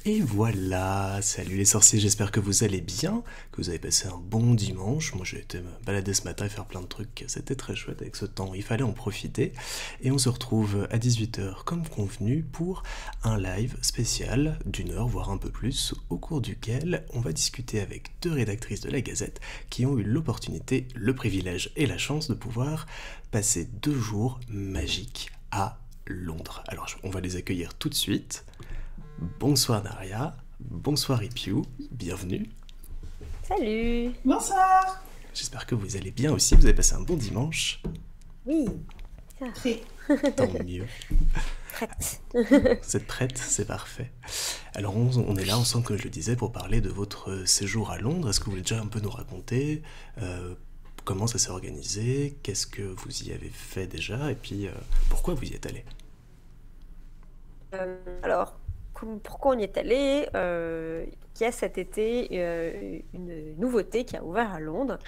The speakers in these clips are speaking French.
Et voilà, salut les sorciers, j'espère que vous allez bien, que vous avez passé un bon dimanche. Moi j'ai été me balader ce matin et faire plein de trucs, c'était très chouette avec ce temps, il fallait en profiter. Et on se retrouve à 18 h comme convenu pour un live spécial d'1 heure, voire un peu plus, au cours duquel on va discuter avec deux rédactrices de la Gazette qui ont eu l'opportunité, le privilège et la chance de pouvoir passer 2 jours magiques à Londres. Alors on va les accueillir tout de suite. Bonsoir Naria, bonsoir Ipiu, bienvenue. Salut! Bonsoir. J'espère que vous allez bien aussi, vous avez passé un bon dimanche. Oui, ça, Très. Tant mieux. prête. Vous êtes prête, c'est parfait. Alors on est là ensemble, comme je le disais, pour parler de votre séjour à Londres. Est-ce que vous voulez déjà un peu nous raconter comment ça s'est organisé, qu'est-ce que vous y avez fait déjà, et puis pourquoi vous y êtes allé? Alors, pourquoi on y est allé? Il y a cet été une nouveauté qui a ouvert à Londres,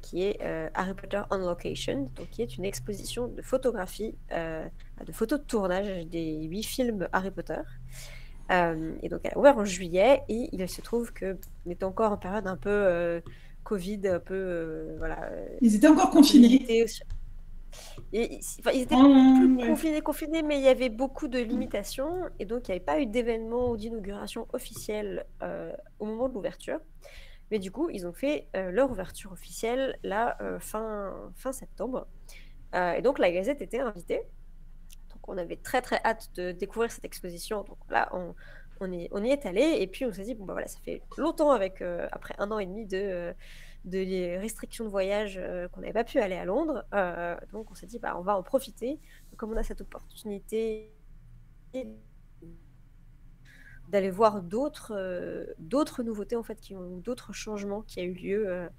qui est Harry Potter on Location, donc qui est une exposition de photographie, de photos de tournage des 8 films Harry Potter. Et donc, elle a ouvert en juillet et il se trouve qu'on est encore en période un peu Covid, un peu voilà, Ils étaient encore un peu confinés. limité. Enfin, ils étaient plus Ouais. confinés, mais il y avait beaucoup de limitations et donc il n'y avait pas eu d'événement ou d'inauguration officielle au moment de l'ouverture. Mais du coup, ils ont fait leur ouverture officielle là fin septembre. Et donc la Gazette était invitée. Donc on avait très très hâte de découvrir cette exposition. Donc là, on y est allé et puis on s'est dit bon bah voilà, ça fait longtemps après 1 an et demi de les restrictions de voyage qu'on n'avait pas pu aller à Londres. Donc on s'est dit bah on va en profiter. Donc, comme on a cette opportunité d'aller voir d'autres nouveautés en fait d'autres changements qui a eu lieu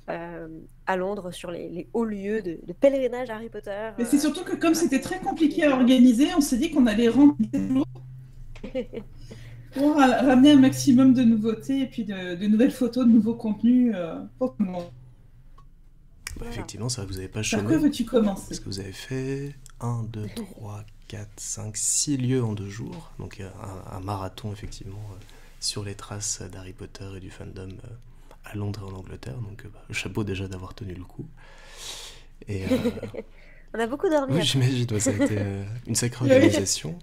à Londres sur les hauts lieux de pèlerinage Harry Potter. Mais c'est surtout que comme Voilà, c'était très qu'on connaît compliqué à bien. organiser, on s'est dit qu'on allait remplir pour ramener un maximum de nouveautés et puis de nouvelles photos, de nouveaux contenus pour tout le monde. Bah, Voilà. effectivement, ça vous avez pas Par quoi chômé, veux-tu parce commencer? que vous avez fait 1, 2, 3, 4, 5, 6 lieux en 2 jours, donc un marathon effectivement sur les traces d'Harry Potter et du fandom à Londres et en Angleterre, donc bah, chapeau déjà d'avoir tenu le coup. Et On a beaucoup dormi oui, après. j'imagine, ouais, ça a été une sacrée Oui. organisation.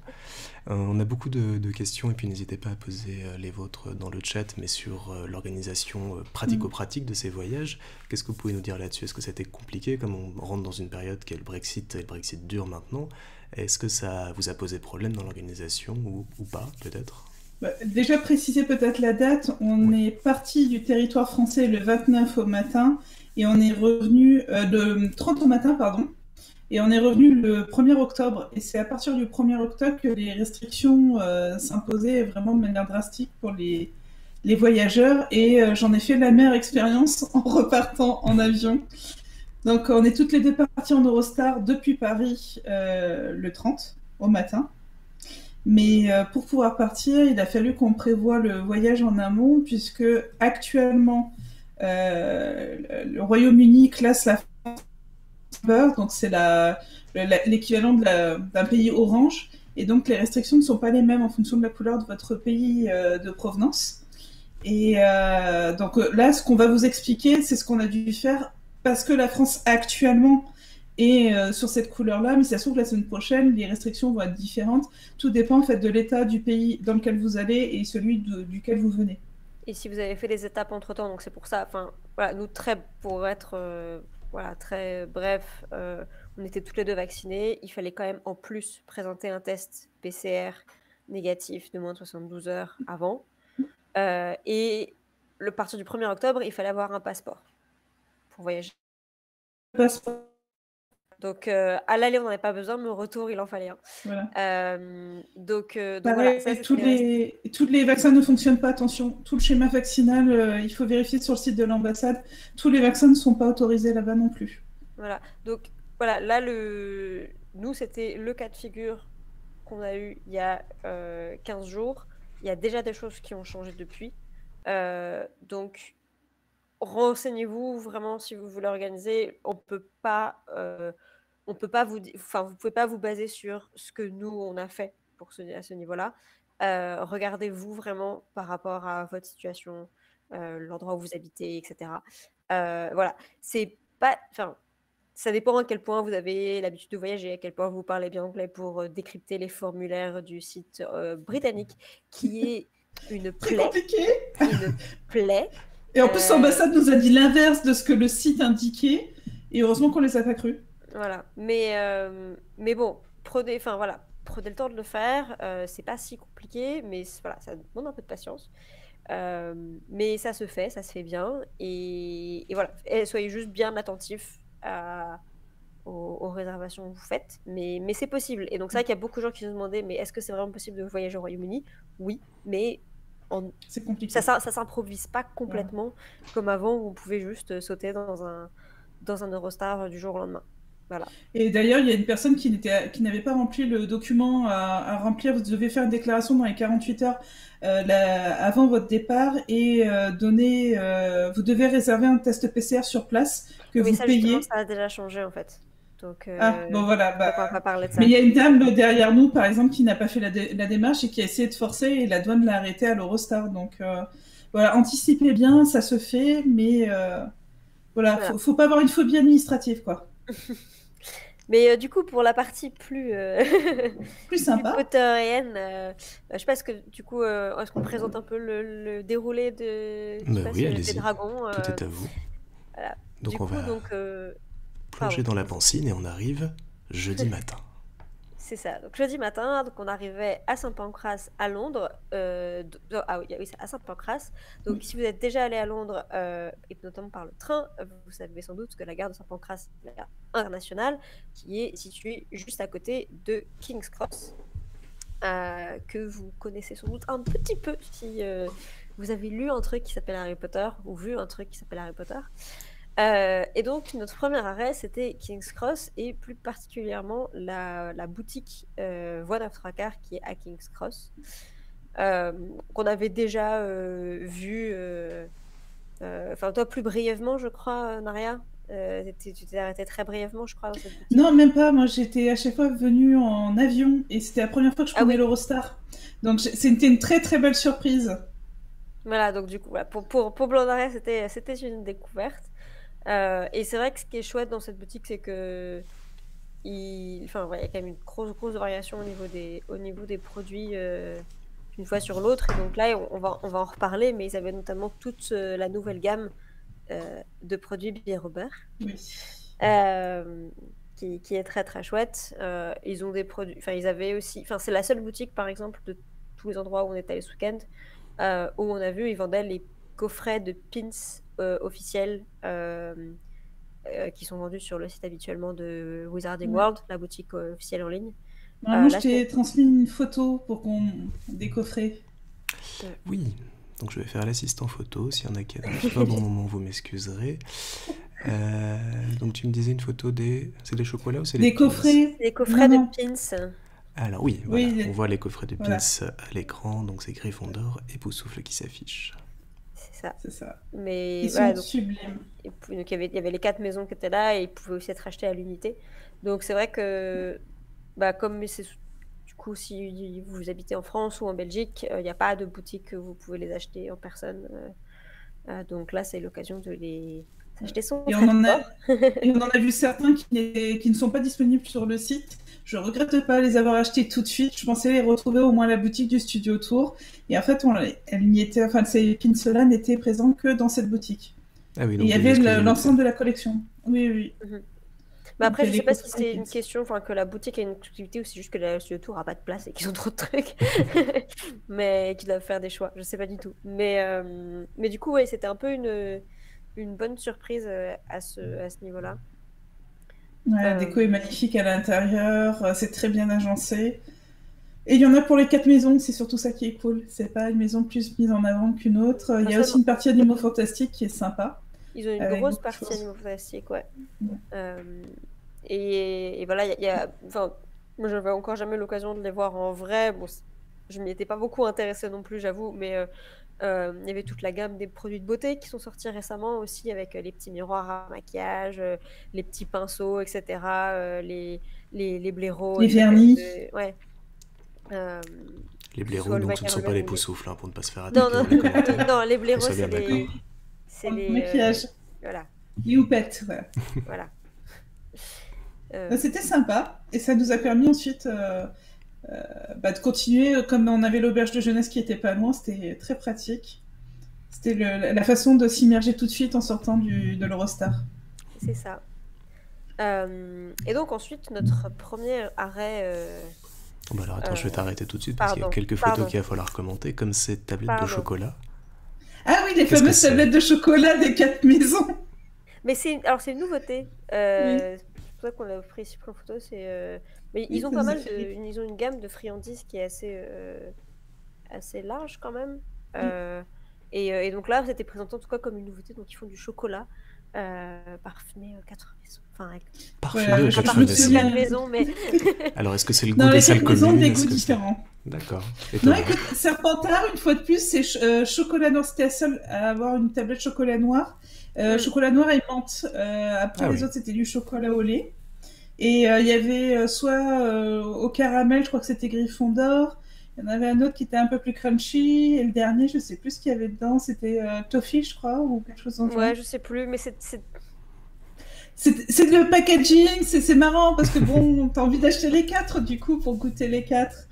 On a beaucoup de questions et puis n'hésitez pas à poser les vôtres dans le chat, mais sur l'organisation pratico-pratique de ces voyages, qu'est-ce que vous pouvez nous dire là-dessus? Est-ce que c'était compliqué, comme on rentre dans une période qui est le Brexit, et le Brexit dure maintenant? Est-ce que ça vous a posé problème dans l'organisation ou pas, peut-être? Bah, déjà préciser peut-être la date. On Oui. est parti du territoire français le 29 au matin et on est revenu le 30 au matin, pardon. Et on est revenu le 1er octobre. Et c'est à partir du 1er octobre que les restrictions s'imposaient vraiment de manière drastique pour les voyageurs. Et j'en ai fait la meilleure expérience en repartant en avion. Donc on est toutes les deux parties en Eurostar depuis Paris le 30 au matin. Mais pour pouvoir partir, il a fallu qu'on prévoie le voyage en amont, puisque actuellement, le Royaume-Uni classe la France, donc c'est l'équivalent d'un pays orange, et donc les restrictions ne sont pas les mêmes en fonction de la couleur de votre pays de provenance. Et donc là, ce qu'on va vous expliquer, c'est ce qu'on a dû faire parce que la France actuellement est sur cette couleur-là, mais ça se trouve que la semaine prochaine, les restrictions vont être différentes. Tout dépend en fait de l'état du pays dans lequel vous allez et celui duquel vous venez. Et si vous avez fait des étapes entre-temps, donc c'est pour ça, enfin, voilà, nous, pour être voilà, très bref, on était toutes les deux vaccinées. Il fallait quand même en plus présenter un test PCR négatif de moins de 72 heures avant. Et le partir du 1er octobre, il fallait avoir un passeport pour voyager. Passeport, Donc à l'aller, on n'en avait pas besoin, mais au retour, il en fallait un. voilà. Donc voilà, ça Pareil, c'était les restes. tous les vaccins ne fonctionnent pas, attention. Tout le schéma vaccinal, il faut vérifier sur le site de l'ambassade. Tous les vaccins ne sont pas autorisés là-bas non plus. Voilà. Donc voilà, là nous c'était le cas de figure qu'on a eu il y a 15 jours. Il y a déjà des choses qui ont changé depuis. Donc renseignez-vous vraiment si vous voulez organiser. On peut pas vous pouvez pas vous baser sur ce que nous on a fait à ce niveau-là. regardez-vous vraiment par rapport à votre situation, l'endroit où vous habitez, etc. Voilà, c'est pas, enfin, ça dépend à quel point vous avez l'habitude de voyager, à quel point vous parlez bien anglais pour décrypter les formulaires du site britannique, qui est une Très plaie. compliqué. Une plaie. Et en plus, l'ambassade nous a dit l'inverse de ce que le site indiquait. Et heureusement qu'on les a pas crus. Voilà, mais bon, prenez le temps de le faire. C'est pas si compliqué, mais voilà, ça demande un peu de patience. Mais ça se fait bien. Et voilà, et soyez juste bien attentifs aux réservations que vous faites. Mais c'est possible. Et donc, c'est vrai qu'il y a beaucoup de gens qui nous demandaient, mais est-ce que c'est vraiment possible de voyager au Royaume-Uni? Oui, mais c'est compliqué. Ça s'improvise pas complètement comme avant où on pouvait juste sauter dans un Eurostar du jour au lendemain. Voilà. Et d'ailleurs, il y a une personne qui n'avait pas rempli le document à remplir. Vous devez faire une déclaration dans les 48 heures avant votre départ et vous devez réserver un test PCR sur place que vous payez. Ça a déjà changé en fait. Donc, bon voilà. on va pas parler de ça. Mais il y a une dame derrière nous, par exemple, qui n'a pas fait la démarche et qui a essayé de forcer et la douane l'a arrêtée à l'Eurostar. Donc voilà, anticipez bien, ça se fait, mais voilà. Faut pas avoir une phobie administrative, quoi. Mais du coup, pour la partie plus sympa, plus potterienne, je sais pas, est-ce que du coup, est-ce qu'on présente un peu le déroulé des dragons Tout est à vous. Voilà. Donc on va plonger dans la Pancine et on arrive jeudi matin. C'est ça. Donc jeudi matin, donc on arrivait à Saint-Pancras à Londres. Oui, c'est à Saint-Pancras. Donc si vous êtes déjà allé à Londres, et notamment par le train, vous savez sans doute que la gare de Saint-Pancras est la gare internationale qui est située juste à côté de King's Cross, que vous connaissez sans doute un petit peu si vous avez lu un truc qui s'appelle Harry Potter ou vu un truc qui s'appelle Harry Potter. Et donc notre premier arrêt c'était King's Cross et plus particulièrement la boutique Voie neuf trois quarts qui est à King's Cross, qu'on avait déjà vu, enfin toi plus brièvement je crois, Naria. Tu t'es arrêtée très brièvement je crois dans cette boutique. Non même pas, moi j'étais à chaque fois venue en avion et c'était la première fois que je prenais l'Eurostar, donc c'était une très très belle surprise. Voilà, donc du coup voilà, pour Blanc d'Arrêt c'était une découverte. Et c'est vrai que ce qui est chouette dans cette boutique, c'est que il y a quand même une grosse variation au niveau des produits d'une fois sur l'autre. Et donc là, on va en reparler, mais ils avaient notamment toute la nouvelle gamme de produits bière au beurre, qui est très très chouette. Ils ont des produits, ils avaient aussi, c'est la seule boutique par exemple de tous les endroits où on est allé ce week-end où on a vu, ils vendaient les coffrets de pins officiels qui sont vendus sur le site habituellement de Wizarding World, la boutique officielle en ligne. Moi, je t'ai transmis une photo pour qu'on décoffre. Oui, donc je vais faire l'assistant photo. S'il y en a qui n'arrivent pas au bon moment, vous m'excuserez. Donc tu me disais une photo c'est des chocolats ou c'est des coffrets? Des coffrets de pins. Alors oui, voilà, on voit les coffrets de pins à l'écran, donc c'est Gryffondor et Poussoufle qui s'affichent. C'est ça. Mais ils sont sublimes. Donc il y avait les 4 maisons qui étaient là et ils pouvaient aussi être achetés à l'unité. Donc c'est vrai que comme c'est du coup si vous habitez en France ou en Belgique, il n'y a pas de boutique que vous pouvez les acheter en personne. Donc là c'est l'occasion de les acheter sans et on en a vu certains qui ne sont pas disponibles sur le site. Je regrette pas les avoir achetés tout de suite. Je pensais les retrouver au moins à la boutique du Studio Tour. Et en fait, ces pins-là n'étaient présents que dans cette boutique. Ah oui, donc il y avait l'ensemble de la collection. Oui. Après, je sais pas si c'est une question, que la boutique a une exclusivité ou c'est juste que le Studio Tour a pas de place et qu'ils ont trop de trucs. Mais qu'ils doivent faire des choix. Je sais pas du tout. Mais du coup, c'était un peu une bonne surprise à ce niveau-là. La déco est magnifique à l'intérieur, c'est très bien agencé. Et il y en a pour les 4 maisons, c'est surtout ça qui est cool. C'est pas une maison plus mise en avant qu'une autre. Il y a aussi une partie animaux fantastiques qui est sympa. Ils ont une grosse partie animaux fantastiques, et voilà, moi j'avais encore jamais l'occasion de les voir en vrai. Bon, je m'y étais pas beaucoup intéressée non plus, j'avoue, mais il y avait toute la gamme des produits de beauté qui sont sortis récemment aussi, avec les petits miroirs à maquillage, les petits pinceaux, etc., les blaireaux, les vernis. Les que ce blaireaux, soit le donc ce ne sont macaron pas les ou poussoufles, hein, pour ne pas se faire Non, attaquer non, dans les commentaires. non, les Qu'on blaireaux, soit bien d'accord. c'est Le les maquillage. voilà, Les houpettes, voilà. voilà. C'était sympa. Et ça nous a permis ensuite de continuer. Comme on avait l'auberge de jeunesse qui était pas loin, c'était très pratique. C'était la façon de s'immerger tout de suite en sortant de l'Eurostar. C'est ça. Et donc ensuite, notre premier arrêt... Bon, bah alors attends, je vais t'arrêter tout de suite parce qu'il y a pardon, quelques photos pardon. qu'il va falloir commenter, comme ces tablettes de Pardon. chocolat. Ah oui, les Qu'est-ce que fameuses c'est? tablettes de chocolat des 4 maisons. Mais c'est une nouveauté. C'est pour ça qu'on l'a pris ici en photo. Mais Oui, ils ont ça pas nous a mal fait ils ont une gamme de friandises qui est assez large quand même. Et donc là, c'était présenté en tout cas comme une nouveauté. Donc ils font du chocolat parfumé 4 maisons. Enfin, avec... Parfumé Voilà, aux je quatre me parfumé souviens. 4 maisons, mais Alors, est-ce que c'est le goût Dans des les salles 4 maisons, communes? des Est-ce goûts que c'est- différents. D'accord. Et Non, toi, écoute, Serpentard, une fois de plus, c'est chocolat noir. C'était la seule à avoir une tablette chocolat noir. Chocolat noir et menthe. Après, Ah les oui. autres, c'était du chocolat au lait. Et il y avait soit au caramel, je crois que c'était Gryffondor. Il y en avait un autre qui était un peu plus crunchy. Et le dernier, je sais plus ce qu'il y avait dedans. C'était toffee, je crois, ou quelque chose dans le genre. ouais, je sais plus. Mais C'est le packaging, c'est marrant parce que bon, t'as envie d'acheter les 4 du coup pour goûter les 4.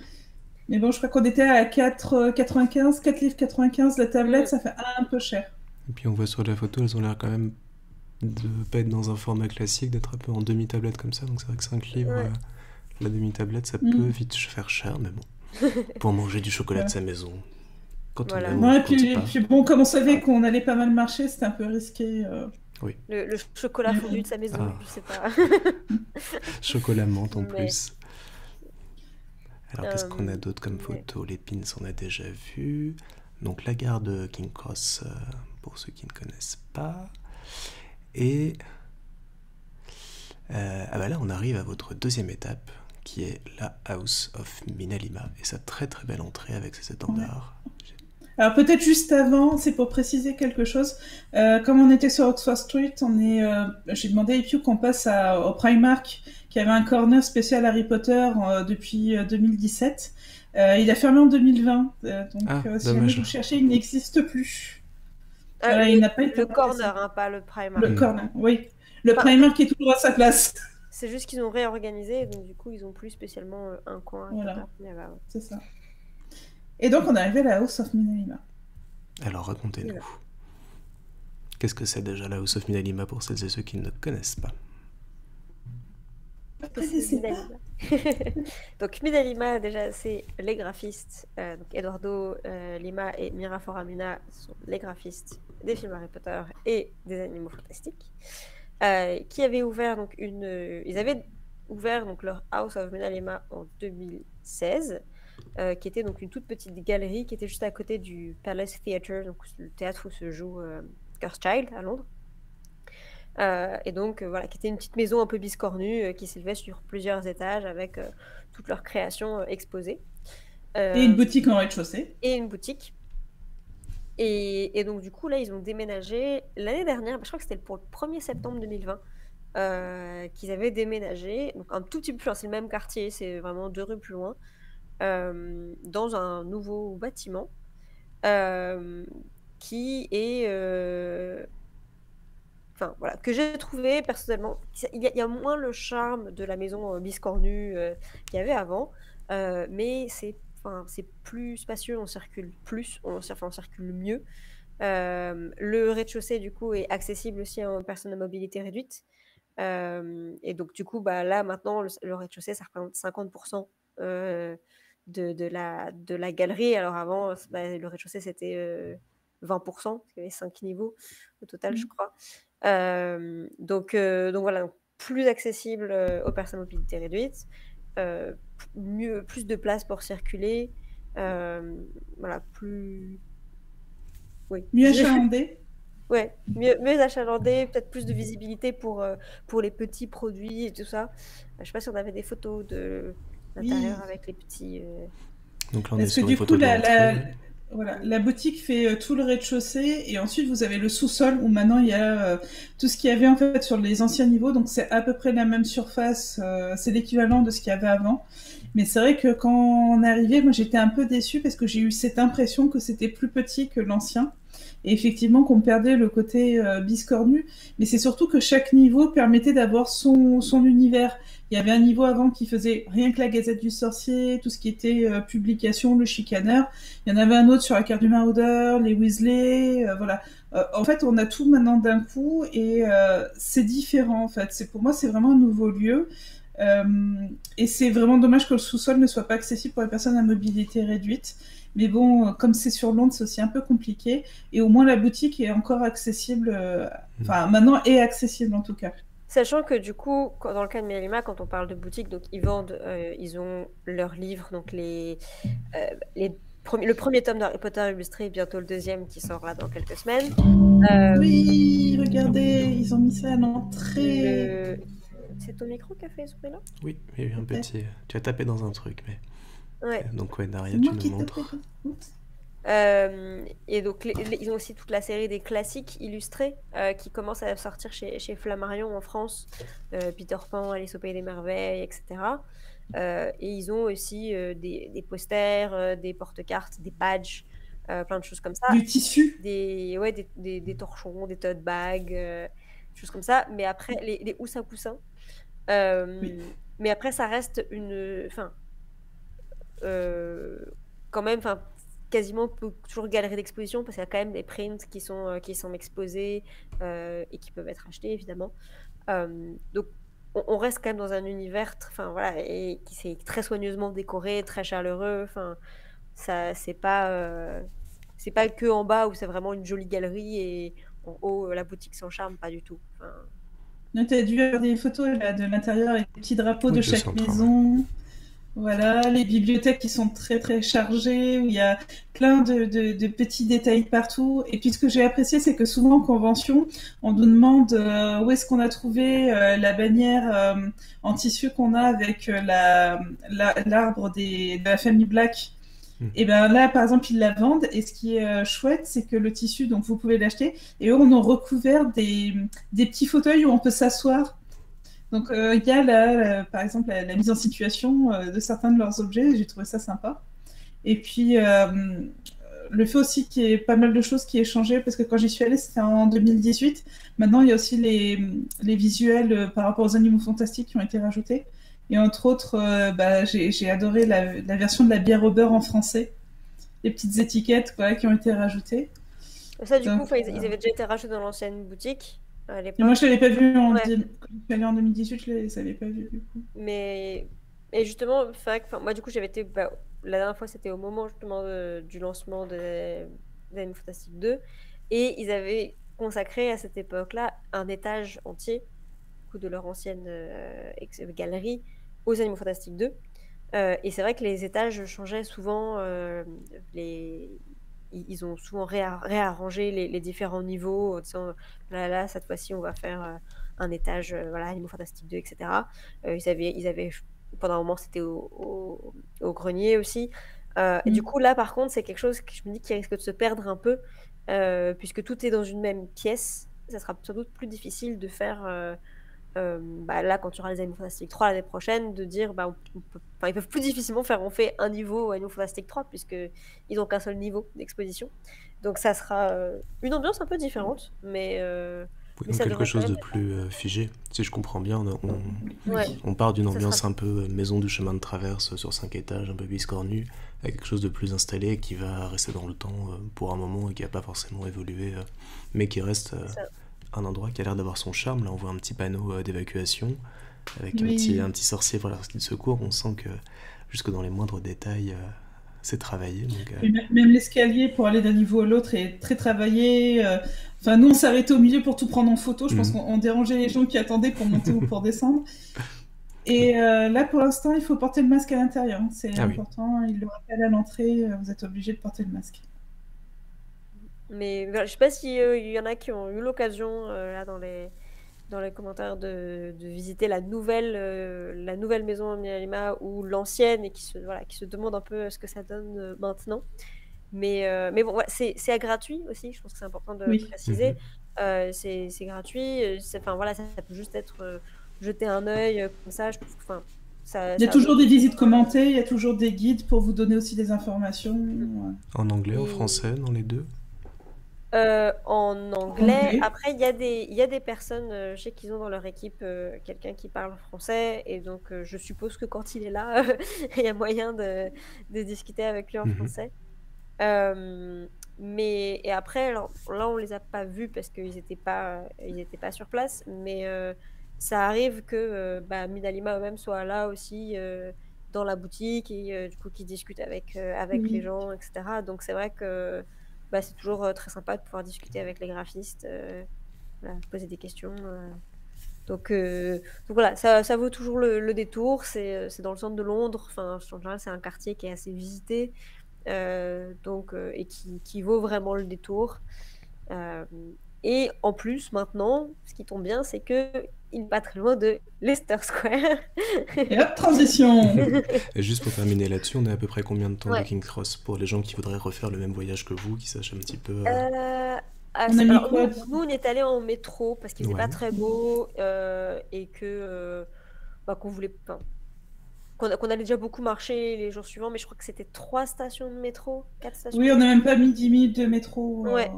Mais bon, je crois qu'on était à 4,95, 4 livres 95 la tablette, ça fait un peu cher. Et puis on voit sur la photo, elles ont l'air quand même de pas être dans un format classique, d'être un peu en demi-tablette comme ça. Donc c'est vrai que 5 livres, Ouais. la demi-tablette, ça peut vite faire cher, mais bon. Pour manger du chocolat de sa maison, quand Voilà. on aime, Ouais, on compte pas. puis bon, comme on savait qu'on allait pas mal marcher, c'était un peu risqué. le chocolat fondu de sa maison, Ah. je sais pas. Chocolat menthe en Mais- plus. Alors qu'est-ce qu'on a Euh, d'autre comme ouais. photo? Les pins, on a déjà vu. Donc la gare de King Cross, pour ceux qui ne connaissent pas. Et ah bah là, on arrive à votre deuxième étape, qui est la House of Minalima. Et sa très très belle entrée avec ses étendards. Alors peut-être juste avant, c'est pour préciser quelque chose. Comme on était sur Oxford Street, j'ai demandé à Epiu qu'on passe au Primark, qui avait un corner spécial Harry Potter depuis 2017. Il a fermé en 2020, donc si jamais dommage. vous cherchez, il n'existe plus. Il n'a pas été Le remplacé. corner, hein, pas le Primark. Le corner, oui. Le Enfin, Primark est toujours à sa place. C'est juste qu'ils ont réorganisé, donc du coup, ils ont plus spécialement un coin. Voilà. Mais ouais. C'est ça. Et donc on est arrivé à la House of Minalima. Alors racontez-nous. Voilà. Qu'est-ce que c'est déjà la House of Minalima pour celles et ceux qui ne connaissent pas? connaissais pas. Minalima. Donc Minalima, déjà, c'est les graphistes. Donc Eduardo Lima et Mira Foramina sont les graphistes des films Harry Potter et des Animaux Fantastiques, qui avaient ouvert donc ils avaient ouvert donc leur House of Minalima en 2016, qui était donc une toute petite galerie qui était juste à côté du Palace Theatre, donc le théâtre où se joue Cursed Child à Londres. Et donc voilà, qui était une petite maison un peu biscornue qui s'élevait sur plusieurs étages avec toutes leurs créations exposées. Et une boutique en rez-de-chaussée. Et une boutique. Et donc du coup là ils ont déménagé l'année dernière, je crois que c'était pour le 1er septembre 2020 qu'ils avaient déménagé, donc un tout petit peu plus loin, c'est le même quartier, c'est vraiment 2 rues plus loin, dans un nouveau bâtiment qui est enfin voilà, que j'ai trouvé personnellement, il y a moins le charme de la maison biscornue qu'il y avait avant, mais c'est plus spacieux, on circule plus, on circule mieux. Le rez-de-chaussée du coup est accessible aussi aux personnes à mobilité réduite, et donc du coup là maintenant le rez-de-chaussée ça représente 50% de la galerie, alors avant le rez-de-chaussée c'était 20%, parce qu'il y avait 5 niveaux au total je crois. Donc voilà, donc plus accessible aux personnes à mobilité réduite, plus de place pour circuler, voilà, plus... Oui. Mieux achalandé. Ouais, mieux achalandé, peut-être plus de visibilité pour les petits produits et tout ça. Je sais pas si on avait des photos de l'intérieur avec les petits... Donc là on est Parce que sur du une photo coup, de l'entrée. Voilà, la boutique fait tout le rez-de-chaussée et ensuite vous avez le sous-sol où maintenant il y a tout ce qu'il y avait en fait sur les anciens niveaux, donc c'est à peu près la même surface, c'est l'équivalent de ce qu'il y avait avant. Mais c'est vrai que quand on est arrivé, moi j'étais un peu déçue parce que j'ai eu cette impression que c'était plus petit que l'ancien et effectivement qu'on perdait le côté biscornu. Mais c'est surtout que chaque niveau permettait d'avoir son univers. Il y avait un niveau avant qui faisait rien que la Gazette du Sorcier, tout ce qui était publication, le chicaneur. Il y en avait un autre sur la carte du maraudeur, les Weasley, voilà. En fait, on a tout maintenant d'un coup et c'est différent en fait. Pour moi, c'est vraiment un nouveau lieu. Euh, et c'est vraiment dommage que le sous-sol ne soit pas accessible pour les personnes à mobilité réduite. Mais bon, comme c'est sur Londres, c'est aussi un peu compliqué. Et au moins, la boutique est encore accessible. Enfin, maintenant est accessible en tout cas. Sachant que du coup, dans le cas de Mérima, quand on parle de boutique, donc ils vendent, ils ont leurs livres, donc le premier tome d'Harry Potter illustré et bientôt le deuxième qui sort là dans quelques semaines. Oui, regardez, ils ont mis ça à l'entrée. C'est ton micro qui a fait ce bruit-là? Oui, il y a eu un petit... Tu as tapé dans un truc, mais... Ouais. Donc ouais, Daria, C'est tu moi nous qui montres. Et donc, ils ont aussi toute la série des classiques illustrés qui commencent à sortir chez Flammarion en France. Peter Pan, Alice au Pays des Merveilles, etc. Et ils ont aussi des posters, des porte-cartes, des badges, plein de choses comme ça. Du tissu. Des torchons, des tote bags, choses comme ça. Mais après, les housses à coussins. Oui. Mais après, ça reste quand même, quasiment toujours galerie d'exposition parce qu'il y a quand même des prints qui sont exposés et qui peuvent être achetés évidemment. Donc on reste quand même dans un univers voilà, et qui c'est très soigneusement décoré, très chaleureux. Ça c'est pas que en bas où c'est vraiment une jolie galerie et en haut la boutique sans charme, pas du tout. Tu as dû avoir des photos là, de l'intérieur avec des petits drapeaux Oui, de de chaque centre, maison. Voilà, les bibliothèques qui sont très très chargées, où il y a plein de petits détails partout. Et puis ce que j'ai apprécié, c'est que souvent en convention, on nous demande où est-ce qu'on a trouvé la bannière en tissu qu'on a avec l'arbre de la famille Black. Et ben là, par exemple, ils la vendent. Et ce qui est chouette, c'est que le tissu, donc vous pouvez l'acheter. Et eux, on a recouvert des petits fauteuils où on peut s'asseoir. Donc il y a par exemple la mise en situation de certains de leurs objets, j'ai trouvé ça sympa. Et puis le fait aussi qu'il y ait pas mal de choses qui aient changé, parce que quand j'y suis allée c'était en 2018, maintenant il y a aussi les visuels par rapport aux animaux fantastiques qui ont été rajoutés. Et entre autres, j'ai adoré la version de la bière au beurre en français, les petites étiquettes quoi, qui ont été rajoutées. Ça du coup, ils avaient déjà été rajoutés dans l'ancienne boutique. Et moi, je ne l'avais pas vu quand Ouais. je suis allée en 2018, je ne les avais pas vus du coup. Et justement, moi du coup, j'avais été. La dernière fois, c'était au moment justement du lancement d'Anime Fantastique 2. Et ils avaient consacré à cette époque-là un étage entier du coup, de leur ancienne galerie aux Animaux Fantastiques 2. Et c'est vrai que les étages changeaient souvent. Ils ont souvent réarrangé les différents niveaux en disant là cette fois-ci on va faire un étage voilà, Animaux Fantastiques 2, etc. Ils avaient pendant un moment c'était au grenier aussi. Et du coup là par contre c'est quelque chose que je me dis qui risque de se perdre un peu puisque tout est dans une même pièce. Ça sera sans doute plus difficile de faire là quand tu auras les Animaux Fantastiques 3 l'année prochaine de dire ils peuvent plus difficilement on fait un niveau Animaux Fantastiques 3 puisqu'ils n'ont qu'un seul niveau d'exposition, donc ça sera une ambiance un peu différente mais donc ça quelque chose de être... plus figé, si je comprends bien. Ouais. On part d'une ambiance sera... un peu maison du chemin de traverse sur 5 étages, un peu biscornu, à quelque chose de plus installé qui va rester dans le temps pour un moment et qui va pas forcément évoluer, mais qui reste un endroit qui a l'air d'avoir son charme. Là on voit un petit panneau d'évacuation avec un petit sorcier pour la sortie de secours. On sent que jusque dans les moindres détails c'est travaillé. Donc, même l'escalier pour aller d'un niveau à l'autre est très travaillé. Enfin, nous, on s'arrêtait au milieu pour tout prendre en photo. Je pense qu'on dérangeait les gens qui attendaient pour monter ou pour descendre. Et là, pour l'instant, il faut porter le masque à l'intérieur. C'est important. Oui. Il le rappelle à l'entrée. Vous êtes obligé de porter le masque. Mais je ne sais pas s'il y en a qui ont eu l'occasion, là, dans les commentaires, de visiter la nouvelle maison Miyajima ou l'ancienne et qui se demandent un peu ce que ça donne maintenant. Mais bon, ouais, c'est gratuit aussi, je pense que c'est important de Oui. préciser. C'est gratuit, enfin voilà, ça peut juste être jeter un œil comme ça, je trouve que enfin, Il y a ça vaut toujours des toujours. visites commentées, il y a toujours des guides pour vous donner aussi des informations. En anglais, en Et français, dans les deux? en anglais, après il y a des personnes, je sais qu'ils ont dans leur équipe quelqu'un qui parle français, et donc je suppose que quand il est là, il y a moyen de discuter avec lui en Mhm. français. Mais et après, alors, là, on les a pas vus parce ils étaient pas sur place, mais ça arrive que Midalima eux-mêmes soient là aussi dans la boutique et du coup qu'ils discutent avec les Oui. gens, etc. Donc c'est vrai que c'est toujours très sympa de pouvoir discuter avec les graphistes, voilà, poser des questions. Donc voilà, ça vaut toujours le détour. C'est dans le centre de Londres. Enfin, en général, c'est un quartier qui est assez visité. Et qui vaut vraiment le détour. Et en plus, maintenant, ce qui tombe bien, c'est qu'il n'est pas très loin de Leicester Square. Et hop, transition. Et juste pour terminer là-dessus, on est à peu près combien de temps de Ouais. King's Cross pour les gens qui voudraient refaire le même voyage que vous, qui sachent un petit peu. On a mis Alors, quoi nous, on est allé en métro parce qu'il faisait Ouais. pas très beau et qu'on voulait. Enfin, qu'on allait déjà beaucoup marcher les jours suivants, mais je crois que c'était 3 stations de métro, 4 stations Oui, de on n'a métro. même pas mis 10 minutes de métro. Ouais,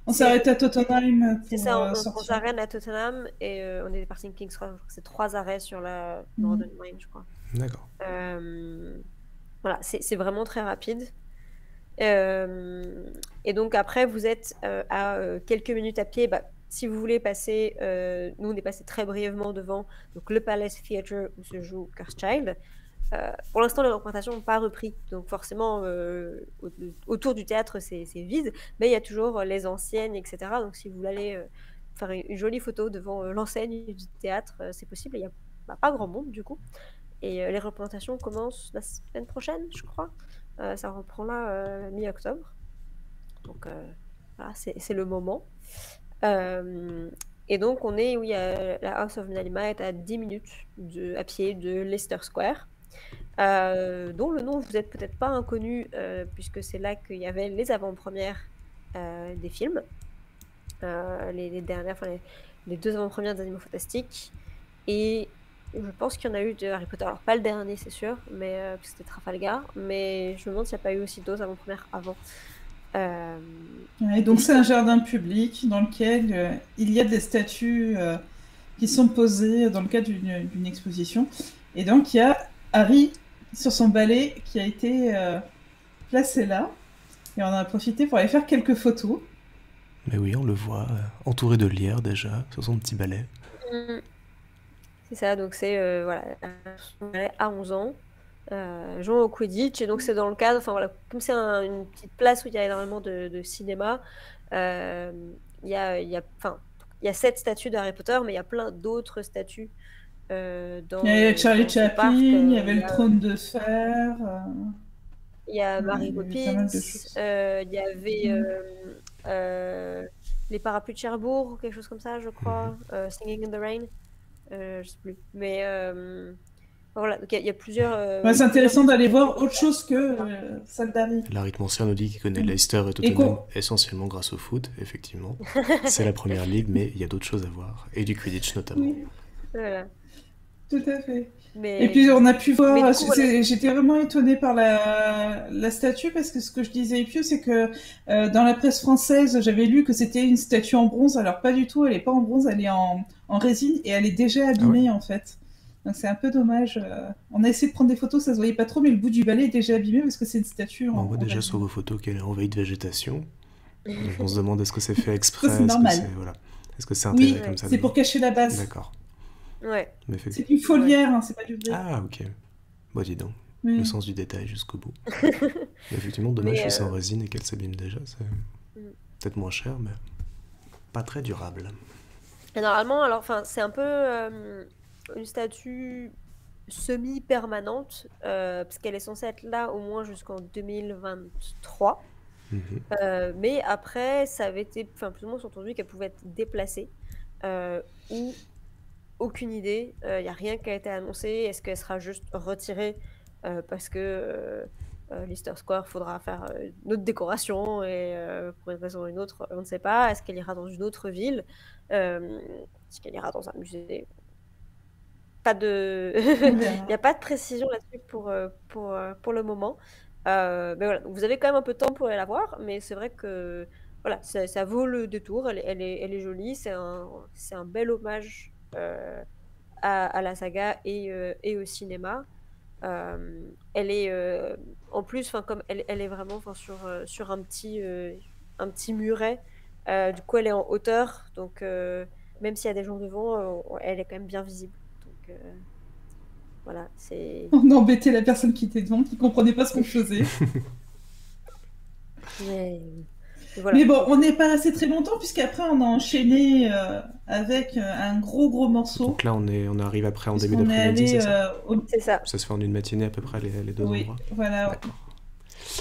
On s'est arrêté à Tottenham c'est pour ça, on sortir. s'arrête à Tottenham et on est parti de King's Cross. Je crois que c'est 3 arrêts sur la Northern Line, je crois. D'accord. Voilà, c'est vraiment très rapide. Et donc après, vous êtes à quelques minutes à pied. Si vous voulez passer, nous on est passé très brièvement devant donc, le Palace Theatre où se joue Cursed Child. Pour l'instant, les représentations n'ont pas repris, donc forcément, autour du théâtre, c'est vide, mais il y a toujours les enseignes, etc. Donc si vous voulez aller faire une jolie photo devant l'enseigne du théâtre, c'est possible. Il n'y a pas grand monde, du coup. Et les représentations commencent la semaine prochaine, je crois. Ça reprend là, mi-octobre. Donc voilà, c'est le moment. Et donc, la House of Minalima est à 10 minutes à pied de Leicester Square. Dont le nom vous êtes peut-être pas inconnu, puisque c'est là qu'il y avait les avant-premières des films, les dernières, enfin les 2 avant-premières des Animaux Fantastiques, et je pense qu'il y en a eu de Harry Potter. Alors pas le dernier, c'est sûr, mais parce que c'était Trafalgar, mais je me demande s'il n'y a pas eu aussi d'autres avant-premières avant. Et donc c'est un jardin public dans lequel il y a des statues qui sont posées dans le cadre d'une exposition. Et donc il y a Harry sur son balai qui a été placé là. Et on en a profité pour aller faire quelques photos. Mais oui, on le voit, entouré de lierre déjà, sur son petit balai. C'est ça, donc c'est voilà, à 11 ans, jouant au Quidditch, et donc c'est dans le cadre, enfin voilà, comme c'est une petite place où il y a énormément de cinéma, il y a 7 statues d'Harry Potter, mais il y a plein d'autres statues dans Il y avait Charlie dans ce Chaplin, parc. il y avait le trône de fer. Il y a Mary il y avait pas Poppins, mal de choses. il y avait les parapluies de Cherbourg, ou quelque chose comme ça, je crois, Singing in the Rain, je sais plus. Mais voilà, donc il y a plusieurs. C'est intéressant d'aller voir autre chose que celle d'Harry. La rythmoncière nous dit qu'il connaît Leicester et Tottenham essentiellement grâce au foot, effectivement. C'est la première ligue, mais il y a d'autres choses à voir. Et du Quidditch notamment. Oui. Voilà. Tout à fait. Mais... Et puis on a pu voir, coup, voilà. j'étais vraiment étonnée par la statue, parce que ce que je disais Pio, c'est que dans la presse française, j'avais lu que c'était une statue en bronze. Alors pas du tout, elle est pas en bronze, elle est en résine, et elle est déjà abîmée en fait. Donc c'est un peu dommage. On a essayé de prendre des photos, ça se voyait pas trop, mais le bout du balai est déjà abîmé parce que c'est une statue On voit déjà résine. sur vos photos qu'elle est envahie de végétation. Donc on se demande est-ce que c'est fait exprès, c'est normal. Est-ce que c'est intégré comme ça? C'est pour cacher la base. D'accord. Ouais. C'est une folière, hein, c'est pas du vrai. Ah ok. Bon dis donc, le sens du détail jusqu'au bout. Effectivement, dommage que c'est en résine et qu'elle s'abîme déjà. C'est peut-être moins cher, mais pas très durable. Et normalement, alors, c'est un peu une statue semi-permanente, parce qu'elle est censée être là au moins jusqu'en 2023. Mais après, ça avait été, plus ou moins entendu qu'elle pouvait être déplacée, ou aucune idée. Il n'y a rien qui a été annoncé. Est-ce qu'elle sera juste retirée parce que Leicester Square, il faudra faire une autre décoration et pour une raison ou une autre, on ne sait pas. Est-ce qu'elle ira dans une autre ville? Est-ce qu'elle ira dans un musée? Pas de... On Il verra. n'y a pas de précision là-dessus pour le moment. Mais voilà, donc vous avez quand même un peu de temps pour aller la voir, mais c'est vrai que voilà, ça vaut le détour. Elle est jolie, c'est un bel hommage à la saga et au cinéma. Elle est en plus, enfin comme elle est vraiment sur un petit muret. Du coup, elle est en hauteur, donc même s'il y a des gens devant, elle est quand même bien visible. Donc voilà, c'est. On a embêté la personne qui était devant, qui comprenait pas ce qu'on faisait. Mais voilà. Mais bon, on n'est pas resté très longtemps, puisqu'après, on a enchaîné avec un gros morceau. Donc là, on arrive après en début puisqu'on est d'après-midi, allé c'est ça? C'est ça. Ça se fait en une matinée à peu près, les deux Oui, endroits? voilà. D'accord.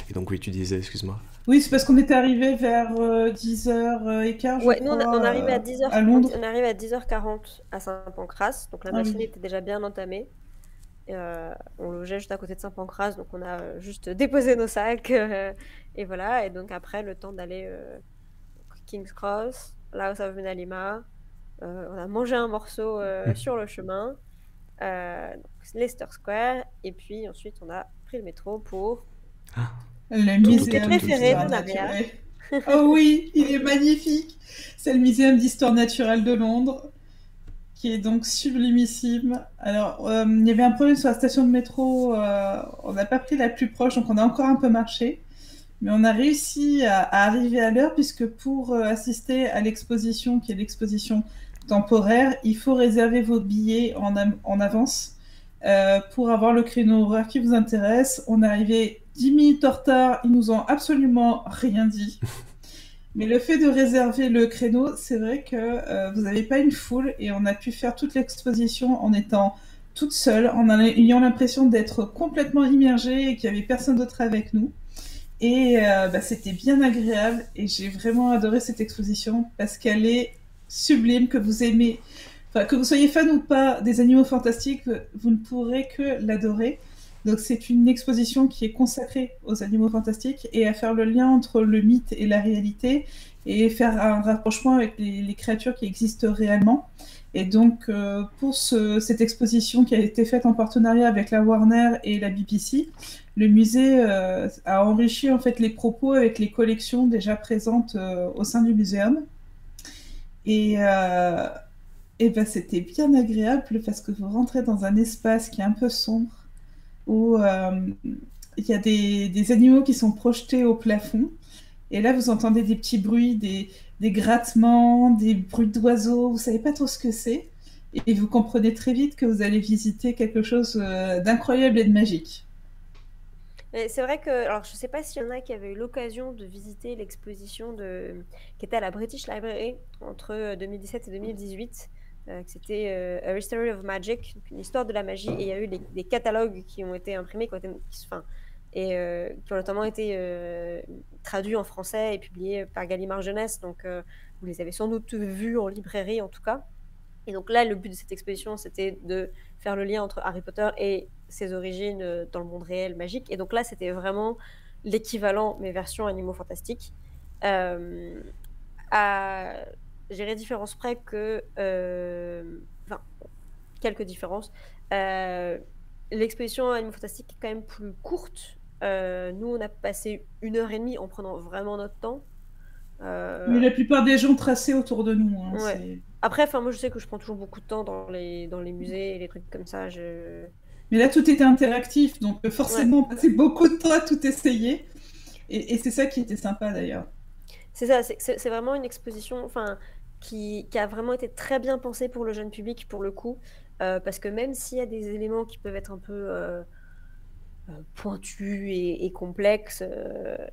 Et donc oui, tu disais, excuse-moi. Oui, c'est parce qu'on était arrivé vers 10h15, Ouais, je nous, crois, on arrive à 10h, à Londres. on arrive à 10h40 à Saint-Pancras, donc la Ah matinée oui. était déjà bien entamée. On logeait juste à côté de Saint-Pancras, donc on a juste déposé nos sacs, et voilà. Et donc après, le temps d'aller King's Cross, House of Benalima, on a mangé un morceau sur le chemin, donc Leicester Square, et puis ensuite on a pris le métro pour Le ton muséum musée préféré d'histoire de Naria. naturelle. Oh oui, il est magnifique. C'est le muséum d'histoire naturelle de Londres, qui est donc sublimissime. Alors, il y avait un problème sur la station de métro. On n'a pas pris la plus proche, donc on a encore un peu marché. Mais on a réussi à arriver à l'heure, puisque pour assister à l'exposition, qui est l'exposition temporaire, il faut réserver vos billets en avance pour avoir le créneau horaire qui vous intéresse. On est arrivé 10 minutes en retard, ils nous ont absolument rien dit. Mais le fait de réserver le créneau, c'est vrai que vous n'avez pas une foule et on a pu faire toute l'exposition en étant toute seule, en ayant l'impression d'être complètement immergée et qu'il n'y avait personne d'autre avec nous. Et c'était bien agréable et j'ai vraiment adoré cette exposition parce qu'elle est sublime, que vous aimez, enfin que vous soyez fan ou pas des animaux fantastiques, vous ne pourrez que l'adorer. Donc c'est une exposition qui est consacrée aux animaux fantastiques et à faire le lien entre le mythe et la réalité et faire un rapprochement avec les créatures qui existent réellement. Et donc pour cette exposition qui a été faite en partenariat avec la Warner et la BBC, le musée a enrichi en fait les propos avec les collections déjà présentes au sein du muséum. Et c'était bien agréable parce que vous rentrez dans un espace qui est un peu sombre, où il y a des animaux qui sont projetés au plafond. Et là, vous entendez des petits bruits, des grattements, des bruits d'oiseaux. Vous savez pas trop ce que c'est. Et vous comprenez très vite que vous allez visiter quelque chose d'incroyable et de magique. Mais c'est vrai que, alors je sais pas s'il y en a qui avaient eu l'occasion de visiter l'exposition qui était à la British Library entre 2017 et 2018, que c'était A History of Magic, donc une histoire de la magie, et il y a eu des catalogues qui ont été imprimés, qui ont notamment été traduits en français et publiés par Gallimard Jeunesse, donc vous les avez sans doute vus en librairie en tout cas. Et donc là, le but de cette exposition, c'était de faire le lien entre Harry Potter et ses origines dans le monde réel magique. Et donc là, c'était vraiment l'équivalent, mais version Animaux Fantastiques. À gérer différence près que... Enfin, quelques différences. L'exposition Animaux Fantastiques est quand même plus courte. Nous, on a passé 1h30 en prenant vraiment notre temps. Mais la plupart des gens tracés autour de nous. Hein, ouais. Après, moi, je sais que je prends toujours beaucoup de temps dans les musées et les trucs comme ça. Mais là, tout était interactif, donc forcément, on passait beaucoup de temps à tout essayer. Et c'est ça qui était sympa, d'ailleurs. C'est ça, c'est vraiment une exposition qui a vraiment été très bien pensée pour le jeune public, pour le coup. Parce que même s'il y a des éléments qui peuvent être un peu pointus et complexes,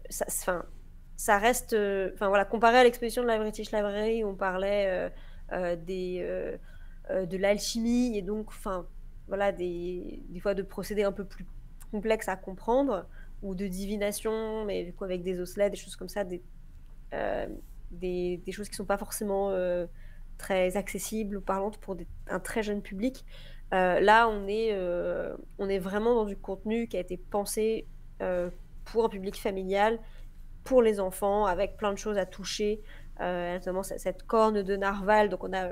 ça reste... voilà, comparé à l'exposition de la British Library, où on parlait de l'alchimie et donc voilà, des fois de procédés un peu plus complexes à comprendre, ou de divination, mais du coup avec des osselets, des choses comme ça, des choses qui sont pas forcément très accessibles ou parlantes pour un très jeune public. Là, on est vraiment dans du contenu qui a été pensé pour un public familial, pour les enfants, avec plein de choses à toucher, notamment cette corne de narval. Donc on a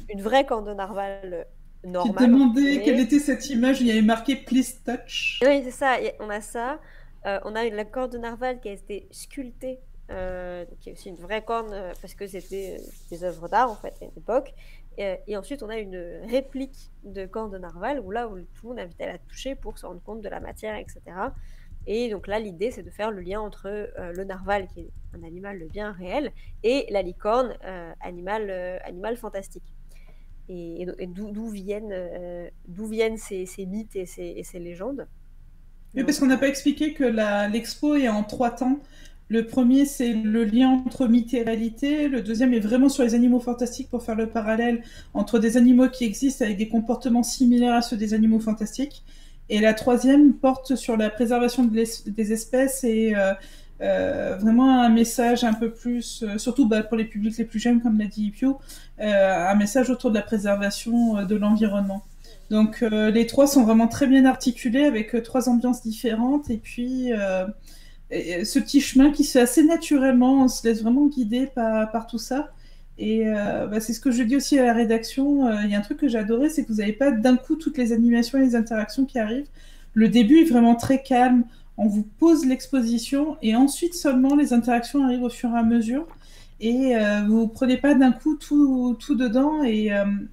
une vraie corne de narval Tu te normale, demandais quelle mais était cette image où il y avait marqué Please touch. oui, c'est ça, on a ça. On a la corne de narval qui a été sculptée, qui est aussi une vraie corne, parce que c'était des œuvres d'art en fait à une époque. Et ensuite, on a une réplique de corne de narval où là où tout le monde est invité à la toucher pour se rendre compte de la matière, etc. Et donc là, l'idée, c'est de faire le lien entre le narval, qui est un animal bien réel, et la licorne, animal fantastique. Et d'où viennent ces mythes et ces légendes. Oui, parce qu'on n'a pas expliqué que l'expo est en 3 temps. Le premier, c'est le lien entre mythe et réalité. Le deuxième est vraiment sur les animaux fantastiques pour faire le parallèle entre des animaux qui existent avec des comportements similaires à ceux des animaux fantastiques. Et la troisième porte sur la préservation des espèces et vraiment un message un peu plus, surtout pour les publics les plus jeunes, comme l'a dit Pio, un message autour de la préservation de l'environnement. Donc les trois sont vraiment très bien articulés avec 3 ambiances différentes et puis ce petit chemin qui se fait assez naturellement, on se laisse vraiment guider par tout ça. Et c'est ce que je dis aussi à la rédaction. Il y a un truc que j'ai adoré, c'est que vous n'avez pas d'un coup toutes les animations et les interactions qui arrivent. Le début est vraiment très calme. On vous pose l'exposition et ensuite seulement les interactions arrivent au fur et à mesure. Et vous ne prenez pas d'un coup tout dedans. Et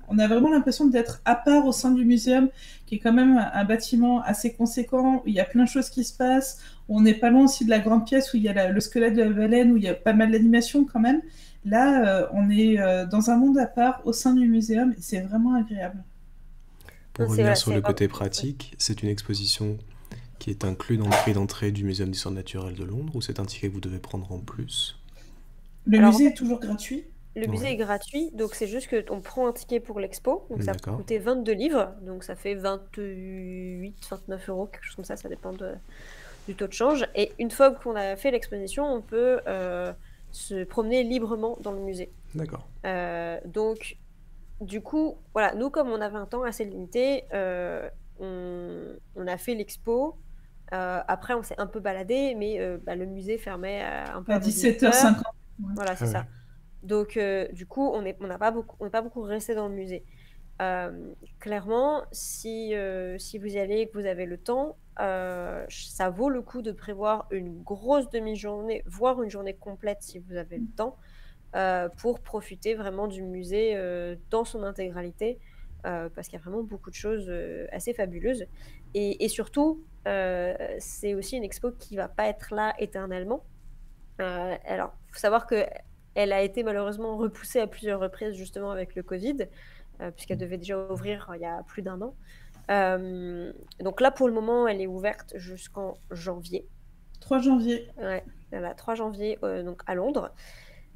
on a vraiment l'impression d'être à part au sein du muséum, qui est quand même un bâtiment assez conséquent, où il y a plein de choses qui se passent. On n'est pas loin aussi de la grande pièce où il y a le squelette de la baleine, où il y a pas mal d'animation quand même. Là, on est dans un monde à part au sein du muséum et c'est vraiment agréable. Pour Non, revenir sur le côté ouais. pratique, c'est une exposition qui est inclue dans le prix d'entrée du Muséum d'Histoire Naturelle de Londres ou c'est un ticket que vous devez prendre en plus? Le Alors, musée en fait, est toujours gratuit. le musée Ouais. est gratuit, donc c'est juste qu'on prend un ticket pour l'expo, donc ça peut D'accord. coûter 22 livres, donc ça fait 28, 29 euros, quelque chose comme ça dépend du taux de change. Et une fois qu'on a fait l'exposition, on peut se promener librement dans le musée. D'accord. Donc, du coup, voilà, nous, comme on avait un temps assez limité, on a fait l'expo. Après, on s'est un peu baladé, mais le musée fermait un peu À avant 18h. 17h50. Voilà, Ah c'est ça. Donc, du coup, on n'est pas beaucoup resté dans le musée. Clairement, si vous y allez et que vous avez le temps, ça vaut le coup de prévoir une grosse demi-journée, voire une journée complète si vous avez le temps, pour profiter vraiment du musée dans son intégralité, parce qu'il y a vraiment beaucoup de choses assez fabuleuses. Et surtout, c'est aussi une expo qui ne va pas être là éternellement. Alors, il faut savoir qu'elle a été malheureusement repoussée à plusieurs reprises justement avec le Covid, puisqu'elle devait déjà ouvrir il y a plus d'1 an. Donc là, pour le moment, elle est ouverte jusqu'en janvier. 3 janvier. Ouais, voilà, 3 janvier, donc à Londres.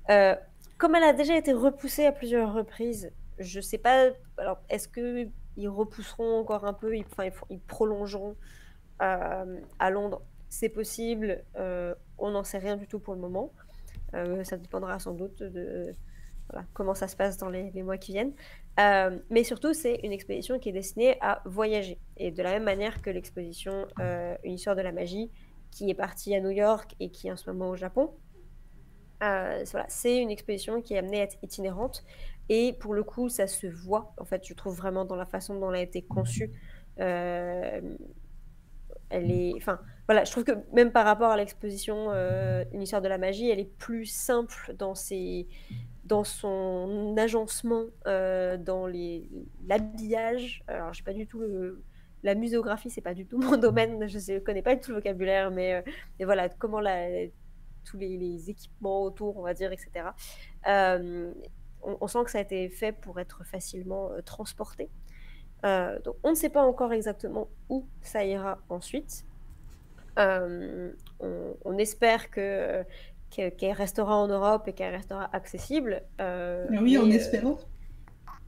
Comme elle a déjà été repoussée à plusieurs reprises, je ne sais pas, alors est-ce qu'ils repousseront encore un peu, ils prolongeront à Londres? C'est possible, on n'en sait rien du tout pour le moment. Ça dépendra sans doute de comment ça se passe dans les mois qui viennent. Mais surtout, c'est une exposition qui est destinée à voyager. Et de la même manière que l'exposition Une histoire de la magie, qui est partie à New York et qui est en ce moment au Japon, c'est une exposition qui est amenée à être itinérante. Et pour le coup, ça se voit, en fait, je trouve vraiment dans la façon dont elle a été conçue. Voilà, je trouve que même par rapport à l'exposition Une histoire de la magie, elle est plus simple dans son agencement, dans l'habillage. Alors, j'ai pas du tout la muséographie, c'est pas du tout mon domaine, je connais pas du tout le vocabulaire, mais voilà, comment tous les équipements autour, on va dire, etc. On sent que ça a été fait pour être facilement transporté. Donc, on ne sait pas encore exactement où ça ira ensuite. On espère qu'elle restera en Europe et qu'elle restera accessible. Oui, on espère.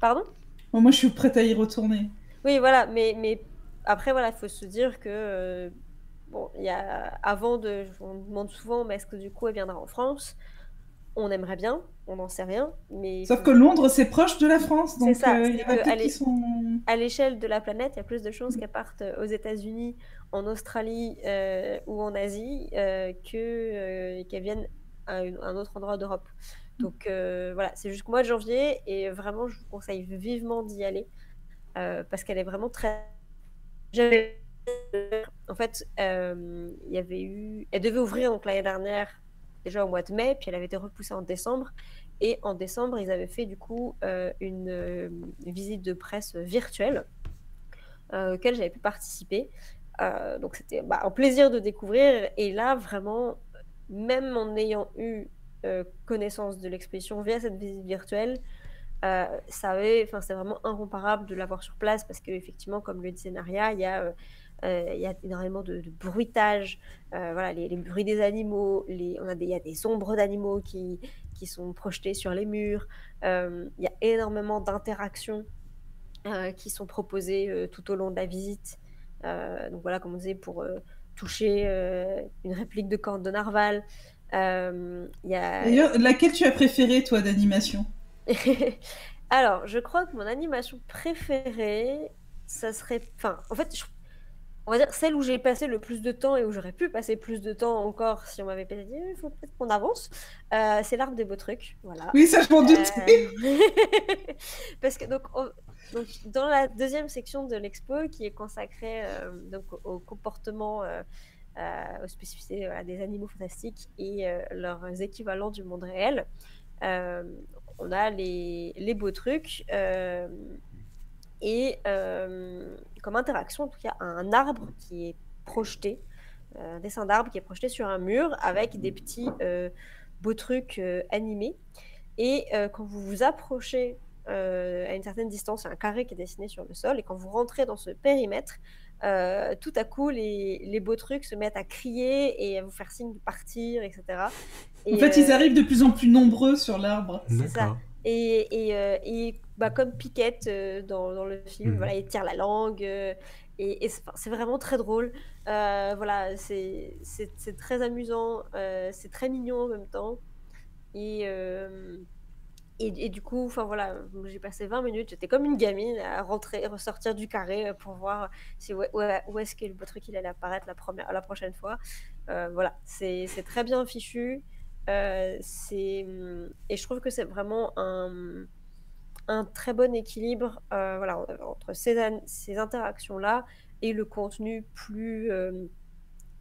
Pardon ? Bon, moi, je suis prête à y retourner. Oui, voilà, mais après, voilà, il faut se dire que on demande souvent, mais est-ce que du coup, elle viendra en France ? on aimerait bien, on n'en sait rien, mais Sauf que Londres, c'est proche de la France, c'est donc ça, il y c'est en a peut-être qu'qui sont... à l'échelle de la planète, il y a plus de chances qu'elles partent aux États-Unis, en Australie ou en Asie qu'elles viennent à un autre endroit d'Europe. Donc voilà, c'est jusqu'au mois de janvier et vraiment, je vous conseille vivement d'y aller parce qu'elle est vraiment très. J'avais- En fait, il y avait eu. Elle devait ouvrir donc l'année dernière, déjà au mois de mai, puis elle avait été repoussée en décembre. Et en décembre, ils avaient fait du coup une visite de presse virtuelle auquel j'avais pu participer. Donc c'était un plaisir de découvrir. Et là, vraiment, même en ayant eu connaissance de l'exposition via cette visite virtuelle, c'est vraiment incomparable de l'avoir sur place parce qu'effectivement, comme le disait Naria, il y a énormément de bruitage, voilà, les bruits des animaux, il y a des ombres d'animaux qui sont projetées sur les murs, il y a énormément d'interactions qui sont proposées tout au long de la visite. Donc voilà, comme on disait, pour toucher une réplique de Corne de Narval. Il y a D'ailleurs, laquelle tu as préférée, toi, d'animation? Alors, je crois que mon animation préférée, ça serait. Enfin, en fait, on va dire celle où j'ai passé le plus de temps et où j'aurais pu passer plus de temps encore si on m'avait pas dit, il faut peut-être qu'on avance. C'est l'Arbre des Beaux Trucs, voilà. Oui, ça, je m'en doutais. Parce que donc, dans la deuxième section de l'expo qui est consacrée donc, au comportement, aux spécificités des animaux fantastiques et leurs équivalents du monde réel, on a les beaux trucs et comme interaction, en tout cas, un arbre qui est projeté, un dessin d'arbre qui est projeté sur un mur avec des petits beaux trucs animés. Et quand vous vous approchez à une certaine distance, il y a un carré qui est dessiné sur le sol. Et quand vous rentrez dans ce périmètre, tout à coup, les beaux trucs se mettent à crier et à vous faire signe de partir, etc. En fait, ils arrivent de plus en plus nombreux sur l'arbre. C'est ça. D'accord. Et comme Piquette dans le film, voilà, il tire la langue. Et c'est vraiment très drôle. Voilà, c'est très amusant. C'est très mignon en même temps. Et, et du coup, enfin voilà, j'ai passé 20 minutes, j'étais comme une gamine à rentrer, ressortir du carré pour voir où est-ce que le beau truc il allait apparaître la prochaine fois. Voilà, c'est très bien fichu. Et je trouve que c'est vraiment un très bon équilibre voilà, entre ces interactions-là et le contenu plus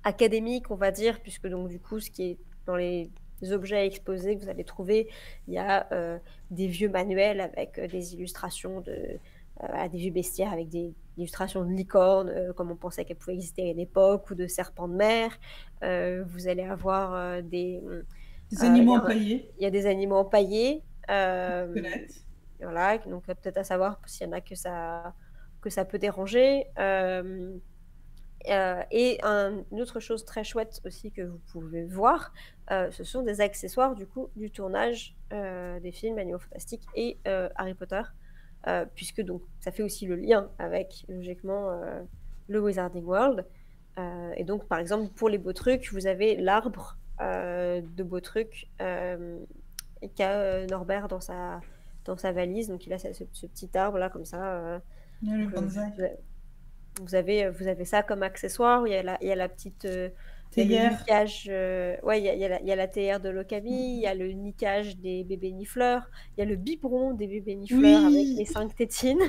académique, on va dire, puisque donc du coup, ce qui est dans les objets exposés que vous allez trouver, il y a des vieux manuels avec des illustrations des vieux bestiaires avec des illustrations de licornes, comme on pensait qu'elles pouvaient exister à une époque, ou de serpents de mer. Vous allez avoir Des animaux il empaillés. y a des animaux empaillés. Squelettes. Voilà, donc peut-être à savoir s'il y en a que ça peut déranger. Et une autre chose très chouette aussi que vous pouvez voir, ce sont des accessoires du coup du tournage des films Animaux Fantastiques et Harry Potter, puisque donc ça fait aussi le lien avec logiquement le Wizarding World. Et donc par exemple pour les beaux trucs, vous avez l'arbre de beaux trucs qu'a Norbert dans sa valise. Donc il a ce petit arbre là comme ça. Le Donc, bonsaï. vous avez ça comme accessoire. Il y a la petite il y a le Théière. niquage, ouais, il y a la théière de l'Okami, il y a le niquage des bébés nifleurs, il y a le biberon des bébés nifleurs avec les Oui. 5 tétines,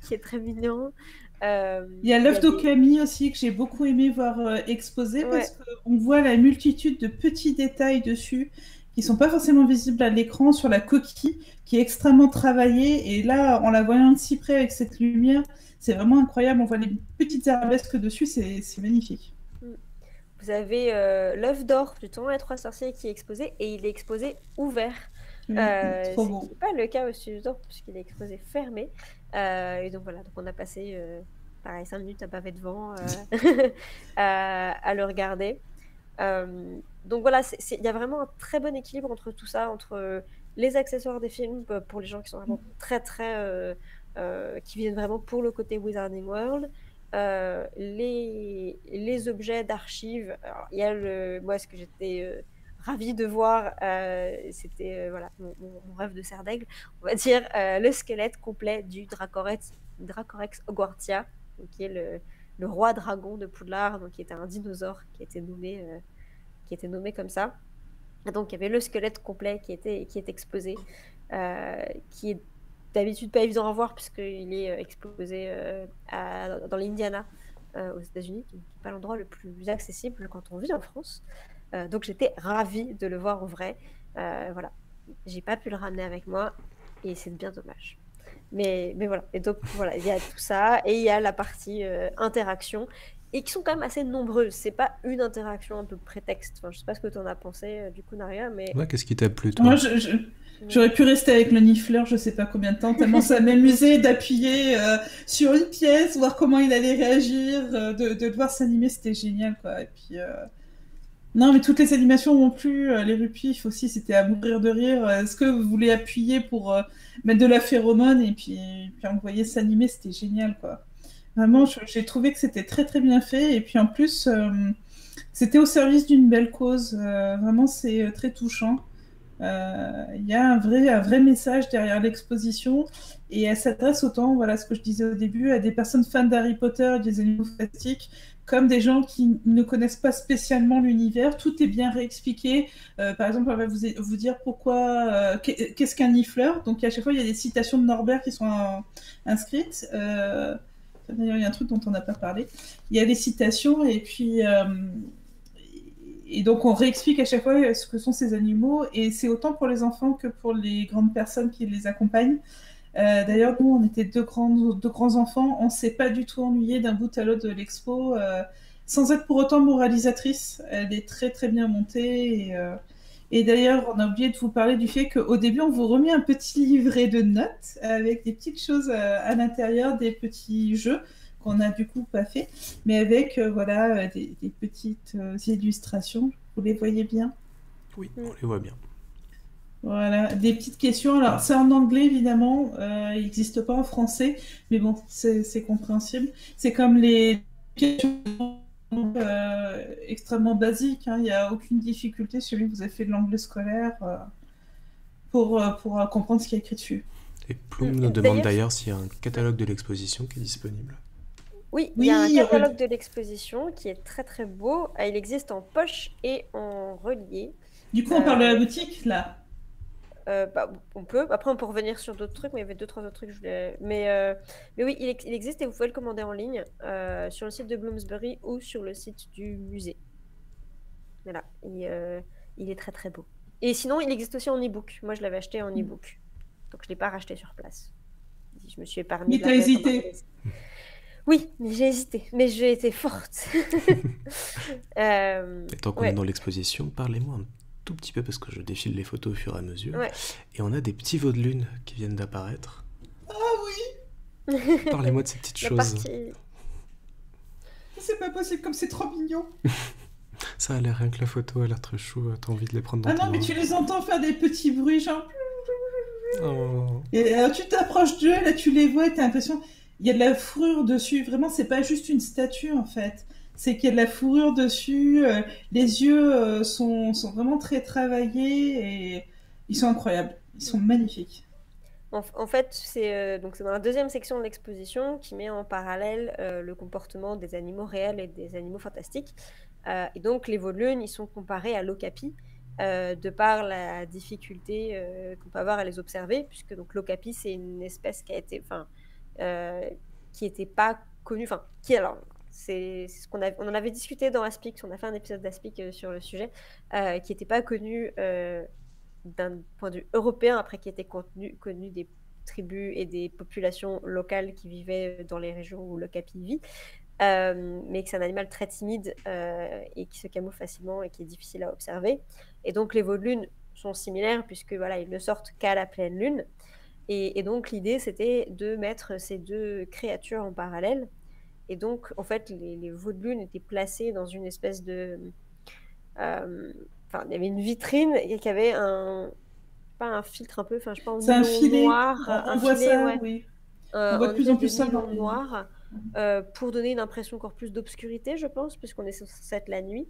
qui est très mignon. Il y a Il y l'œuf a des... d'Okami aussi que j'ai beaucoup aimé voir exposé Ouais, parce qu'on voit la multitude de petits détails dessus qui sont pas forcément visibles à l'écran sur la coquille qui est extrêmement travaillée et là en la voyant de si près avec cette lumière c'est vraiment incroyable, on voit les petites arabesques dessus, c'est magnifique. vous avez l'œuf d'or du tournoi des Trois Sorciers qui est exposé et il est exposé ouvert. Oui, trop Ce beau. qui n'est pas le cas au Studio d'or puisqu'il est exposé fermé. Et donc voilà, donc on a passé pareil 5 minutes à baver devant à le regarder. Donc voilà, il y a vraiment un très bon équilibre entre tout ça, entre les accessoires des films pour les gens qui sont vraiment très très qui viennent vraiment pour le côté Wizarding World, les objets d'archives. Alors, il y a moi ce que j'étais ravie de voir, c'était voilà, mon rêve de serre d'aigle, on va dire, le squelette complet du Dracorex hogwartia, donc qui est le roi dragon de Poudlard, donc qui était un dinosaure qui était nommé comme ça. Et donc il y avait le squelette complet qui est exposé, qui est d'habitude pas évident à voir puisqu'il est exposé dans l'Indiana, aux États-Unis, qui n'est pas l'endroit le plus accessible quand on vit en France. Donc j'étais ravie de le voir en vrai. Voilà, j'ai pas pu le ramener avec moi et c'est bien dommage. Mais voilà, et donc voilà, il y a tout ça et il y a la partie interaction et qui sont quand même assez nombreuses. C'est pas une interaction un peu prétexte. Enfin, je sais pas ce que tu en as pensé du coup, Naria, mais Ouais, qu'est-ce qui t'a plu, toi? Moi, j'aurais pu rester avec le nifleur, je sais pas combien de temps, tellement ça m'amusait d'appuyer sur une pièce, voir comment il allait réagir, de le voir s'animer, c'était génial, quoi. Et puis, non, mais toutes les animations m'ont plu, les rupifs aussi, c'était à mourir de rire. Est-ce que vous voulez appuyer pour mettre de la phéromone et puis on voyait s'animer, c'était génial, quoi. Vraiment, j'ai trouvé que c'était très très bien fait et puis en plus, c'était au service d'une belle cause. Vraiment, c'est très touchant. Il y a un vrai message derrière l'exposition et elle s'adresse autant, voilà ce que je disais au début, à des personnes fans d'Harry Potter et des animaux fantastiques, comme des gens qui ne connaissent pas spécialement l'univers. Tout est bien réexpliqué. Par exemple, elle va vous dire pourquoi, qu'est-ce qu'un nifleur. Donc à chaque fois, il y a des citations de Norbert qui sont inscrites. D'ailleurs, il y a un truc dont on n'a pas parlé. Il y a des citations et puis... Et donc, on réexplique à chaque fois ce que sont ces animaux, et c'est autant pour les enfants que pour les grandes personnes qui les accompagnent. D'ailleurs, nous, on était deux grands enfants, on ne s'est pas du tout ennuyé d'un bout à l'autre de l'expo, sans être pour autant moralisatrice. Elle est très très bien montée, et d'ailleurs, on a oublié de vous parler du fait qu'au début, on vous remet un petit livret de notes avec des petites choses à l'intérieur, des petits jeux qu'on n'a du coup pas fait, mais avec voilà, des petites illustrations. Vous les voyez bien? Oui, on les voit bien. Voilà, des petites questions. Alors, c'est en anglais, évidemment, il n'existe pas en français, mais bon, c'est compréhensible. C'est comme les questions extrêmement basiques, hein. Il n'y a aucune difficulté, celui que vous avez fait de l'anglais scolaire, pour comprendre ce qui est écrit dessus. Et Ploum nous demande d'ailleurs s'il y a un catalogue de l'exposition qui est disponible. Oui, il y a un catalogue de l'exposition qui est très très beau. Il existe en poche et en relié. Du coup, on parle de la boutique, là. On peut. Après, on peut revenir sur d'autres trucs, mais il y avait 2-3 autres trucs que je voulais... Mais oui, il existe et vous pouvez le commander en ligne sur le site de Bloomsbury ou sur le site du musée. Voilà, il est très très beau. Et sinon, il existe aussi en e-book. Moi, je l'avais acheté en e-book. Donc, je ne l'ai pas racheté sur place. Je me suis épargnée. Mais t'as hésité. Oui, mais j'ai hésité. Mais j'ai été forte. Et tant qu'on est dans l'exposition, parlez-moi un tout petit peu, parce que je défile les photos au fur et à mesure. Ouais. Et on a des petits veaux de lune qui viennent d'apparaître. Ah oui. Parlez-moi de ces petites choses. C'est pas possible, comme c'est trop mignon. Ça a l'air, rien que la photo a l'air très chou, t'as envie de les prendre dans ton main. Ah non, mais tu les entends faire des petits bruits, genre... Oh. Et alors, tu t'approches d'eux, là tu les vois et t'as l'impression... Il y a de la fourrure dessus, vraiment, c'est pas juste une statue en fait. C'est qu'il y a de la fourrure dessus, les yeux sont vraiment très travaillés et ils sont incroyables, ils sont magnifiques. En fait, c'est dans la deuxième section de l'exposition qui met en parallèle le comportement des animaux réels et des animaux fantastiques. Et donc, les veaux de lune, ils sont comparés à l'okapi, de par la difficulté qu'on peut avoir à les observer, puisque l'okapi, c'est une espèce qui a été... qui n'était pas connue, c'est ce qu'on on en avait discuté dans Aspic, on a fait un épisode d'Aspic sur le sujet, qui n'était pas connu d'un point de vue européen, après qui était connu des tribus et des populations locales qui vivaient dans les régions où l'okapi vit, mais que c'est un animal très timide et qui se camoufle facilement et qui est difficile à observer. Et donc les veaux de lune sont similaires puisque voilà, ils ne sortent qu'à la pleine lune. Et donc, l'idée, c'était de mettre ces deux créatures en parallèle. Et donc, en fait, les veaux de lune étaient placés dans une espèce de... il y avait une vitrine qui avait un filtre un peu... je sais pas, un filet noir. On voit filet, ça, ouais. Oui. On voit de plus en plus ça dans noir pour donner une impression encore plus d'obscurité, je pense, puisqu'on est censé être la nuit.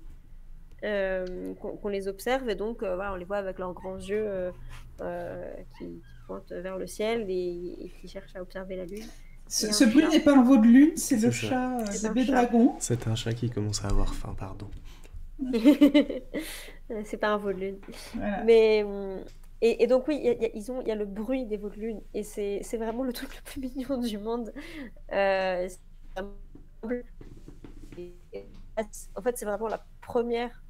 qu'on les observe, et donc voilà, on les voit avec leurs grands yeux qui pointent vers le ciel et qui cherchent à observer la lune. Il y a Ce un bruit chat. n'est pas un veau de lune, c'est le C'est ça. chat C'est de un Bédragon. C'est un chat qui commence à avoir faim, pardon. C'est pas un veau de lune. Voilà. Mais, et donc oui, il y a le bruit des veaux de lune, et c'est vraiment le truc le plus mignon du monde. C'est vraiment- et- En fait, c'est vraiment la première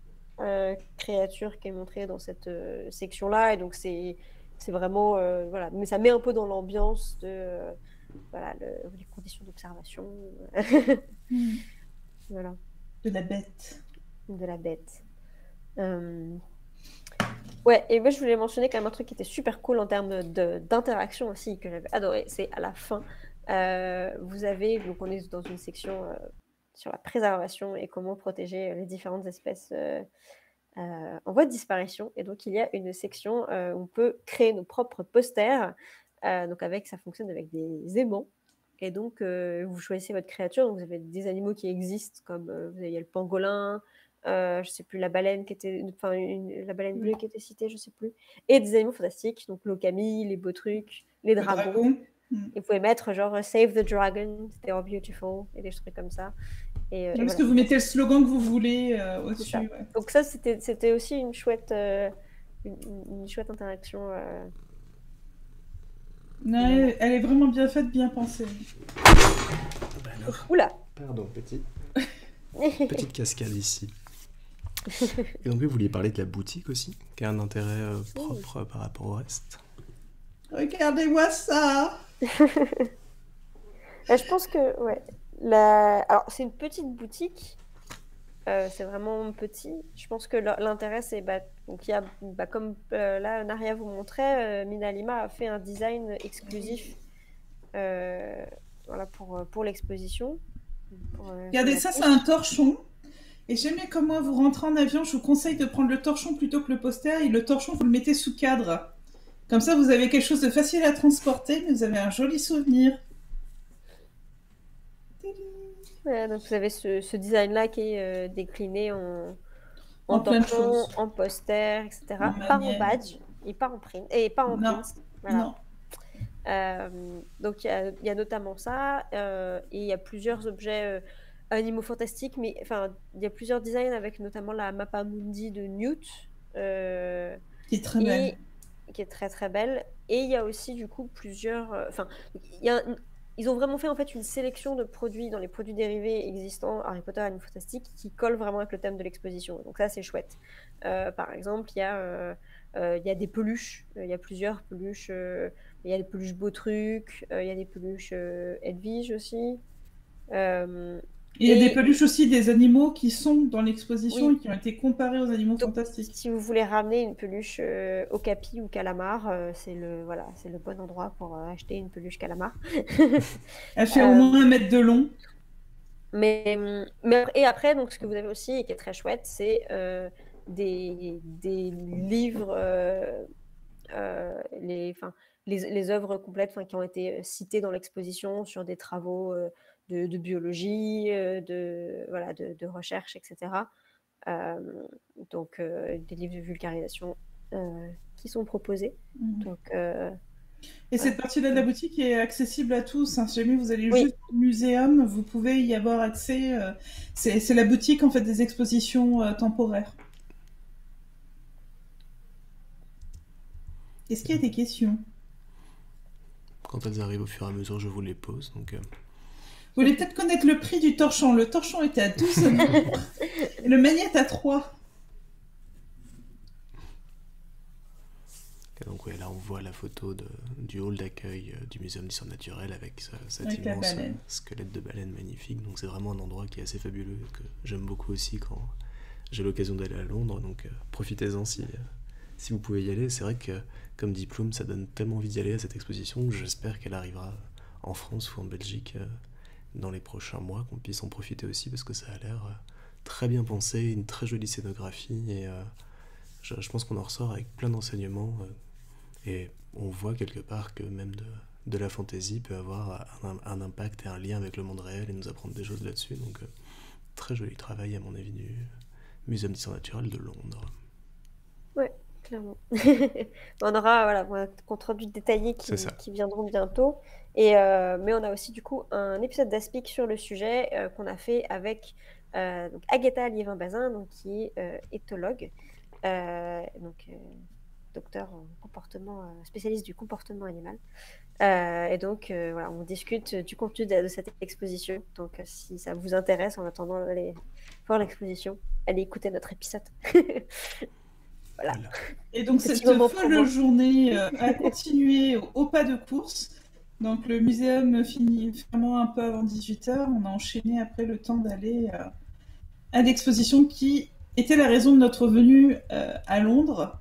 créature qui est montrée dans cette section-là, et donc c'est vraiment voilà, mais ça met un peu dans l'ambiance de voilà, les conditions d'observation Mm. voilà, De la bête. de la bête. Ouais, et moi je voulais mentionner quand même un truc qui était super cool en termes d'interaction aussi, que j'avais adoré. C'est à la fin, vous avez, donc on est dans une section sur la préservation et comment protéger les différentes espèces en voie de disparition. Et donc il y a une section où on peut créer nos propres posters. Donc ça fonctionne avec des aimants. Et donc vous choisissez votre créature. Donc vous avez des animaux qui existent, comme il y a le pangolin, je sais plus, la baleine qui était, enfin la baleine bleue qui était citée, je sais plus, et des animaux fantastiques, donc l'okami, les beaux trucs, les Le dragons. dragon. Et vous pouvez mettre genre Save the Dragon, they are beautiful, et des trucs comme ça. Et Est-ce voilà, que vous mettez le slogan que vous voulez c'est ça. au-dessus, ouais. Donc ça, c'était aussi une chouette interaction. Non, elle est vraiment bien faite, bien pensée. Bah alors, Oula. pardon, petite cascade ici. Et donc vous vouliez parler de la boutique aussi, qui a un intérêt propre par rapport au reste. Regardez-moi ça. Je pense que ouais. Alors c'est une petite boutique. C'est vraiment petit. Je pense que l'intérêt, c'est donc il y a comme là Naria vous montrait, Minalima a fait un design exclusif voilà, pour l'exposition. Regardez ça, c'est un torchon. Et jamais comme moi, vous rentrez en avion, je vous conseille de prendre le torchon plutôt que le poster. Et le torchon, vous le mettez sous cadre. Comme ça, vous avez quelque chose de facile à transporter, mais vous avez un joli souvenir. Ouais, donc vous avez ce design-là qui est décliné en Plein de torchon, choses. en poster, etc. En Pas en manière. badge, et pas en print, et pas en Non. prints. Voilà. Non. Donc il y a notamment ça, et il y a plusieurs objets animaux fantastiques, mais enfin il y a plusieurs designs avec notamment la Mappa Mundi de Newt, Qui est très belle. qui est très très belle. Et il y a aussi du coup plusieurs, enfin ils ont vraiment fait en fait une sélection de produits dans les produits dérivés existants Harry Potter et Animaux Fantastiques qui collent vraiment avec le thème de l'exposition. Donc ça c'est chouette. Par exemple, il y a des peluches, il y a plusieurs peluches. Il y a des peluches beaux trucs, il y a des peluches Edwige aussi. Et il y a des peluches aussi des animaux qui sont dans l'exposition Oui. et qui ont été comparés aux animaux Donc, fantastiques. si vous voulez ramener une peluche okapi ou calamar, c'est le bon endroit pour acheter une peluche calamar. Elle fait au moins 1 mètre de long. Et après, donc, ce que vous avez aussi et qui est très chouette, c'est des livres, les œuvres complètes qui ont été citées dans l'exposition sur des travaux de biologie, de recherche, etc. Donc, des livres de vulgarisation qui sont proposés. Donc, et cette partie-là de la boutique est accessible à tous. Hein. Si jamais vous allez Oui. juste au muséum, vous pouvez y avoir accès. C'est la boutique en fait des expositions temporaires. Est-ce qu'il y a des questions? Quand elles arrivent au fur et à mesure, je vous les pose. Donc, Vous voulez peut-être connaître le prix du torchon. Le torchon était à 12 € et le magnète à 3. Et donc ouais, là on voit la photo du hall d'accueil du Muséum d'histoire naturelle avec cet Avec la immense baleine. squelette de baleine magnifique. Donc c'est vraiment un endroit qui est assez fabuleux, que j'aime beaucoup aussi quand j'ai l'occasion d'aller à Londres. Donc profitez-en si vous pouvez y aller. C'est vrai que, comme dit Plume, ça donne tellement envie d'y aller à cette exposition. J'espère qu'elle arrivera en France ou en Belgique dans les prochains mois, qu'on puisse en profiter aussi, parce que ça a l'air très bien pensé, une très jolie scénographie, et je pense qu'on en ressort avec plein d'enseignements, et on voit quelque part que même de la fantaisie peut avoir un impact et un lien avec le monde réel et nous apprendre des choses là-dessus. Donc très joli travail à mon avis Muséum d'histoire naturelle de Londres. Ouais, clairement. On aura voilà, un compte rendu détaillé C'est ça. qui viendront bientôt. Mais on a aussi du coup un épisode d'Aspic sur le sujet qu'on a fait avec donc Agatha Liévin-Bazin, donc, qui est éthologue, docteur en comportement, spécialiste du comportement animal. Et donc voilà, on discute du contenu de cette exposition. Donc si ça vous intéresse, en attendant d'aller voir l'exposition, allez écouter notre épisode. Voilà. Voilà. Et donc Petit cette moment pour folle moi. journée a continué au pas de course. Donc le muséum finit vraiment un peu avant 18h. On a enchaîné après le temps d'aller à l'exposition qui était la raison de notre venue à Londres.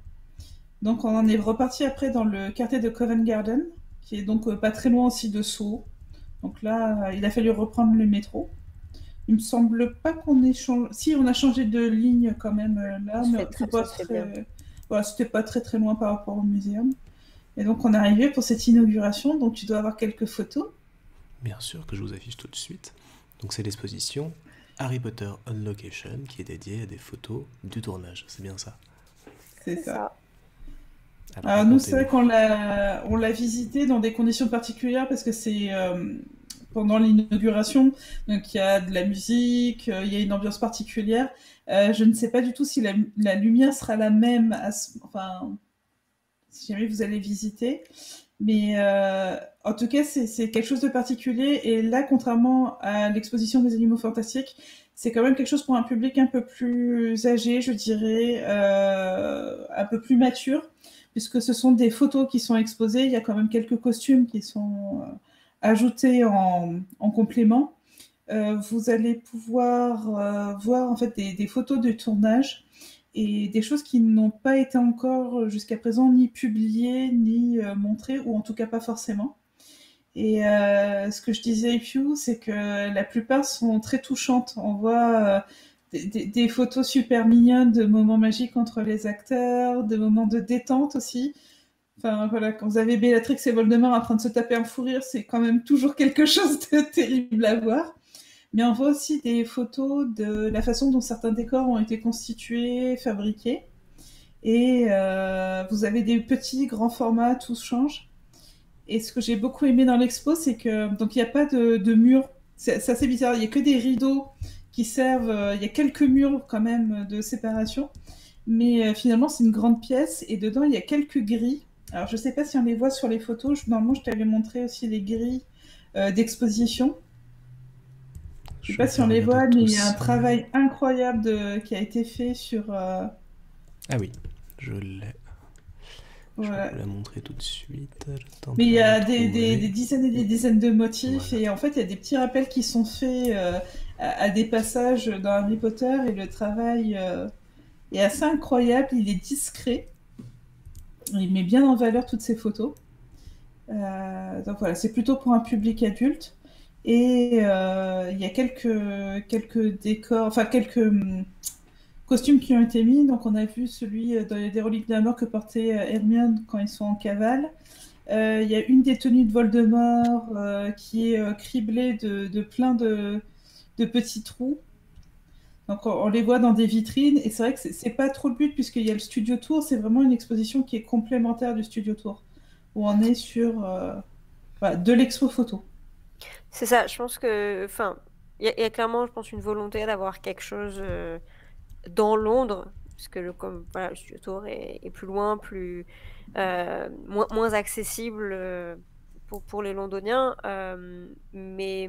Donc on en est reparti après dans le quartier de Covent Garden, qui est donc pas très loin aussi de Soho. Donc là, il a fallu reprendre le métro. Il me semble pas qu'on ait changé. Si, on a changé de ligne quand même là, mais Ça se fait bien. Voilà, c'était pas très très loin par rapport au muséum. Et donc on est arrivé pour cette inauguration, donc tu dois avoir quelques photos. Bien sûr que je vous affiche tout de suite. Donc c'est l'exposition Harry Potter on Location qui est dédiée à des photos du tournage. C'est bien ça. C'est ça. Alors nous, c'est vrai racontez-nous. qu'on l'a visité dans des conditions particulières parce que c'est pendant l'inauguration, donc il y a de la musique, il y a une ambiance particulière. Je ne sais pas du tout si la lumière sera la même, enfin, si jamais vous allez visiter. Mais en tout cas, c'est quelque chose de particulier. Et là, contrairement à l'exposition des animaux fantastiques, c'est quand même quelque chose pour un public un peu plus âgé, je dirais, un peu plus mature, puisque ce sont des photos qui sont exposées. Il y a quand même quelques costumes qui sont ajoutés en complément. Vous allez pouvoir voir en fait des photos de tournage et des choses qui n'ont pas été encore jusqu'à présent ni publiées ni montrées, ou en tout cas pas forcément. Et ce que je disais, Pew, c'est que la plupart sont très touchantes. On voit des photos super mignonnes de moments magiques entre les acteurs, de moments de détente aussi. Enfin voilà, quand vous avez Bellatrix et Voldemort en train de se taper un fou rire, c'est quand même toujours quelque chose de terrible à voir. Mais on voit aussi des photos de la façon dont certains décors ont été constitués, fabriqués. Et vous avez des petits, grands formats, tout change. Et ce que j'ai beaucoup aimé dans l'expo, c'est que donc il n'y a pas de murs. C'est assez bizarre. Il n'y a que des rideaux qui servent. Il y a quelques murs quand même de séparation. Mais finalement, c'est une grande pièce. Et dedans, il y a quelques grilles. Alors, je ne sais pas si on les voit sur les photos. Normalement, je t'avais montré aussi les grilles d'exposition. Je sais pas si on les voit, mais il y a un travail incroyable qui a été fait sur. Ah oui, je l'ai. Voilà. Je vais vous la montrer tout de suite. Mais il y a des dizaines et des dizaines de motifs, Voilà. et en fait, il y a des petits rappels qui sont faits à des passages dans Harry Potter, et le travail est assez incroyable. Il est discret. Il met bien en valeur toutes ces photos. Donc voilà, c'est plutôt pour un public adulte. Et il y a quelques décors, enfin quelques costumes qui ont été mis. Donc on a vu celui des Reliques de la Mort que portait Hermione quand ils sont en cavale. Il y a une des tenues de Voldemort qui est criblée de plein de petits trous. Donc on les voit dans des vitrines, et c'est vrai que c'est pas trop le but puisqu'il y a le Studio Tour. C'est vraiment une exposition qui est complémentaire du Studio Tour, où on est sur voilà, de l'expo photo. C'est ça, je pense que, enfin, il y a clairement, je pense, une volonté d'avoir quelque chose dans Londres, parce que comme voilà, le Studio Tour est plus loin, moins accessible pour les Londoniens. Mais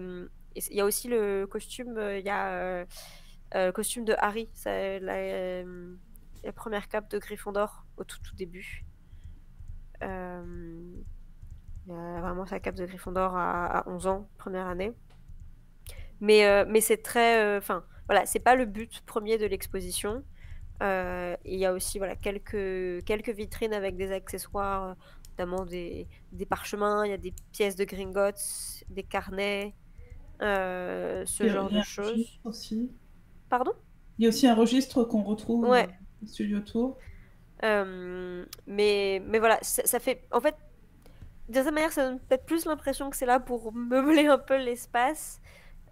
il y a aussi le costume, il y a le costume de Harry, la première cape de Gryffondor au tout début. Il a vraiment sa cape de Gryffondor à 11 ans, première année. Mais c'est très... Enfin, voilà, c'est pas le but premier de l'exposition. Il y a aussi voilà, quelques vitrines avec des accessoires, notamment des parchemins, il y a des pièces de Gringotts, des carnets, ce genre de choses. Aussi. Pardon ? Il y a aussi un registre qu'on retrouve Ouais. au Studio Tour. Mais voilà, ça fait... En fait, d'une certaine manière, ça donne peut-être plus l'impression que c'est là pour meubler un peu l'espace.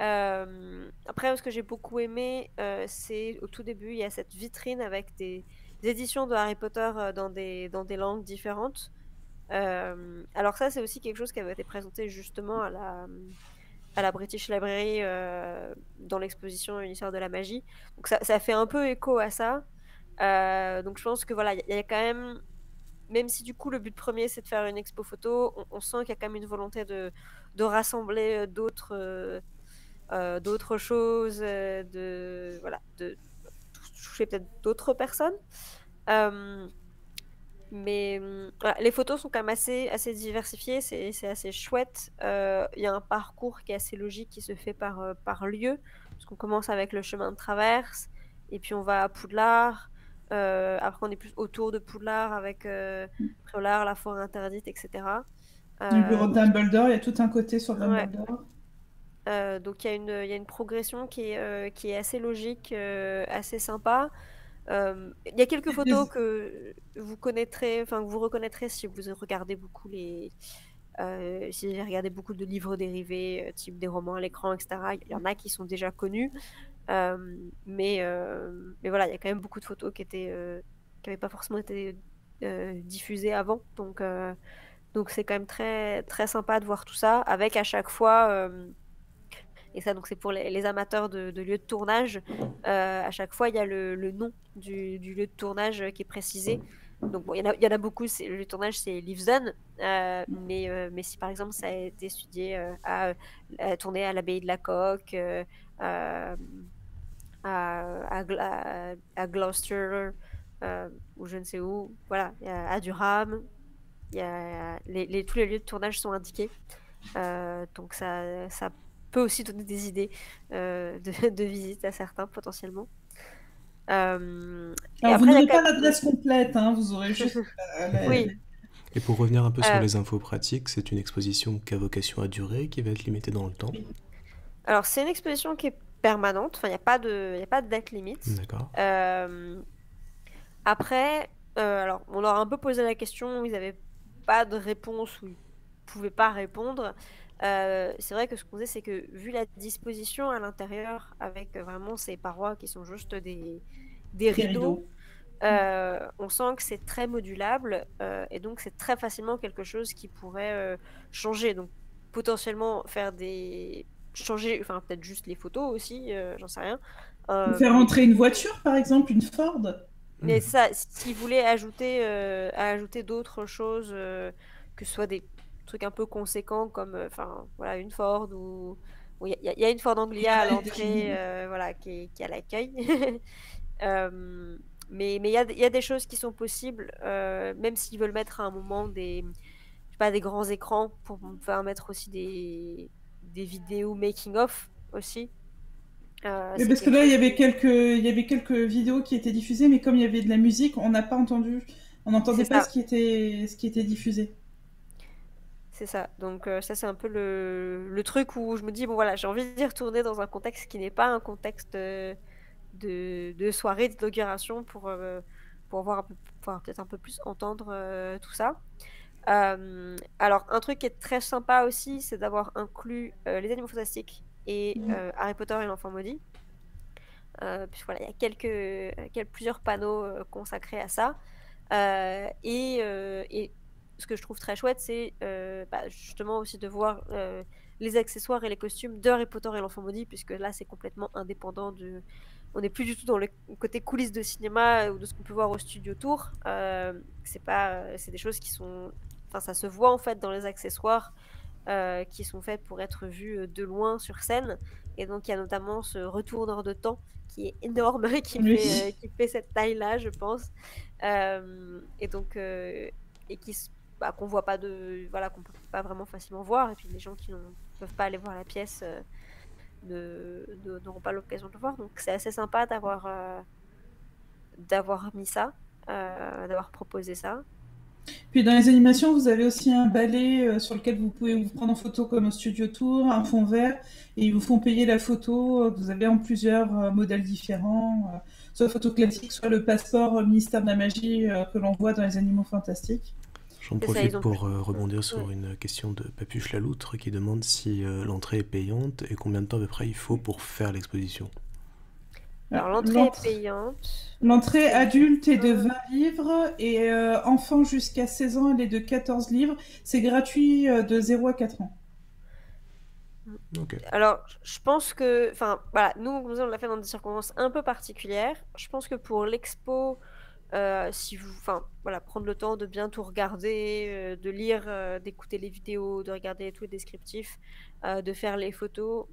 Après, ce que j'ai beaucoup aimé, c'est au tout début, il y a cette vitrine avec des éditions de Harry Potter dans des langues différentes. Alors ça, c'est aussi quelque chose qui avait été présenté justement à la British Library dans l'exposition Une histoire de la magie. Donc ça fait un peu écho à ça. Donc je pense que voilà, il y a quand même si du coup le but premier c'est de faire une expo photo, on sent qu'il y a quand même une volonté de rassembler d'autres choses, de toucher peut-être d'autres personnes. Mais voilà, les photos sont quand même assez diversifiées, c'est assez chouette. Il y a un parcours qui est assez logique qui se fait par lieu, parce qu'on commence avec le chemin de traverse, et puis on va à Poudlard. Après, on est plus autour de Poudlard avec Préolard, la forêt interdite, etc. Du bureau de Dumbledore, il y a tout un côté sur Ouais. Dumbledore. Donc il y a une progression qui est assez logique, assez sympa. Il y a quelques photos que vous connaîtrez, enfin que vous reconnaîtrez si vous regardez beaucoup si vous regardez beaucoup de livres dérivés, type des romans à l'écran, etc. Il y en a qui sont déjà connus, mais voilà, il y a quand même beaucoup de photos qui n'avaient pas forcément été diffusées avant, donc c'est quand même très très sympa de voir tout ça, avec à chaque fois et ça, donc c'est pour les amateurs de lieux de tournage. À chaque fois, il y a le nom du lieu de tournage qui est précisé. Donc bon, il y en a beaucoup. Le lieu de tournage, c'est Leavesden. Mais si par exemple ça a été étudié à tourner à l'abbaye de la Coque, à Gloucester, ou je ne sais où, voilà, à Durham. Tous les lieux de tournage sont indiqués. Donc ça peut aussi donner des idées de visite à certains potentiellement. Alors, vous après, il y a n'aurez quand pas même- l'adresse complète, hein, vous aurez juste Oui. Et pour revenir un peu sur Euh, les infos pratiques, c'est une exposition qui a vocation à durer, qui va être limitée dans le temps. Alors, c'est une exposition qui est permanente. Enfin, il n'y a pas de date limite. D'accord. Après, alors, on leur a un peu posé la question, ils n'avaient pas de réponse ou ils ne pouvaient pas répondre. C'est vrai que ce qu'on disait, c'est que vu la disposition à l'intérieur, avec vraiment ces parois qui sont juste des rideaux, on sent que c'est très modulable et donc c'est très facilement quelque chose qui pourrait changer. Donc potentiellement changer, enfin peut-être juste les photos aussi, j'en sais rien. Faire Mais entrer une voiture, par exemple, une Ford. mais ça, s'ils voulaient ajouter d'autres choses, que ce soit des trucs un peu conséquents comme enfin voilà, une Ford ou il y a une Ford Anglia à l'entrée voilà, qui est à l'accueil. Mais il y a des choses qui sont possibles, même s'ils veulent mettre à un moment je sais pas, des grands écrans pour pouvoir mettre aussi des vidéos making-of aussi. Mais C'est parce que quelque là, chose il y avait quelques vidéos qui étaient diffusées, mais comme il y avait de la musique, on n'a pas entendu, on n'entendait C'est pas ça. ce qui était diffusé. C'est ça. Donc ça, c'est un peu le truc où je me dis, bon voilà, j'ai envie d'y retourner dans un contexte qui n'est pas un contexte de soirée d'inauguration pour pouvoir peut-être un peu plus entendre tout ça. Alors, un truc qui est très sympa aussi, c'est d'avoir inclus les Animaux Fantastiques et Harry Potter et l'Enfant Maudit. Puis voilà, il y a plusieurs panneaux consacrés à ça. Et ce que je trouve très chouette, c'est justement aussi de voir les accessoires et les costumes de Harry Potter et l'Enfant Maudit, puisque là, c'est complètement indépendant on n'est plus du tout dans le côté coulisses de cinéma ou de ce qu'on peut voir au studio tour. C'est des choses qui sont... Enfin, ça se voit en fait dans les accessoires qui sont faites pour être vues de loin sur scène. Et donc, il y a notamment ce retourneur de temps qui est énorme, Oui. qui fait cette taille-là, je pense. Et donc, qu'on voit pas voilà, qu'on peut pas vraiment facilement voir. Et puis, les gens qui ne peuvent pas aller voir la pièce n'auront pas l'occasion de le voir. Donc, c'est assez sympa d'avoir mis ça, d'avoir proposé ça. Puis dans les animations, vous avez aussi un balai sur lequel vous pouvez vous prendre en photo comme au studio tour, un fond vert, et ils vous font payer la photo que vous avez en plusieurs modèles différents, soit photo classique, soit le passeport ministère de la magie que l'on voit dans les Animaux Fantastiques. J'en C'est ça, profite ils ont... pour rebondir Ouais. sur une question de Papuche Laloutre qui demande si l'entrée est payante et combien de temps à peu près il faut pour faire l'exposition. Alors, l'entrée est payante. L'entrée C'est adulte est de juste, 20 livres et enfant jusqu'à 16 ans, elle est de 14 livres. C'est gratuit de 0 à 4 ans. Ok. Alors, je pense que, enfin, voilà, nous, on l'a fait dans des circonstances un peu particulières. Je pense que pour l'expo, si vous, enfin, voilà, prendre le temps de bien tout regarder, de lire, d'écouter les vidéos, de regarder tous les descriptifs, de faire les photos,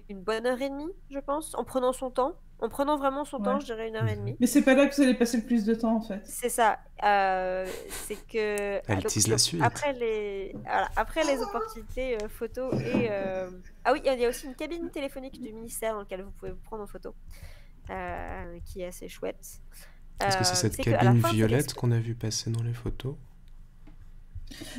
une bonne heure et demie, je pense, en prenant son temps, en prenant vraiment son temps, Ouais. je dirais une heure et demie. Mais c'est pas là que vous allez passer le plus de temps en fait. C'est ça. C'est que Elle donc, tease la suite. après les opportunités photos et ah oui, il y a aussi une cabine téléphonique du ministère dans laquelle vous pouvez vous prendre en photo, qui est assez chouette. Est-ce que c'est cette c'est que à la cabine fin de violette l'expo- qu'on a vu passer dans les photos?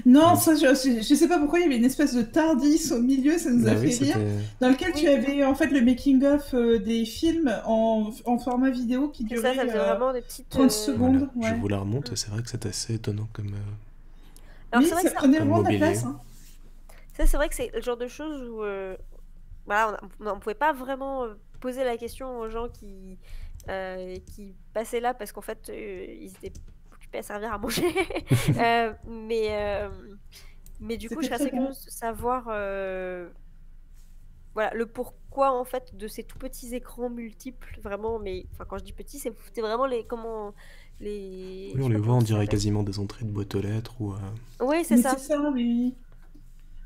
Non, Non. ça, je sais pas pourquoi il y avait une espèce de Tardis au milieu, ça nous a Bah oui, fait rire. c'était. Dans lequel tu Oui. avais en fait le making-of des films en format vidéo qui C'est ça, durait ça faisait vraiment des petites 30 voilà. secondes. Voilà, je Ouais. vous la remonte et c'est vrai que c'est assez étonnant comme, Alors Oui, c'est vrai ça que ça, prenait comme vraiment de la mobilier. place. Hein. ça, c'est vrai que c'est le genre de choses où voilà, on pouvait pas vraiment poser la question aux gens qui passaient là parce qu'en fait ils étaient occupés à servir à manger. Mais du coup, je C'était serais très assez bien. curieuse de savoir voilà, le pourquoi en fait de ces tout petits écrans multiples, vraiment. Mais enfin, quand je dis petits, c'est vraiment les comment les. Oui, Je on sais les pas voit, comment on ça dirait s'appelle. quasiment des entrées de boîte aux lettres ou. Oui, c'est Mais ça. c'est ça, oui.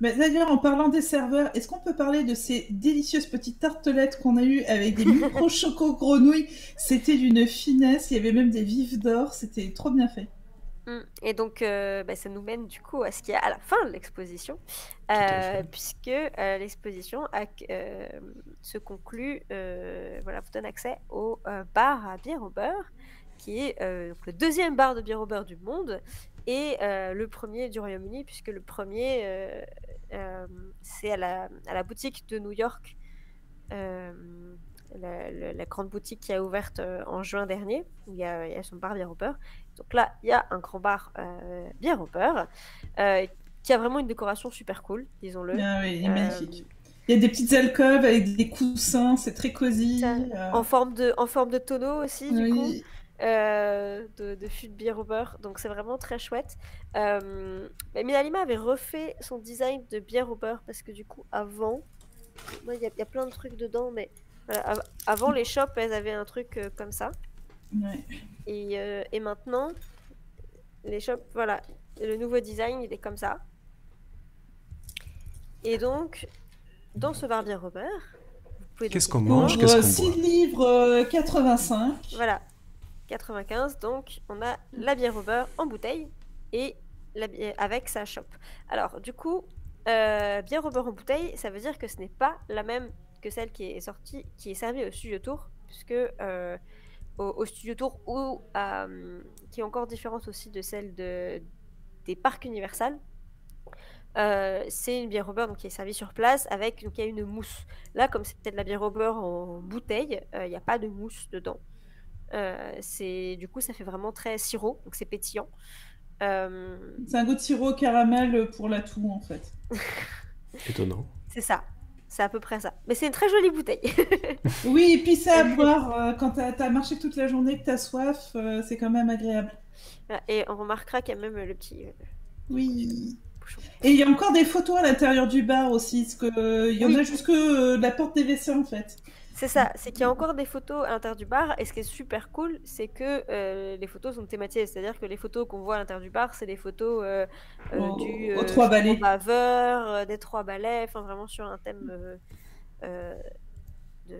Mais d'ailleurs, en parlant des serveurs, est-ce qu'on peut parler de ces délicieuses petites tartelettes qu'on a eues avec des micro-choco-grenouilles? C'était d'une finesse, il y avait même des vifs d'or, c'était trop bien fait. Et donc, ça nous mène du coup à ce qu'il y a à la fin de l'exposition, à fait. puisque l'exposition se conclut, voilà, vous donne accès au bar à bière au beurre, qui est donc le deuxième bar de bière au beurre du monde et le premier du Royaume-Uni, puisque le premier, c'est à la boutique de New York, la grande boutique qui a ouverte en juin dernier, où il y a son bar bière au beurre. Donc là, il y a un grand bar bière au beurre qui a vraiment une décoration super cool, disons-le. Ah oui, il est magnifique. Il y a des petites alcôves avec des coussins, c'est très cosy. En forme de tonneau aussi, du coup. Oui. De fût de bière au beurre, donc c'est vraiment très chouette. Minalima avait refait son design de bière au beurre parce que du coup avant, il y a plein de trucs dedans, mais voilà, avant les shops elles avaient un truc comme ça, Ouais. et maintenant les shops, voilà, le nouveau design il est comme ça. Et donc dans ce bar bière au beurre, vous pouvez Qu'est-ce donc qu'on évidemment- mange, Pour qu'est-ce qu'on 6 boit? livres 85. Voilà, 95, donc on a la bière au beurre en bouteille et avec sa chope. Alors du coup, bière au beurre en bouteille, ça veut dire que ce n'est pas la même que celle qui est sortie, qui est servie au Studio Tour, puisque au Studio Tour, ou qui est encore différente aussi de celle des parcs Universal, c'est une bière au beurre donc, qui est servie sur place avec donc, il y a une mousse. Là, comme c'est peut-être de la bière au beurre en bouteille, il n'y a pas de mousse dedans. Du coup, ça fait vraiment très sirop, donc c'est pétillant. C'est un goût de sirop au caramel pour la toux, en fait. Étonnant. C'est ça, c'est à peu près ça. Mais c'est une très jolie bouteille. Oui, et puis ça à boire quand t'as marché toute la journée, que t'as soif, c'est quand même agréable. Et on remarquera qu'il y a même le petit Oui. bouchon. Et il y a encore des photos à l'intérieur du bar aussi, parce que il y en Oui. a jusque de la porte des WC en fait. C'est ça, c'est qu'il y a encore des photos à l'intérieur du bar, et ce qui est super cool, c'est que les photos sont thématisées, c'est-à-dire que les photos qu'on voit à l'intérieur du bar, c'est des photos Aux trois balais. baveur, des trois balais, enfin vraiment sur un thème de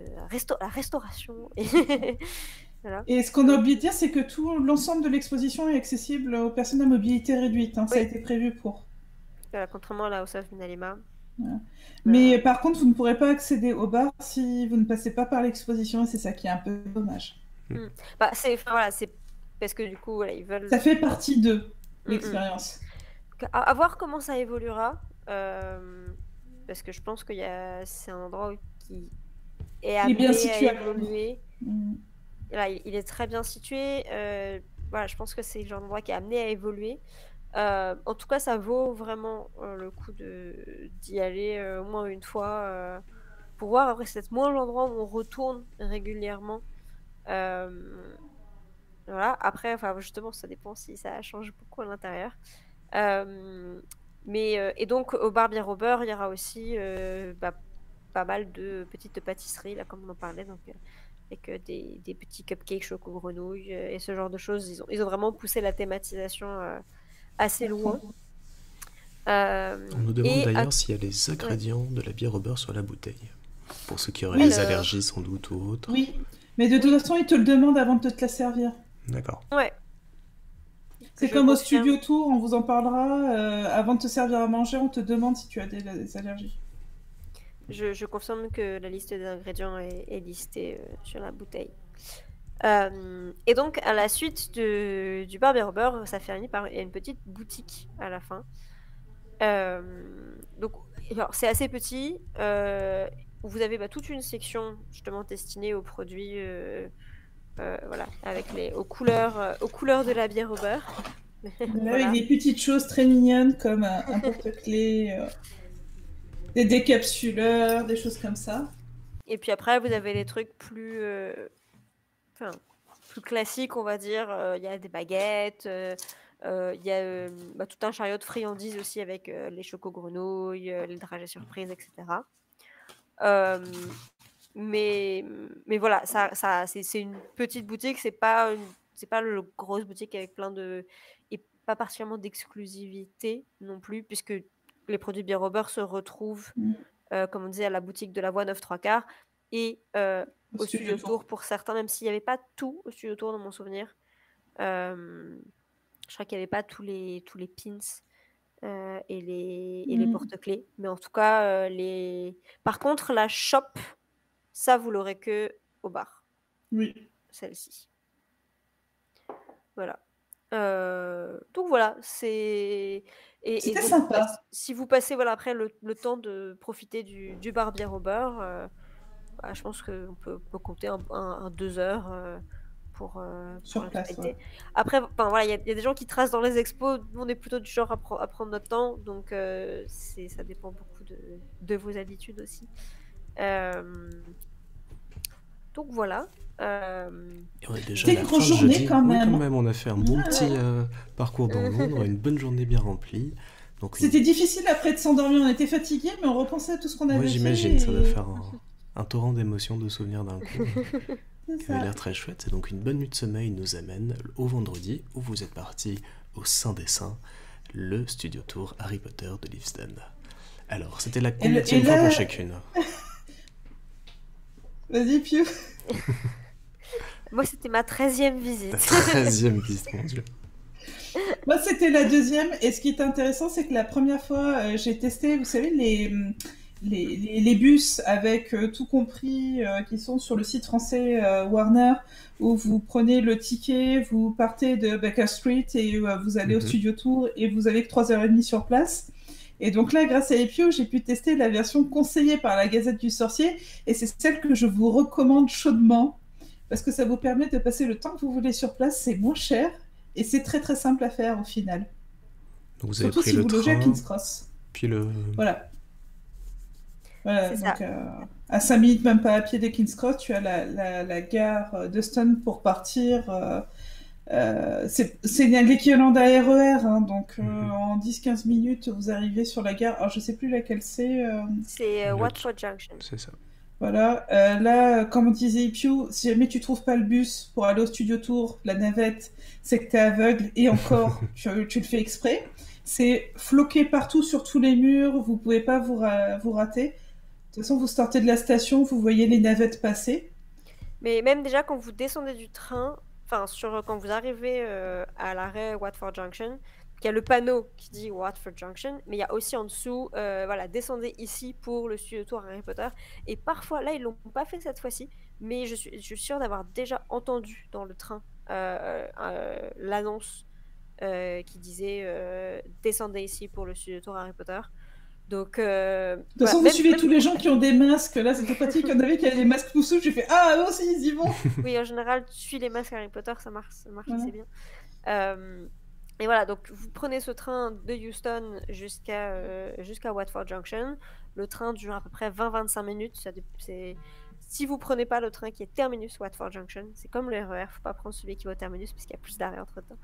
la restauration. Voilà. Et ce qu'on a oublié de dire, c'est que tout l'ensemble de l'exposition est accessible aux personnes à mobilité réduite. Hein, ça a Oui. été prévu pour. Voilà, contrairement à la House of Minalima. Voilà. Mais par contre, vous ne pourrez pas accéder au bar si vous ne passez pas par l'exposition, et c'est ça qui est un peu dommage. Bah, c'est parce que du coup, voilà, ils veulent. Ça fait partie de l'expérience. À voir comment ça évoluera, parce que je pense que c'est un endroit qui est amené bien situé à évoluer. Mm. Là, il est très bien situé. Voilà, je pense que c'est le genre d'endroit qui est amené à évoluer. En tout cas, ça vaut vraiment le coup d'y aller au moins une fois pour voir. Après, c'est peut-être moins l'endroit où on retourne régulièrement. Voilà. Après, enfin, justement, ça dépend si ça change beaucoup à l'intérieur. Et donc, au bar Bière au beurre, il y aura aussi pas mal de petites pâtisseries, là, comme on en parlait, donc, avec des petits cupcakes choco grenouilles et ce genre de choses. Ils ont vraiment poussé la thématisation assez loin. On nous demande Et d'ailleurs s'il y a les ingrédients de la bière au beurre sur la bouteille. Pour ceux qui auraient Oui. des allergies sans doute ou autres. Oui, mais de toute façon, ils te le demandent avant de te la servir. D'accord. Ouais. C'est Je comme au confirme. studio tour, on vous en parlera. Avant de te servir à manger, on te demande si tu as des allergies. Je confirme que la liste des ingrédients est listée sur la bouteille. Et donc, à la suite du bar Bière au beurre, ça finit par il y a une petite boutique à la fin. Donc, alors, c'est assez petit. Vous avez toute une section justement destinée aux produits, voilà, aux couleurs de la bière au beurre. Là, Voilà. avec des petites choses très mignonnes comme un porte-clés, des décapsuleurs, des choses comme ça. Et puis après, vous avez les trucs plus classiques, on va dire. Il y a des baguettes, il y a tout un chariot de friandises aussi avec les choco-grenouilles, les dragées surprises, etc. Mais voilà, c'est une petite boutique, c'est pas une grosse boutique avec plein de... et pas particulièrement d'exclusivité non plus, puisque les produits bière au beurre se retrouvent, comme on disait, à la boutique de la Voie 9 3/4 et au Studio Tour pour certains, même s'il n'y avait pas tout au Studio Tour dans mon souvenir. Je crois qu'il n'y avait pas tous les pins et les porte-clés. Mais en tout cas, par contre, la shop, ça, vous l'aurez que au bar. Oui. Celle-ci. Voilà. Donc voilà, C'était donc, sympa. Si vous passez après le temps de profiter du bar bière au beurre, je pense qu'on peut compter un 2 heures pour Sur la place, totalité. ouais. Après, voilà, il y a des gens qui tracent dans les expos. Nous, on est plutôt du genre à prendre notre temps, donc ça dépend beaucoup de vos habitudes aussi. Donc voilà. Et on est déjà C'était à la une fin grosse de journée jeudi. quand Oui, même. quand même, on a fait un bon petit parcours dans Londres, une bonne journée bien remplie. Donc, C'était difficile après de s'endormir, on était fatigués, mais on repensait à tout ce qu'on avait fait. j'imagine, ça doit faire un torrent d'émotions, de souvenirs d'un coup. C'est Qui avait ça. l'air très chouette. Et donc une bonne nuit de sommeil nous amène au vendredi où vous êtes parti au Saint des Saints, le studio tour Harry Potter de Leavesden. Alors, c'était la combienième fois pour chacune? Vas-y, Piu. Moi, c'était ma 13e visite. Ta 13e visite, mon Dieu. Moi, c'était la 2e. Et ce qui est intéressant, c'est que la première fois, j'ai testé, vous savez, les bus avec tout compris qui sont sur le site français Warner, où vous prenez le ticket, vous partez de Baker Street et vous allez au Studio Tour et vous avez que 3h30 sur place. Et donc là, grâce à Epio, j'ai pu tester la version conseillée par la Gazette du Sorcier et c'est celle que je vous recommande chaudement parce que ça vous permet de passer le temps que vous voulez sur place, c'est moins cher et c'est très très simple à faire au final. Donc vous avez Surtout pris si le vous logez à train, King's Cross. puis le... Voilà, C'est donc ça. à 5 minutes, même pas à pied des King's Cross, tu as la gare d'Euston pour partir. C'est l'équivalent d'un RER, hein, donc en 10-15 minutes, vous arrivez sur la gare. Alors je sais plus laquelle c'est. C'est Watford Junction. C'est ça. Voilà, là, comme on disait Piu, si jamais tu trouves pas le bus pour aller au Studio Tour, la navette, c'est que t'es aveugle, et encore, tu le fais exprès. C'est floqué partout sur tous les murs, vous pouvez pas vous rater. De toute façon, vous sortez de la station, vous voyez les navettes passer. Mais même déjà, quand vous descendez du train, quand vous arrivez à l'arrêt Watford Junction, il y a le panneau qui dit Watford Junction, mais il y a aussi en dessous, voilà, descendez ici pour le Studio Tour Harry Potter. Et parfois, là, ils l'ont pas fait cette fois-ci, mais je suis sûre d'avoir déjà entendu dans le train l'annonce qui disait descendez ici pour le Studio Tour Harry Potter. Donc, de toute façon, vous suivez tous les gens qui ont des masques. Là, c'était pratique. Il y en avait qui avaient des masques poussous. J'ai fait ah, eux aussi, ils y vont. Oui, en général, tu suis les masques Harry Potter, ça marche assez bien. Et voilà, donc vous prenez ce train de Houston jusqu'à Watford Junction. Le train dure à peu près 20-25 minutes. Si vous prenez pas le train qui est terminus Watford Junction, c'est comme le RER, faut pas prendre celui qui va au terminus parce qu'il y a plus d'arrêts entre temps.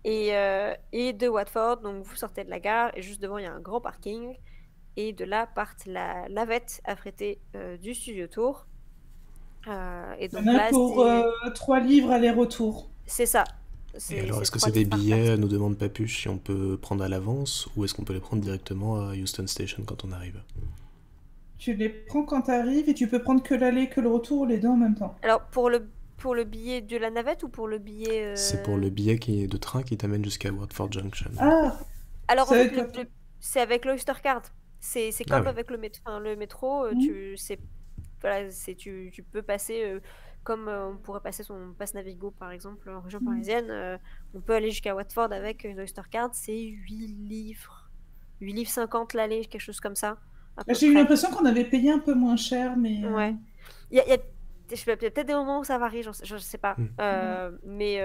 Et de Watford, donc vous sortez de la gare et juste devant il y a un grand parking. Et de là partent la navette affrétée du Studio Tour. Et Il y donc en a là, pour 3 livres aller-retour. c'est ça. Et alors, est-ce que 3 c'est des livres par billets, personne. nous demande Papuche, si on peut prendre à l'avance, ou est-ce qu'on peut les prendre directement à Houston Station quand on arrive? Tu les prends quand tu arrives et tu peux prendre que l'aller que le retour, les deux en même temps. Alors, pour le billet de la navette ou pour le billet... C'est pour le billet de train qui t'amène jusqu'à Watford Junction. Ah, Alors, en ça va fait, être quoi? c'est avec l'Oyster Card. C'est Ah comme oui. avec le métro. Voilà, tu peux passer, comme on pourrait passer son passe Navigo, par exemple, en région parisienne. On peut aller jusqu'à Watford avec une Oyster Card. C'est 8 livres. 8 livres 50 l'aller, quelque chose comme ça, à peu J'ai eu près. l'impression qu'on avait payé un peu moins cher, mais Ouais. Il y a peut-être des moments où ça varie, je sais pas. Mais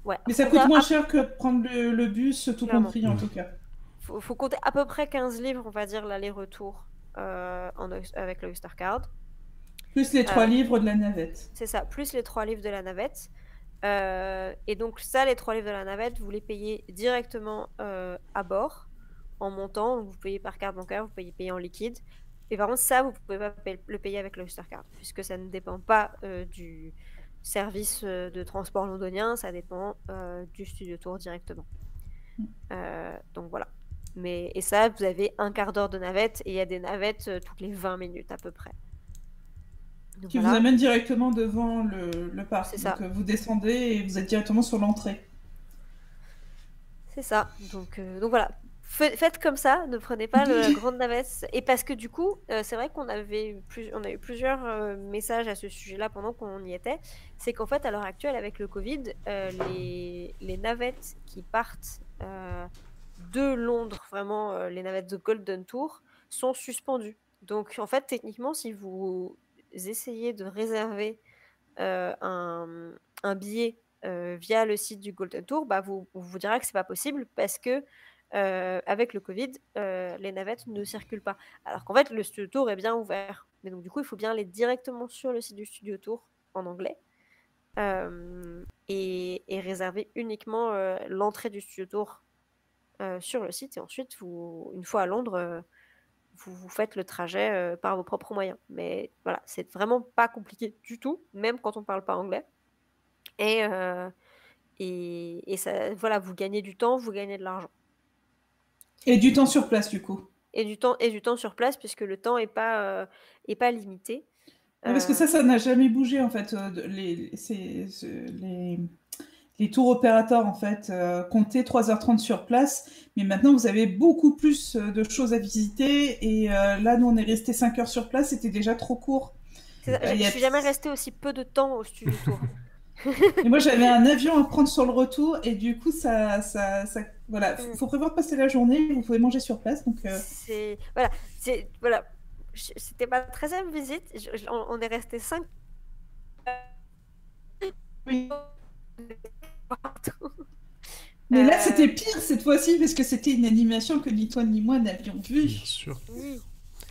ouais, mais ça comptez coûte moins cher que de prendre le bus, tout clairement. compris en tout cas. Faut compter à peu près 15 livres, on va dire, l'aller-retour avec le Oyster Card. Plus les 3 livres de la navette. C'est ça, plus les 3 livres de la navette. Et donc ça, les 3 livres de la navette, vous les payez directement à bord, en montant. Vous payez par carte bancaire, vous pouvez payer en liquide. Et par contre, ça, vous ne pouvez pas le payer avec l'Oyster Card, puisque ça ne dépend pas du service de transport londonien, ça dépend du Studio Tour directement. Donc voilà. Et ça, vous avez un quart d'heure de navette, et il y a des navettes toutes les 20 minutes à peu près. Donc, Qui voilà. vous amène directement devant le parc. C'est ça. Donc vous descendez et vous êtes directement sur l'entrée. C'est ça. Donc voilà. Faites comme ça, ne prenez pas la grande navette. Et parce que du coup, c'est vrai qu'on a eu plusieurs messages à ce sujet-là pendant qu'on y était. C'est qu'en fait, à l'heure actuelle, avec le Covid, les navettes qui partent de Londres, vraiment les navettes de Golden Tour, sont suspendues. Donc en fait, techniquement, si vous essayez de réserver un billet via le site du Golden Tour, bah, on vous dira que c'est pas possible parce que avec le Covid, les navettes ne circulent pas. Alors qu'en fait, le Studio Tour est bien ouvert. Mais donc du coup, il faut bien aller directement sur le site du Studio Tour en anglais et réserver uniquement l'entrée du Studio Tour sur le site. Et ensuite, une fois à Londres, vous faites le trajet par vos propres moyens. Mais voilà, c'est vraiment pas compliqué du tout, même quand on parle pas anglais. Et ça, voilà, vous gagnez du temps, vous gagnez de l'argent. Et du temps sur place, du coup. Et du temps sur place, puisque le temps est pas limité. Parce que ça n'a jamais bougé, en fait. Les tours opérateurs, en fait, comptaient 3h30 sur place. Mais maintenant, vous avez beaucoup plus de choses à visiter. Et là, nous, on est resté 5 heures sur place. C'était déjà trop court. Je suis jamais restée aussi peu de temps au Studio Tour. Et moi, j'avais un avion à prendre sur le retour. Et du coup, voilà, faut prévoir de passer la journée. Vous pouvez manger sur place. Donc, voilà. C'était ma 13e visite. On est resté 5. Oui. Mais là, c'était pire cette fois-ci parce que c'était une animation que ni toi ni moi n'avions vue. Bien sûr. Oui.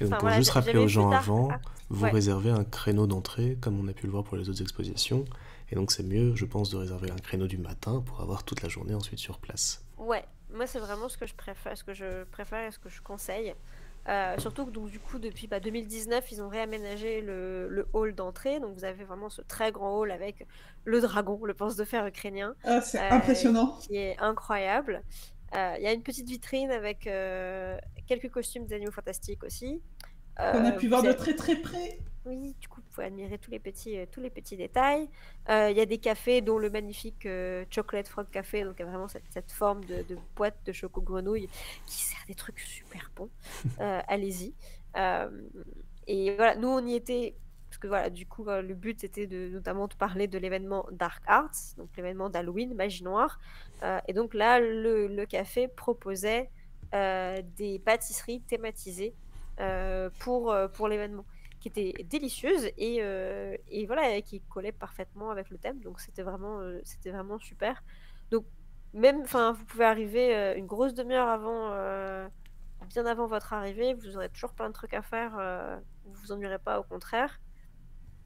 Et donc, pour juste rappeler aux gens avant, vous réservez un créneau d'entrée, comme on a pu le voir pour les autres expositions. Et donc, c'est mieux, je pense, de réserver un créneau du matin pour avoir toute la journée ensuite sur place. Ouais, moi, c'est vraiment ce que je préfère et ce que je conseille. Surtout que donc, du coup, depuis 2019, ils ont réaménagé le hall d'entrée. Donc, vous avez vraiment ce très grand hall avec le dragon, le pense de fer ukrainien. Ah, c'est impressionnant. Qui est incroyable. Il y a une petite vitrine avec quelques costumes d'animaux fantastiques aussi. On a pu voir de très très près. Oui, du coup, vous pouvez admirer tous les petits détails. Il y a des cafés, dont le magnifique Chocolate Frog Café, donc il y a vraiment cette forme de boîte de choco-grenouille qui sert des trucs super bons. Allez-y. Et voilà, nous, on y était, parce que voilà, du coup, le but était notamment de parler de l'événement Dark Arts, donc l'événement d'Halloween, Magie Noire. Et donc là, le café proposait des pâtisseries thématisées pour l'événement, qui était délicieuse et voilà, qui collait parfaitement avec le thème. Donc c'était vraiment super. Donc, même, vous pouvez arriver une grosse demi-heure bien avant votre arrivée, vous aurez toujours plein de trucs à faire, vous vous ennuierez pas, au contraire.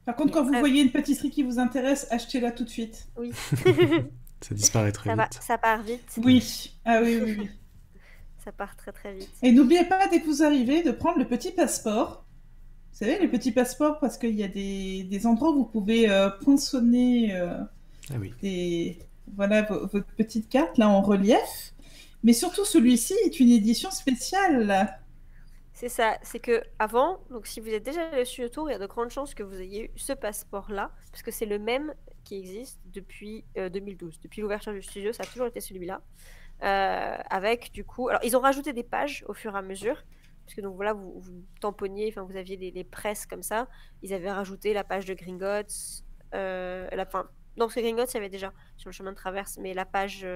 Par contre, Et quand vous après, voyez une pâtisserie qui vous intéresse, achetez-la tout de suite. oui, Ça disparaît très vite. ça part vite, Oui, ah oui, oui, oui. ça part très très vite. Et n'oubliez pas, dès que vous arrivez, de prendre le petit passeport. Vous savez, les petits passeports, parce qu'il y a des endroits où vous pouvez poinçonner Ah oui. voilà, votre petite carte, là, en relief. Mais surtout, celui-ci est une édition spéciale, là. C'est ça, c'est que avant, donc si vous êtes déjà allé sur le tour, il y a de grandes chances que vous ayez eu ce passeport-là, parce que c'est le même qui existe depuis 2012. Depuis l'ouverture du studio, ça a toujours été celui-là. Avec du coup, alors ils ont rajouté des pages au fur et à mesure, parce que donc voilà, vous tamponniez, vous aviez les presses comme ça. Ils avaient rajouté la page de Gringotts, non, parce que Gringotts, il y avait déjà sur le chemin de traverse, mais la page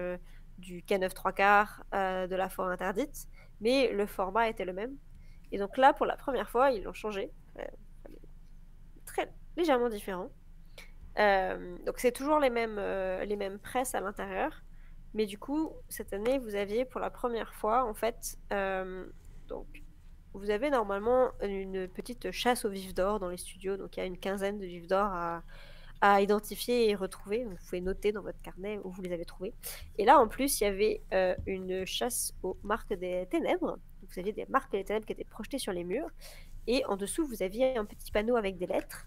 du K9 3 quarts, de la forêt interdite, mais le format était le même. Et donc là, pour la première fois, ils l'ont changé, très légèrement différent. Donc c'est toujours les mêmes presses à l'intérieur, mais du coup cette année vous aviez pour la première fois en fait, donc vous avez normalement une petite chasse aux vifs d'or dans les studios, donc il y a une quinzaine de vifs d'or à identifier et retrouver. Donc, vous pouvez noter dans votre carnet où vous les avez trouvés. Et là en plus il y avait une chasse aux marques des ténèbres. Vous aviez des marques des ténèbres qui étaient projetées sur les murs, et en dessous vous aviez un petit panneau avec des lettres.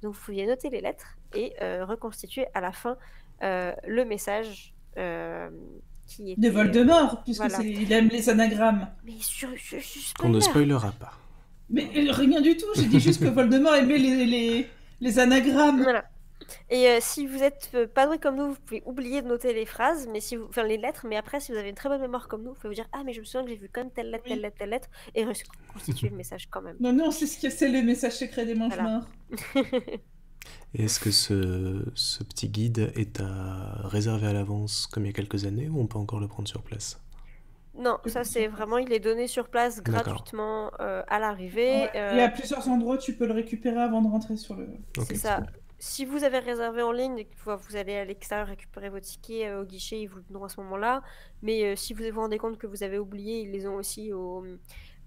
Donc vous pouviez noter les lettres et reconstituer à la fin le message qui était... De Voldemort, puisque voilà. il aime les anagrammes. Mais Qu'on ne spoilera pas. Mais rien du tout, j'ai dit juste que Voldemort aimait les anagrammes. Voilà. Et si vous êtes pas doué comme nous, vous pouvez oublier de noter les phrases, mais les lettres, mais après, si vous avez une très bonne mémoire comme nous, vous pouvez vous dire « Ah, mais je me souviens que j'ai vu comme telle lettre, telle lettre, telle lettre », et reconstituer le message quand même. Non, c'est le message secret des Mange-Morts. Et est-ce que ce petit guide est à réserver à l'avance comme il y a quelques années, ou on peut encore le prendre sur place? Non, ça c'est vraiment, il est donné sur place gratuitement à l'arrivée. Ouais. Et à plusieurs endroits, tu peux le récupérer avant de rentrer sur le... C'est ça. Si vous avez réservé en ligne, vous allez à l'extérieur récupérer vos tickets au guichet, ils vous le donneront à ce moment-là. Mais si vous vous rendez compte que vous avez oublié, ils les ont aussi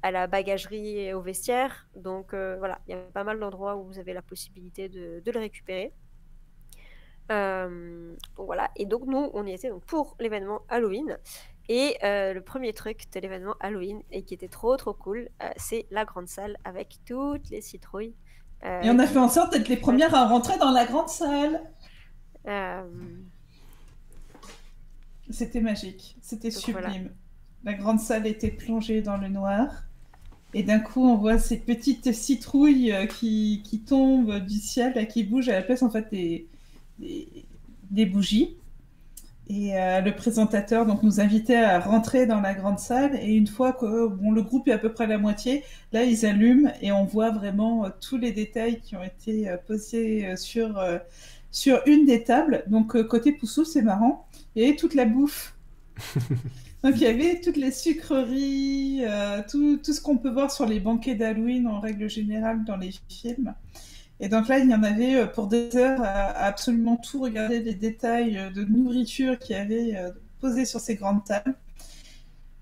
à la bagagerie et au vestiaire. Donc voilà, il y a pas mal d'endroits où vous avez la possibilité de le récupérer. Donc voilà, et donc nous, on y était donc pour l'événement Halloween. Et le premier truc de l'événement Halloween, et qui était trop cool, c'est la grande salle avec toutes les citrouilles. Et on a fait en sorte d'être les premières à rentrer dans la grande salle. C'était magique, c'était sublime. Voilà. La grande salle était plongée dans le noir. Et d'un coup, on voit ces petites citrouilles qui tombent du ciel, là, qui bougent à la place en fait des bougies. Et le présentateur donc, nous invitait à rentrer dans la grande salle. Et une fois que le groupe est à peu près à la moitié, là, ils allument et on voit vraiment tous les détails qui ont été posés sur une des tables. Donc, côté Poussou, c'est marrant. Il y avait toute la bouffe. Donc, il y avait toutes les sucreries, tout ce qu'on peut voir sur les banquets d'Halloween en règle générale dans les films. Et donc là, il y en avait pour des heures à absolument tout regarder les détails de nourriture qu'il y avait posés sur ces grandes tables.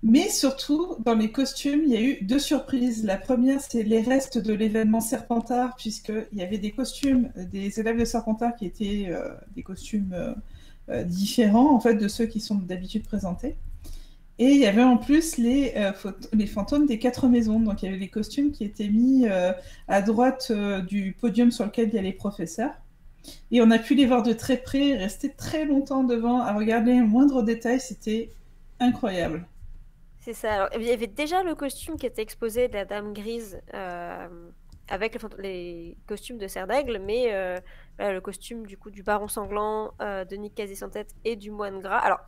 Mais surtout, dans les costumes, il y a eu 2 surprises. La première, c'est les restes de l'événement Serpentard, puisqu'il y avait des costumes des élèves de Serpentard qui étaient des costumes différents en fait, de ceux qui sont d'habitude présentés. Et il y avait en plus les fantômes des 4 maisons. Donc il y avait les costumes qui étaient mis à droite du podium sur lequel il y a les professeurs. Et on a pu les voir de très près, rester très longtemps devant, à regarder les moindres détails. C'était incroyable. C'est ça. Alors, il y avait déjà le costume qui était exposé de la Dame Grise avec les costumes de Serre d'Aigle, mais le costume du coup du Baron Sanglant, de Nick Quasi-Sans-Tête et du Moine Gras. Alors,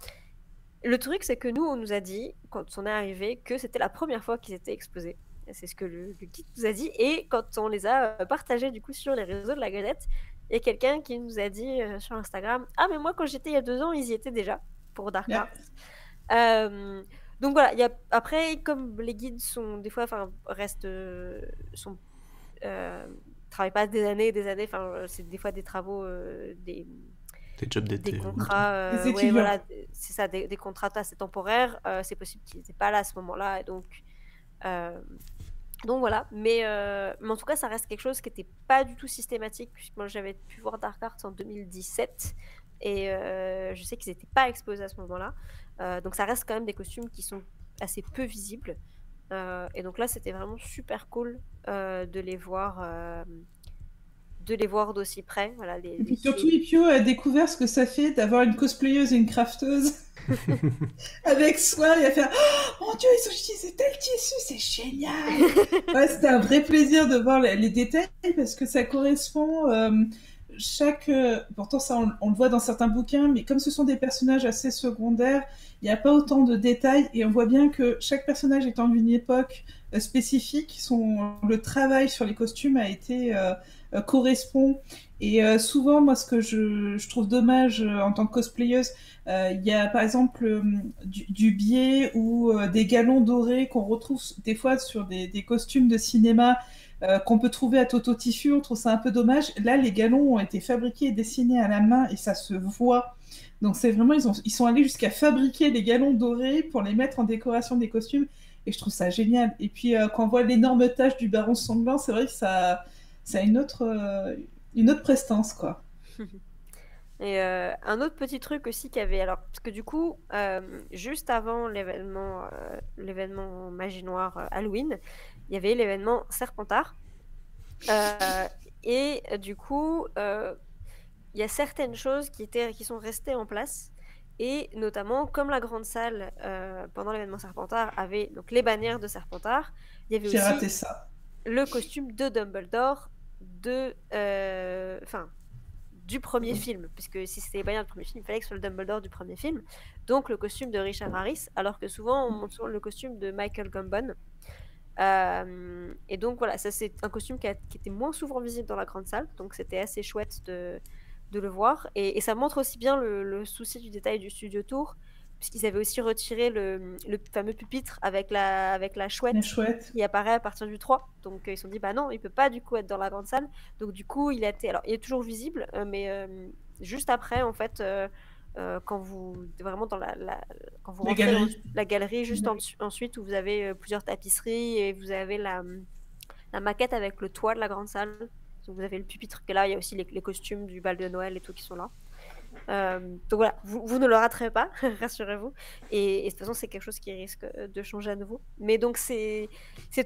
le truc, c'est que nous, on nous a dit, quand on est arrivé, que c'était la première fois qu'ils étaient exposés. C'est ce que le guide nous a dit. Et quand on les a partagés, du coup, sur les réseaux de la Grenette, il y a quelqu'un qui nous a dit sur Instagram « Ah, mais moi, quand j'étais il y a 2 ans, ils y étaient déjà, pour Dark Arts. Donc voilà, après, comme les guides sont, des fois, travaillent pas des années et des années, c'est des fois des travaux, Des jobs des d'été. contrats, Les ouais, étudiants. voilà, c'est ça, des contrats assez temporaires. C'est possible qu'ils n'étaient pas là à ce moment-là, et donc voilà. Mais en tout cas, ça reste quelque chose qui n'était pas du tout systématique, puisque moi j'avais pu voir Dark Arts en 2017, et je sais qu'ils n'étaient pas exposés à ce moment-là. Donc ça reste quand même des costumes qui sont assez peu visibles. Et donc là, c'était vraiment super cool de les voir d'aussi près. Voilà, Et puis surtout, Ipio a découvert ce que ça fait d'avoir une cosplayeuse et une crafteuse avec soi et à faire oh mon Dieu, ils ont utilisé tel tissu, c'est génial. Ouais, c'était un vrai plaisir de voir les détails parce que ça correspond pourtant ça on le voit dans certains bouquins, mais comme ce sont des personnages assez secondaires, il n'y a pas autant de détails et on voit bien que chaque personnage étant d'une époque spécifique, le travail sur les costumes a été correspond. Et souvent, moi, ce que je trouve dommage en tant que cosplayeuse, il y a par exemple du biais ou des galons dorés qu'on retrouve des fois sur des costumes de cinéma qu'on peut trouver à Toto Tissu. On trouve ça un peu dommage. Là, les galons ont été fabriqués et dessinés à la main et ça se voit. Donc c'est vraiment, ils sont allés jusqu'à fabriquer les galons dorés pour les mettre en décoration des costumes. Et je trouve ça génial. Et puis quand on voit l'énorme tache du Baron Sanglant, c'est vrai que ça a une autre prestance, quoi. Et un autre petit truc aussi qu'il y avait, alors, parce que du coup, juste avant l'événement Magie Noire Halloween, il y avait l'événement Serpentard. Et du coup, il y a certaines choses qui sont restées en place. Et notamment, comme la grande salle, pendant l'événement Serpentard, avait donc les bannières de Serpentard, il y avait J'ai aussi raté ça. le costume de Dumbledore du premier film, puisque si c'était les bannières du premier film, il fallait que ce soit le Dumbledore du premier film. Donc le costume de Richard Harris, alors que souvent on montre souvent le costume de Michael Gambon. Et donc voilà, ça c'est un costume qui était moins souvent visible dans la grande salle, donc c'était assez chouette de le voir. Et ça montre aussi bien le souci du détail du studio tour, puisqu'ils avaient aussi retiré le fameux pupitre avec la chouette La chouette. qui apparaît à partir du 3. Donc ils se sont dit, bah non, il peut pas du coup être dans la grande salle. Donc du coup, il est toujours visible, mais juste après, en fait, quand vous vraiment quand vous rentrez dans la galerie, juste ensuite où vous avez plusieurs tapisseries et vous avez la maquette avec le toit de la grande salle. Donc vous avez le pupitre qui est là, il y a aussi les costumes du bal de Noël et tout qui sont là. Donc voilà, vous ne le raterez pas, rassurez-vous. Et de toute façon, c'est quelque chose qui risque de changer à nouveau. Mais donc c'est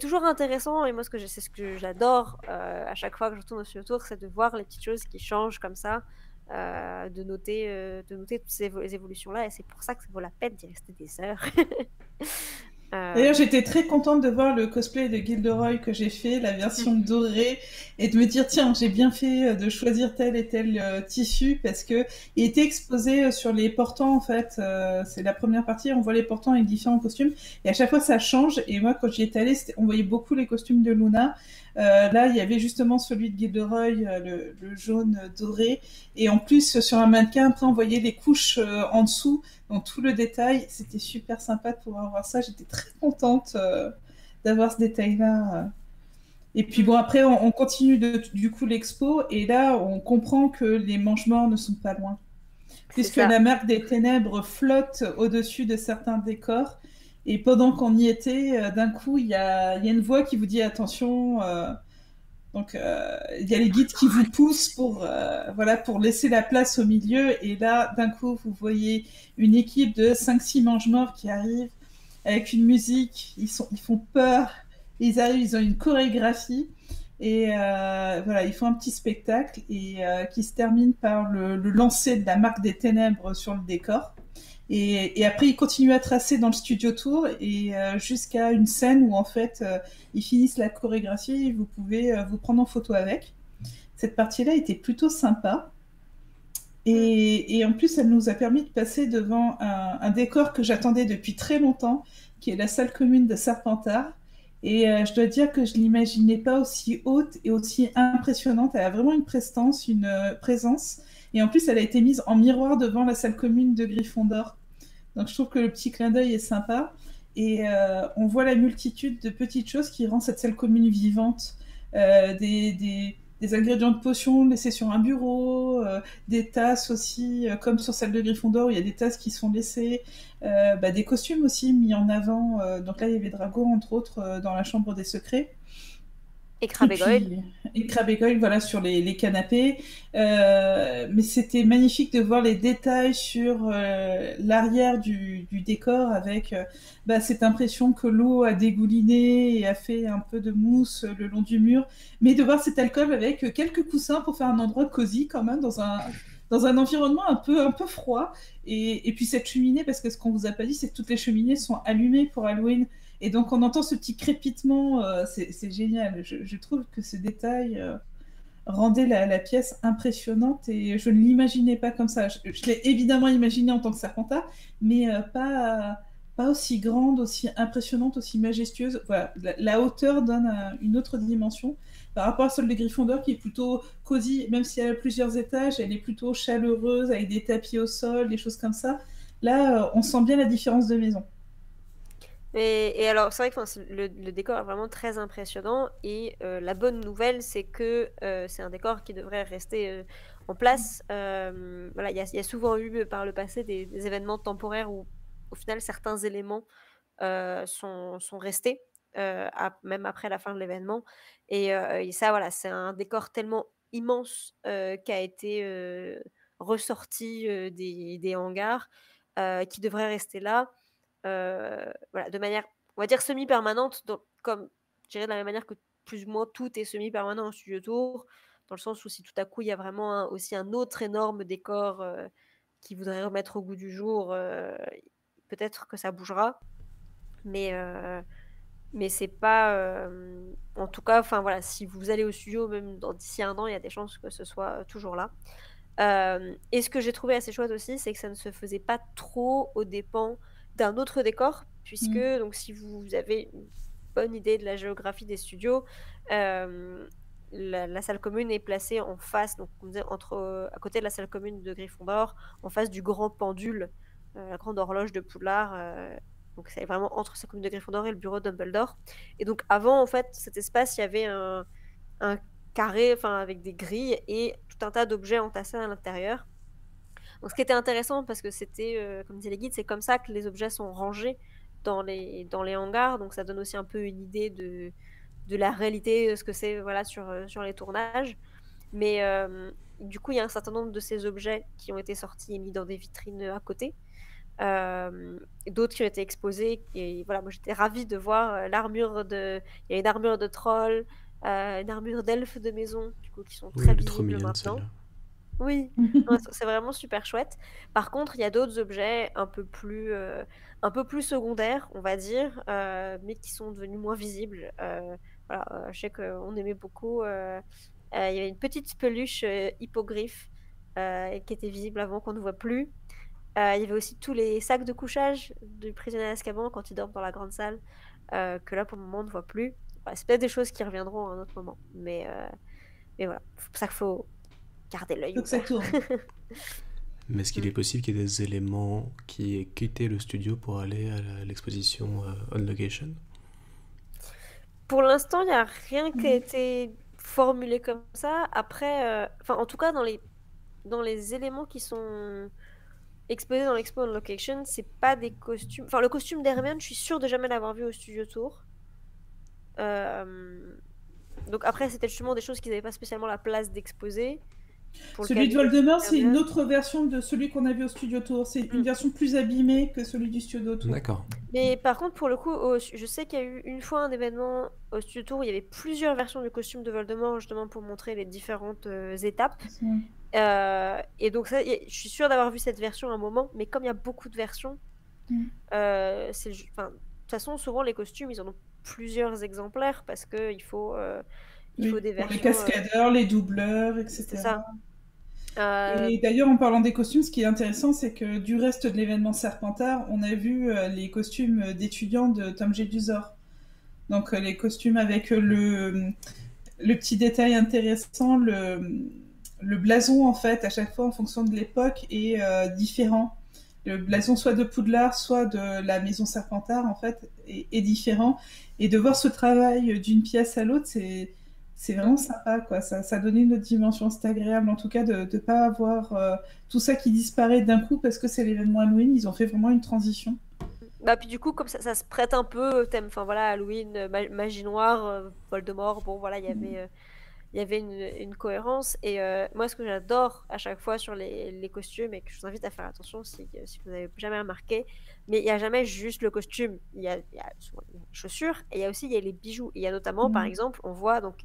toujours intéressant, et moi c'est ce que j'adore à chaque fois que je retourne au studio tour, c'est de voir les petites choses qui changent comme ça, de noter toutes ces évolutions-là, et c'est pour ça que ça vaut la peine d'y rester des heures. D'ailleurs, j'étais très contente de voir le cosplay de Gilderoy que j'ai fait, la version dorée, et de me dire, tiens, j'ai bien fait de choisir tel et tel tissu, parce que il était exposé sur les portants, en fait. C'est la première partie, on voit les portants avec différents costumes, et à chaque fois, ça change. Et moi, quand j'y étais allée, on voyait beaucoup les costumes de Luna. Là, il y avait justement celui de Gilderoy, le jaune doré, et en plus, sur un mannequin, après, on voyait les couches en dessous, donc tout le détail. C'était super sympa de pouvoir voir ça. J'étais très contente d'avoir ce détail-là. Et puis bon, après, on continue du coup l'expo, et là, on comprend que les mange-morts ne sont pas loin, puisque la marque des ténèbres flotte au-dessus de certains décors. Et pendant qu'on y était, d'un coup, il y a une voix qui vous dit attention. Donc, il y a les guides qui vous poussent pour laisser la place au milieu. Et là, d'un coup, vous voyez une équipe de 5-6 mange-morts qui arrivent avec une musique. Ils font peur. Ils arrivent, ils ont une chorégraphie. Et ils font un petit spectacle qui se termine par le lancer de la marque des ténèbres sur le décor. Et après, ils continuent à tracer dans le studio tour et jusqu'à une scène où en fait, ils finissent la chorégraphie et vous pouvez vous prendre en photo avec. Cette partie-là était plutôt sympa. Et en plus, elle nous a permis de passer devant un décor que j'attendais depuis très longtemps, qui est la salle commune de Serpentard. Et je dois dire que je ne l'imaginais pas aussi haute et aussi impressionnante. Elle a vraiment une prestance, une présence. Et en plus, elle a été mise en miroir devant la salle commune de Gryffondor. Donc je trouve que le petit clin d'œil est sympa. Et on voit la multitude de petites choses qui rend cette salle commune vivante. Des des ingrédients de potions laissés sur un bureau, des tasses aussi, comme sur celle de Gryffondor, où il y a des tasses qui sont laissées, des costumes aussi mis en avant. Donc là, il y avait Drago, entre autres, dans la chambre des secrets. Et Crabbe et Goyle. Et Crabbe et Goyle, voilà, sur les canapés. Mais c'était magnifique de voir les détails sur l'arrière du décor avec cette impression que l'eau a dégouliné et a fait un peu de mousse le long du mur. Mais de voir cette alcôve avec quelques coussins pour faire un endroit cosy quand même dans un environnement un peu froid. Et puis cette cheminée, parce que ce qu'on vous a pas dit, c'est que toutes les cheminées sont allumées pour Halloween. Et donc on entend ce petit crépitement, c'est génial. Je trouve que ce détail rendait la pièce impressionnante et je ne l'imaginais pas comme ça. Je l'ai évidemment imaginé en tant que Serpentard, mais pas aussi grande, aussi impressionnante, aussi majestueuse. Voilà, la hauteur donne une autre dimension par rapport à celle de Gryffondor qui est plutôt cosy, même si elle a plusieurs étages, elle est plutôt chaleureuse avec des tapis au sol, des choses comme ça. Là, on sent bien la différence de maison. Et alors, c'est vrai que le décor est vraiment très impressionnant. Et la bonne nouvelle, c'est que c'est un décor qui devrait rester en place. Voilà, il y a souvent eu par le passé des événements temporaires où, au final, certains éléments sont restés, même après la fin de l'événement. Et ça, voilà, c'est un décor tellement immense qui a été ressorti des hangars, qui devrait rester là. Voilà, de manière, on va dire, semi-permanente, comme je dirais de la même manière que plus ou moins tout est semi-permanent en Studio Tour, dans le sens où si tout à coup il y a vraiment aussi un autre énorme décor qui voudrait remettre au goût du jour, peut-être que ça bougera, mais c'est pas, en tout cas, enfin voilà, si vous allez au studio même d'ici un an, il y a des chances que ce soit toujours là. Et ce que j'ai trouvé assez chouette aussi, c'est que ça ne se faisait pas trop aux dépens d'un autre décor, puisque donc si vous avez une bonne idée de la géographie des studios, la salle commune est placée en face, donc on disait à côté de la salle commune de Gryffondor, en face du grand pendule, la grande horloge de Poudlard. Donc c'est vraiment entre la salle commune de Gryffondor et le bureau de Dumbledore. Et donc avant, en fait, cet espace, il y avait un carré, enfin avec des grilles et tout un tas d'objets entassés à l'intérieur. Donc ce qui était intéressant, parce que c'était, comme disaient les guides, c'est comme ça que les objets sont rangés dans les hangars, donc ça donne aussi un peu une idée de la réalité, ce que c'est, voilà, sur les tournages. Mais du coup, il y a un certain nombre de ces objets qui ont été sortis et mis dans des vitrines à côté. D'autres qui ont été exposés, et voilà, moi j'étais ravie de voir l'armure il y a une armure de troll, une armure d'elfe de maison, du coup, qui sont très visibles maintenant. Oui, c'est vraiment super chouette. Par contre, il y a d'autres objets un peu plus secondaires, on va dire, mais qui sont devenus moins visibles. Voilà, je sais qu'on aimait beaucoup. Il y avait une petite peluche hippogriffe qui était visible avant, qu'on ne voit plus. Il y avait aussi tous les sacs de couchage du prisonnier d'Azkaban quand il dort dans la grande salle, que là, pour le moment, on ne voit plus. Voilà, c'est peut-être des choses qui reviendront à un autre moment. Mais voilà, c'est pour ça qu'il faut garder l'œil ouvert. Mais est-ce qu'il est possible qu'il y ait des éléments qui aient quitté le studio pour aller à l'exposition On Location? Pour l'instant, il n'y a rien qui a été formulé comme ça. Après, en tout cas, dans les éléments qui sont exposés dans l'expo On Location, c'est pas des costumes. Enfin, le costume d'Hermione, je suis sûre de jamais l'avoir vu au Studio Tour. Donc après, c'était justement des choses qui n'avaient pas spécialement la place d'exposer. Celui de Voldemort, c'est une autre version de celui qu'on a vu au Studio Tour. C'est une version plus abîmée que celui du Studio Tour. D'accord. Mais par contre, pour le coup, je sais qu'il y a eu une fois un événement au Studio Tour où il y avait plusieurs versions du costume de Voldemort, justement pour montrer les différentes étapes. Et donc, ça, je suis sûre d'avoir vu cette version à un moment, mais comme il y a beaucoup de versions, de toute façon, souvent les costumes, ils en ont plusieurs exemplaires parce qu'il faut, faut des versions. Les cascadeurs, les doubleurs, etc. C'est ça. Et d'ailleurs, en parlant des costumes, ce qui est intéressant, c'est que du reste de l'événement Serpentard, on a vu les costumes d'étudiants de Tom Jedusor. Donc les costumes avec le petit détail intéressant, le blason, en fait, à chaque fois, en fonction de l'époque, est différent. Le blason soit de Poudlard, soit de la maison Serpentard, en fait, est différent. Et de voir ce travail d'une pièce à l'autre, c'est vraiment sympa, quoi. Ça donnait une autre dimension. C'était agréable, en tout cas, de ne pas avoir tout ça qui disparaît d'un coup parce que c'est l'événement Halloween. Ils ont fait vraiment une transition. Bah, puis du coup, comme ça se prête un peu au thème, enfin voilà, Halloween, magie noire, Voldemort, bon voilà, il y avait une cohérence. Et moi, ce que j'adore à chaque fois sur les costumes, et que je vous invite à faire attention si vous n'avez jamais remarqué, mais il n'y a jamais juste le costume. Il y a souvent les chaussures, et il y a les bijoux. Et il y a notamment, par exemple, on voit, donc,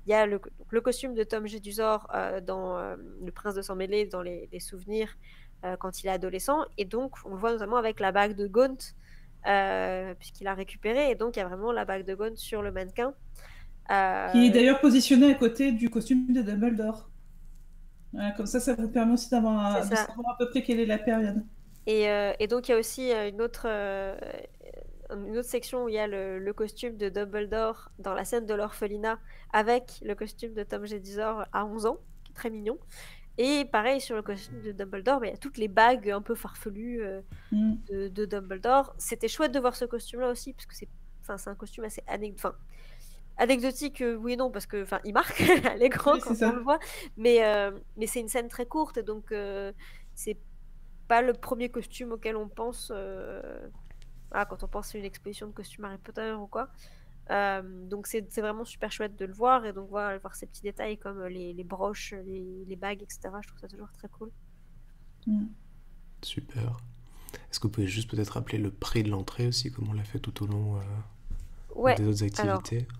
il y a donc, le costume de Tom Jedusor dans Le Prince de Sang Mêlé, dans les souvenirs, quand il est adolescent. Et donc, on le voit notamment avec la bague de Gaunt, puisqu'il a récupéré. Et donc, il y a vraiment la bague de Gaunt sur le mannequin. Qui est d'ailleurs positionné à côté du costume de Dumbledore. Voilà, comme ça vous permet aussi de savoir à peu près quelle est la période. Et donc, il y a aussi une autre section où il y a le costume de Dumbledore dans la scène de l'orphelinat avec le costume de Tom Jedusor à 11 ans, qui est très mignon. Et pareil, sur le costume de Dumbledore, il y a toutes les bagues un peu farfelues de Dumbledore. C'était chouette de voir ce costume-là aussi, parce que c'est un costume assez anecdotique, oui et non, parce que il marque à l'écran quand on le voit, mais c'est une scène très courte, et donc c'est pas le premier costume auquel on pense quand on pense à une exposition de costumes Harry Potter ou quoi. Donc c'est vraiment super chouette de le voir, et donc voir ces petits détails comme les broches, les bagues, etc. Je trouve ça toujours très cool. Super. Est-ce que vous pouvez juste peut-être rappeler le prix de l'entrée aussi, comme on l'a fait tout au long des autres activités? Alors,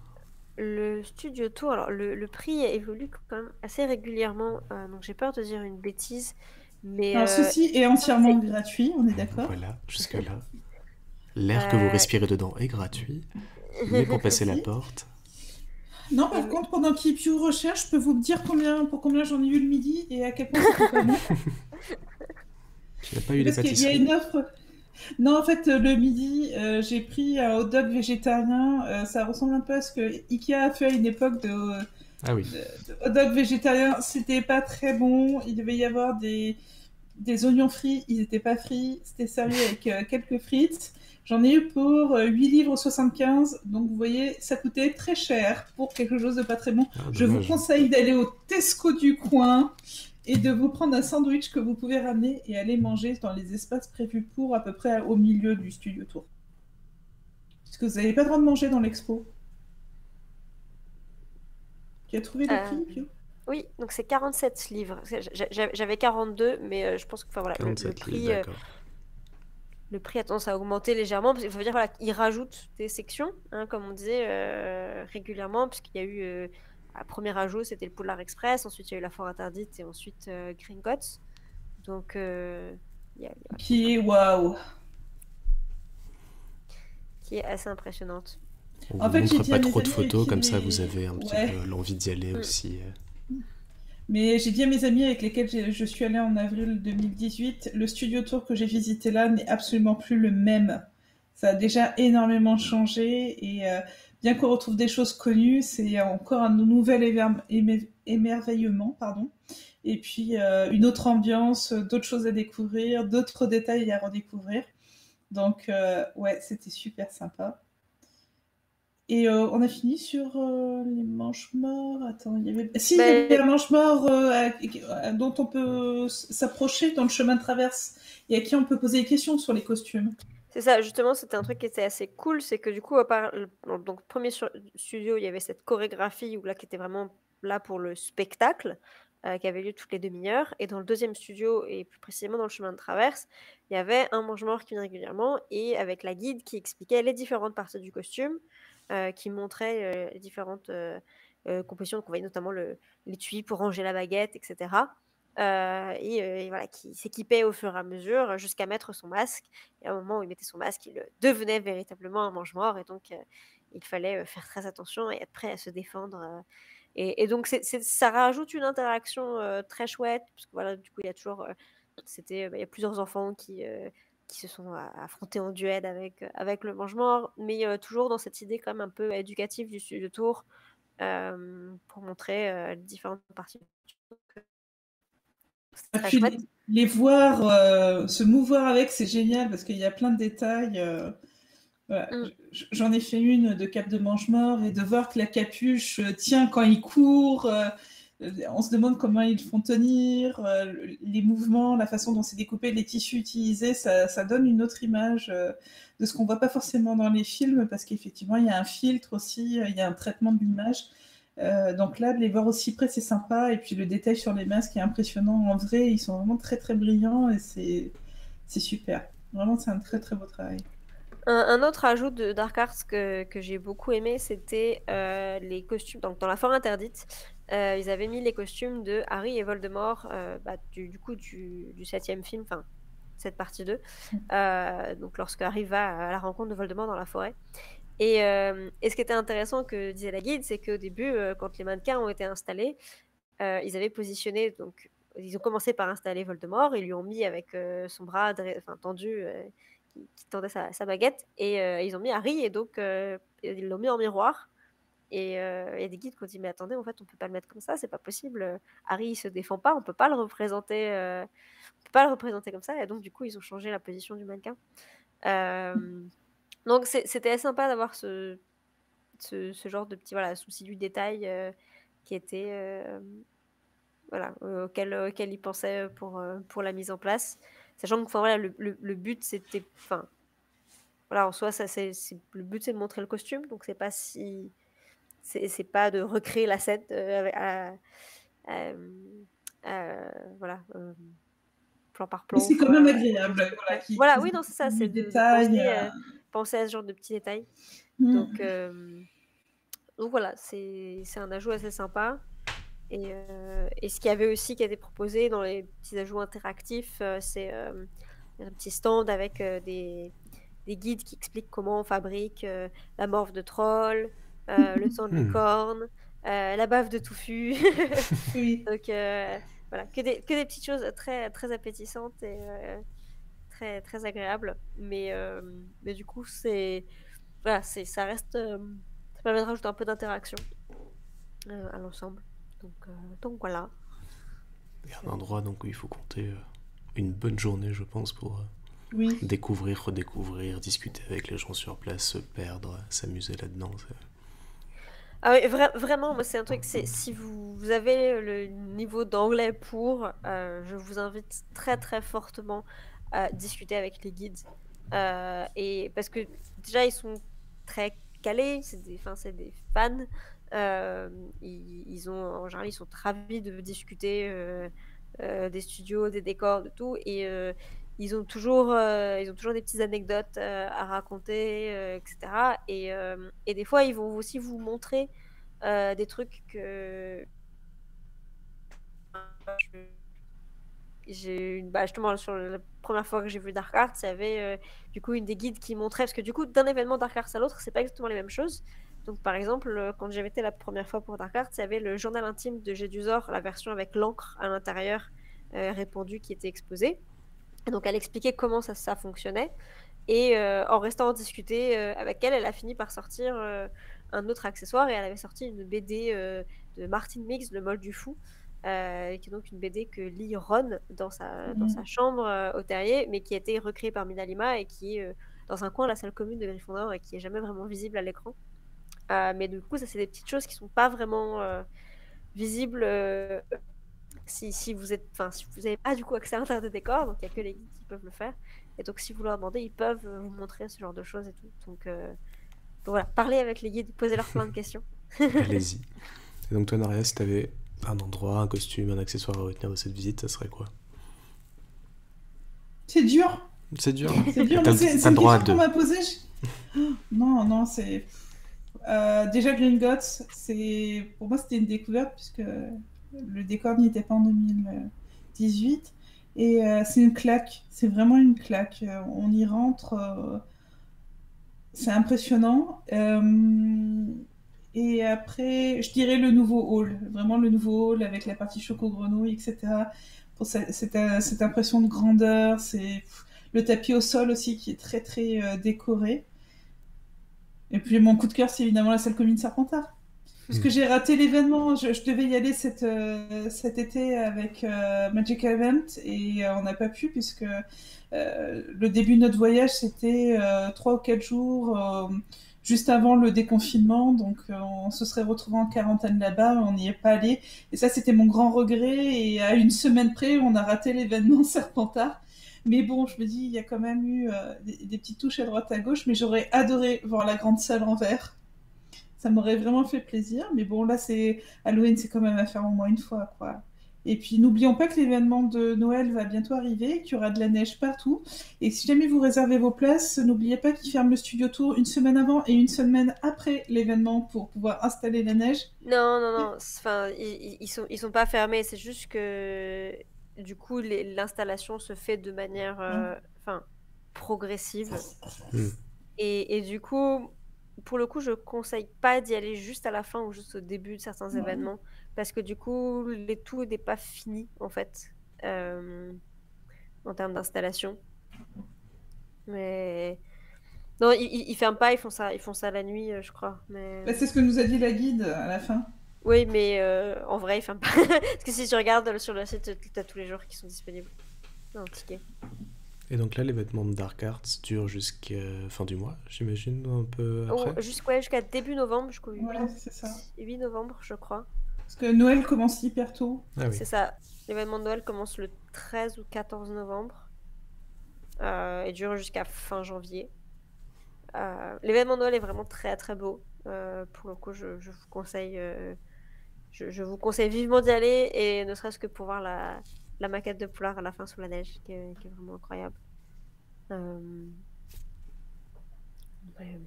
le studio tour, alors le prix évolue quand même assez régulièrement, donc j'ai peur de dire une bêtise, mais alors ceci est entièrement gratuit, on est d'accord? Voilà, jusque-là. L'air que vous respirez dedans est gratuit, mais pour passer la porte... Non, par contre, pendant qu'Ipiu recherche, je peux vous dire pour combien j'en ai eu le midi et à quel point c'était pas bon. Tu n'as pas eu les pâtisseries? Parce qu'il y a une offre... Non, en fait, le midi, j'ai pris un hot dog végétarien. Ça ressemble un peu à ce que Ikea a fait à une époque de hot dog végétarien. C'était pas très bon. Il devait y avoir des oignons frits. Ils n'étaient pas frits. C'était servi avec quelques frites. J'en ai eu pour 8 livres 75. Donc, vous voyez, ça coûtait très cher pour quelque chose de pas très bon. Je vous conseille d'aller au Tesco du coin et de vous prendre un sandwich que vous pouvez ramener et aller manger dans les espaces prévus pour, à peu près au milieu du studio tour. Parce que vous n'avez pas le droit de manger dans l'expo. Tu as trouvé le prix, Pio? Oui, donc c'est 47 livres. J'avais 42, mais je pense que le prix... Le prix a tendance à augmenter légèrement, parce qu'il faut dire qu'ils rajoutent des sections, comme on disait, régulièrement, puisqu'il y a eu un premier ajout, c'était le Poudlard Express, ensuite il y a eu la Foire Interdite, et ensuite Gringotts. Donc, qui est waouh, qui est assez impressionnante. On ne vous montre pas trop de photos, comme ça vous avez un petit peu l'envie d'y aller aussi. Mais j'ai dit à mes amis avec lesquels je suis allée en avril 2018, le studio tour que j'ai visité là n'est absolument plus le même. Ça a déjà énormément changé, et bien qu'on retrouve des choses connues, c'est encore un nouvel émerveillement, pardon. Et puis une autre ambiance, d'autres choses à découvrir, d'autres détails à redécouvrir. Donc ouais, c'était super sympa. Et on a fini sur les manches-morts. Attends, il y avait... Si, il y avait un manche-mort dont on peut s'approcher dans le chemin de traverse et à qui on peut poser des questions sur les costumes. C'est ça, justement, c'était un truc qui était assez cool, c'est que du coup, donc premier studio, il y avait cette chorégraphie qui était vraiment là pour le spectacle, qui avait lieu toutes les demi-heures. Et dans le deuxième studio, et plus précisément dans le chemin de traverse, il y avait un mange-mort qui venait régulièrement, et avec la guide qui expliquait les différentes parties du costume, qui montrait les différentes compositions. Donc on voyait notamment l'étui pour ranger la baguette, etc. Et voilà, qui s'équipait au fur et à mesure jusqu'à mettre son masque. Et à un moment où il mettait son masque, il devenait véritablement un mange-mort, et donc il fallait faire très attention et être prêt à se défendre. Et donc ça rajoute une interaction très chouette, parce que voilà, du coup il y a toujours il y a plusieurs enfants qui se sont affrontés en duel avec le mange-mort, mais toujours dans cette idée quand même un peu éducative du studio tour, pour montrer les différentes parties. Puis les voir se mouvoir avec, c'est génial, parce qu'il y a plein de détails. Voilà. Mm. J'en ai fait une de Cap de Mange-Mort et de voir que la capuche tient quand il court. On se demande comment ils font tenir, les mouvements, la façon dont c'est découpé, les tissus utilisés, ça donne une autre image de ce qu'on voit pas forcément dans les films, parce qu'effectivement, il y a un filtre aussi, il y a un traitement de l'image. Donc là, de les voir aussi près, c'est sympa. Et puis le détail sur les masques est impressionnant. En vrai, ils sont vraiment très très brillants et c'est super. Vraiment, c'est un très très beau travail. Un autre ajout de Dark Arts que j'ai beaucoup aimé, c'était les costumes. Donc, dans la Forêt Interdite, ils avaient mis les costumes de Harry et Voldemort, du coup, du 7e film, enfin, cette partie 2. Donc, lorsque Harry va à la rencontre de Voldemort dans la forêt. Et ce qui était intéressant que disait la guide, c'est qu'au début, quand les mannequins ont été installés, ils avaient positionné, donc ils ont commencé par installer Voldemort, ils lui ont mis avec son bras tendu, qui tendait sa baguette, et ils ont mis Harry, et donc ils l'ont mis en miroir. Et il y a des guides qui ont dit, mais attendez, en fait, on peut pas le mettre comme ça, c'est pas possible. Harry, il se défend pas, on peut pas le représenter, comme ça. Et donc, du coup, ils ont changé la position du mannequin. Donc, c'était assez sympa d'avoir ce genre de petit souci du détail qui était auquel ils pensaient pour la mise en place. Sachant que le but, c'était. En soi, le but, c'est de montrer le costume, donc c'est pas si. C'est pas de recréer la scène plan par plan. C'est quand même agréable. Oui, non, c'est ça, c'est de penser à ce genre de petits détails. Donc voilà, c'est un ajout assez sympa. Et ce qu'il y avait aussi qui a été proposé dans les petits ajouts interactifs, c'est un petit stand avec des guides qui expliquent comment on fabrique la morve de troll, le sang de licorne, la bave de touffu. Oui. Donc voilà, que des petites choses très, très appétissantes et très, très agréables. Mais du coup, ça reste. Ça permet de rajouter un peu d'interaction à l'ensemble. Donc voilà. Il y a un endroit donc, où il faut compter une bonne journée, je pense, pour découvrir, redécouvrir, discuter avec les gens sur place, se perdre, s'amuser là-dedans. Ah oui, vraiment, moi, c'est un truc, si vous avez le niveau d'anglais pour, je vous invite très très fortement à discuter avec les guides. Et parce que déjà, ils sont très calés, c'est des fans. En général, ils sont ravis de discuter des studios, des décors, de tout. Et ils ont toujours des petites anecdotes à raconter, etc. Et des fois, ils vont aussi vous montrer des trucs que justement, sur la première fois que j'ai vu Dark Arts, il y avait du coup une des guides qui montrait, parce que du coup, d'un événement Dark Arts à l'autre, c'est pas exactement les mêmes choses. Donc, par exemple, quand j'avais été la première fois pour Dark Arts, il y avait le journal intime de Jedusor, la version avec l'encre à l'intérieur répandue qui était exposée. Et donc, elle expliquait comment ça fonctionnait. Et en restant à discuter avec elle, elle a fini par sortir un autre accessoire, et elle avait sorti une BD de Martin Mix, Le Mol du Fou, qui est donc une BD que lit Ron dans sa chambre au terrier, mais qui a été recréée par Minalima et qui est dans un coin de la salle commune de Gryffondor et qui est jamais vraiment visible à l'écran. Mais du coup, ça, c'est des petites choses qui sont pas vraiment visibles si vous n'avez pas du coup accès à l'intérieur de décor, donc il n'y a que les guides qui peuvent le faire. Et donc, si vous leur demandez, ils peuvent vous montrer ce genre de choses et tout. Donc voilà, parlez avec les guides, posez-leur plein de questions. Allez-y. Et donc toi, Naria, si tu avais un endroit, un costume, un accessoire à retenir de cette visite, ça serait quoi? C'est dur. C'est dur. C'est dur, mais c'est une question qu'on m'a posée. Non, c'est... déjà, Gringotts, pour moi, c'était une découverte, puisque le décor n'y était pas en 2018. Et c'est une claque, c'est vraiment une claque. On y rentre, c'est impressionnant. Et après, je dirais le nouveau hall, vraiment le nouveau hall avec la partie choco-grenouille, etc. Pour cette impression de grandeur, c'est le tapis au sol aussi qui est très très décoré. Et puis mon coup de cœur, c'est évidemment la salle commune Serpentard. Puisque j'ai raté l'événement, je devais y aller cet été avec Magic Event et on n'a pas pu puisque le début de notre voyage c'était 3 ou 4 jours juste avant le déconfinement, donc on se serait retrouvé en quarantaine là-bas, on n'y est pas allé et ça c'était mon grand regret et à une semaine près on a raté l'événement Serpentard. Mais bon, je me dis, il y a quand même eu des petites touches à droite à gauche, mais j'aurais adoré voir la grande salle en verre. Ça m'aurait vraiment fait plaisir. Mais bon, là, c'est Halloween, c'est quand même à faire au moins une fois, quoi. Et puis, n'oublions pas que l'événement de Noël va bientôt arriver, qu'il y aura de la neige partout. Et si jamais vous réservez vos places, n'oubliez pas qu'ils ferment le studio tour une semaine avant et une semaine après l'événement pour pouvoir installer la neige. Non, non, non. Enfin, ils sont pas fermés. C'est juste que du coup, l'installation se fait de manière, enfin, progressive. Mm. Et du coup, pour le coup, je conseille pas d'y aller juste à la fin ou juste au début de certains événements, parce que du coup, tout n'est pas fini en fait, en termes d'installation. Mais non, ils ferment pas, ils font ça la nuit, je crois. Mais Bah, c'est ce que nous a dit la guide à la fin. oui, mais en vrai, ils ferment pas. Parce que si tu regardes sur le site, t'as tous les jours qui sont disponibles. Non, ticket. Et donc là, l'événement de Dark Arts dure jusqu'à fin du mois, j'imagine, un peu après. Jusqu'à début novembre, jusqu'au 8, Ouais, c'est ça. 8 novembre, je crois. Parce que Noël commence hyper tôt. Ah oui. C'est ça. L'événement de Noël commence le 13 ou 14 novembre et dure jusqu'à fin janvier. L'événement de Noël est vraiment très très beau. Pour le coup, je vous conseille, je vous conseille vivement d'y aller, et ne serait-ce que pour voir la maquette de Poulard à la fin sous la neige, qui est vraiment incroyable. Ouais.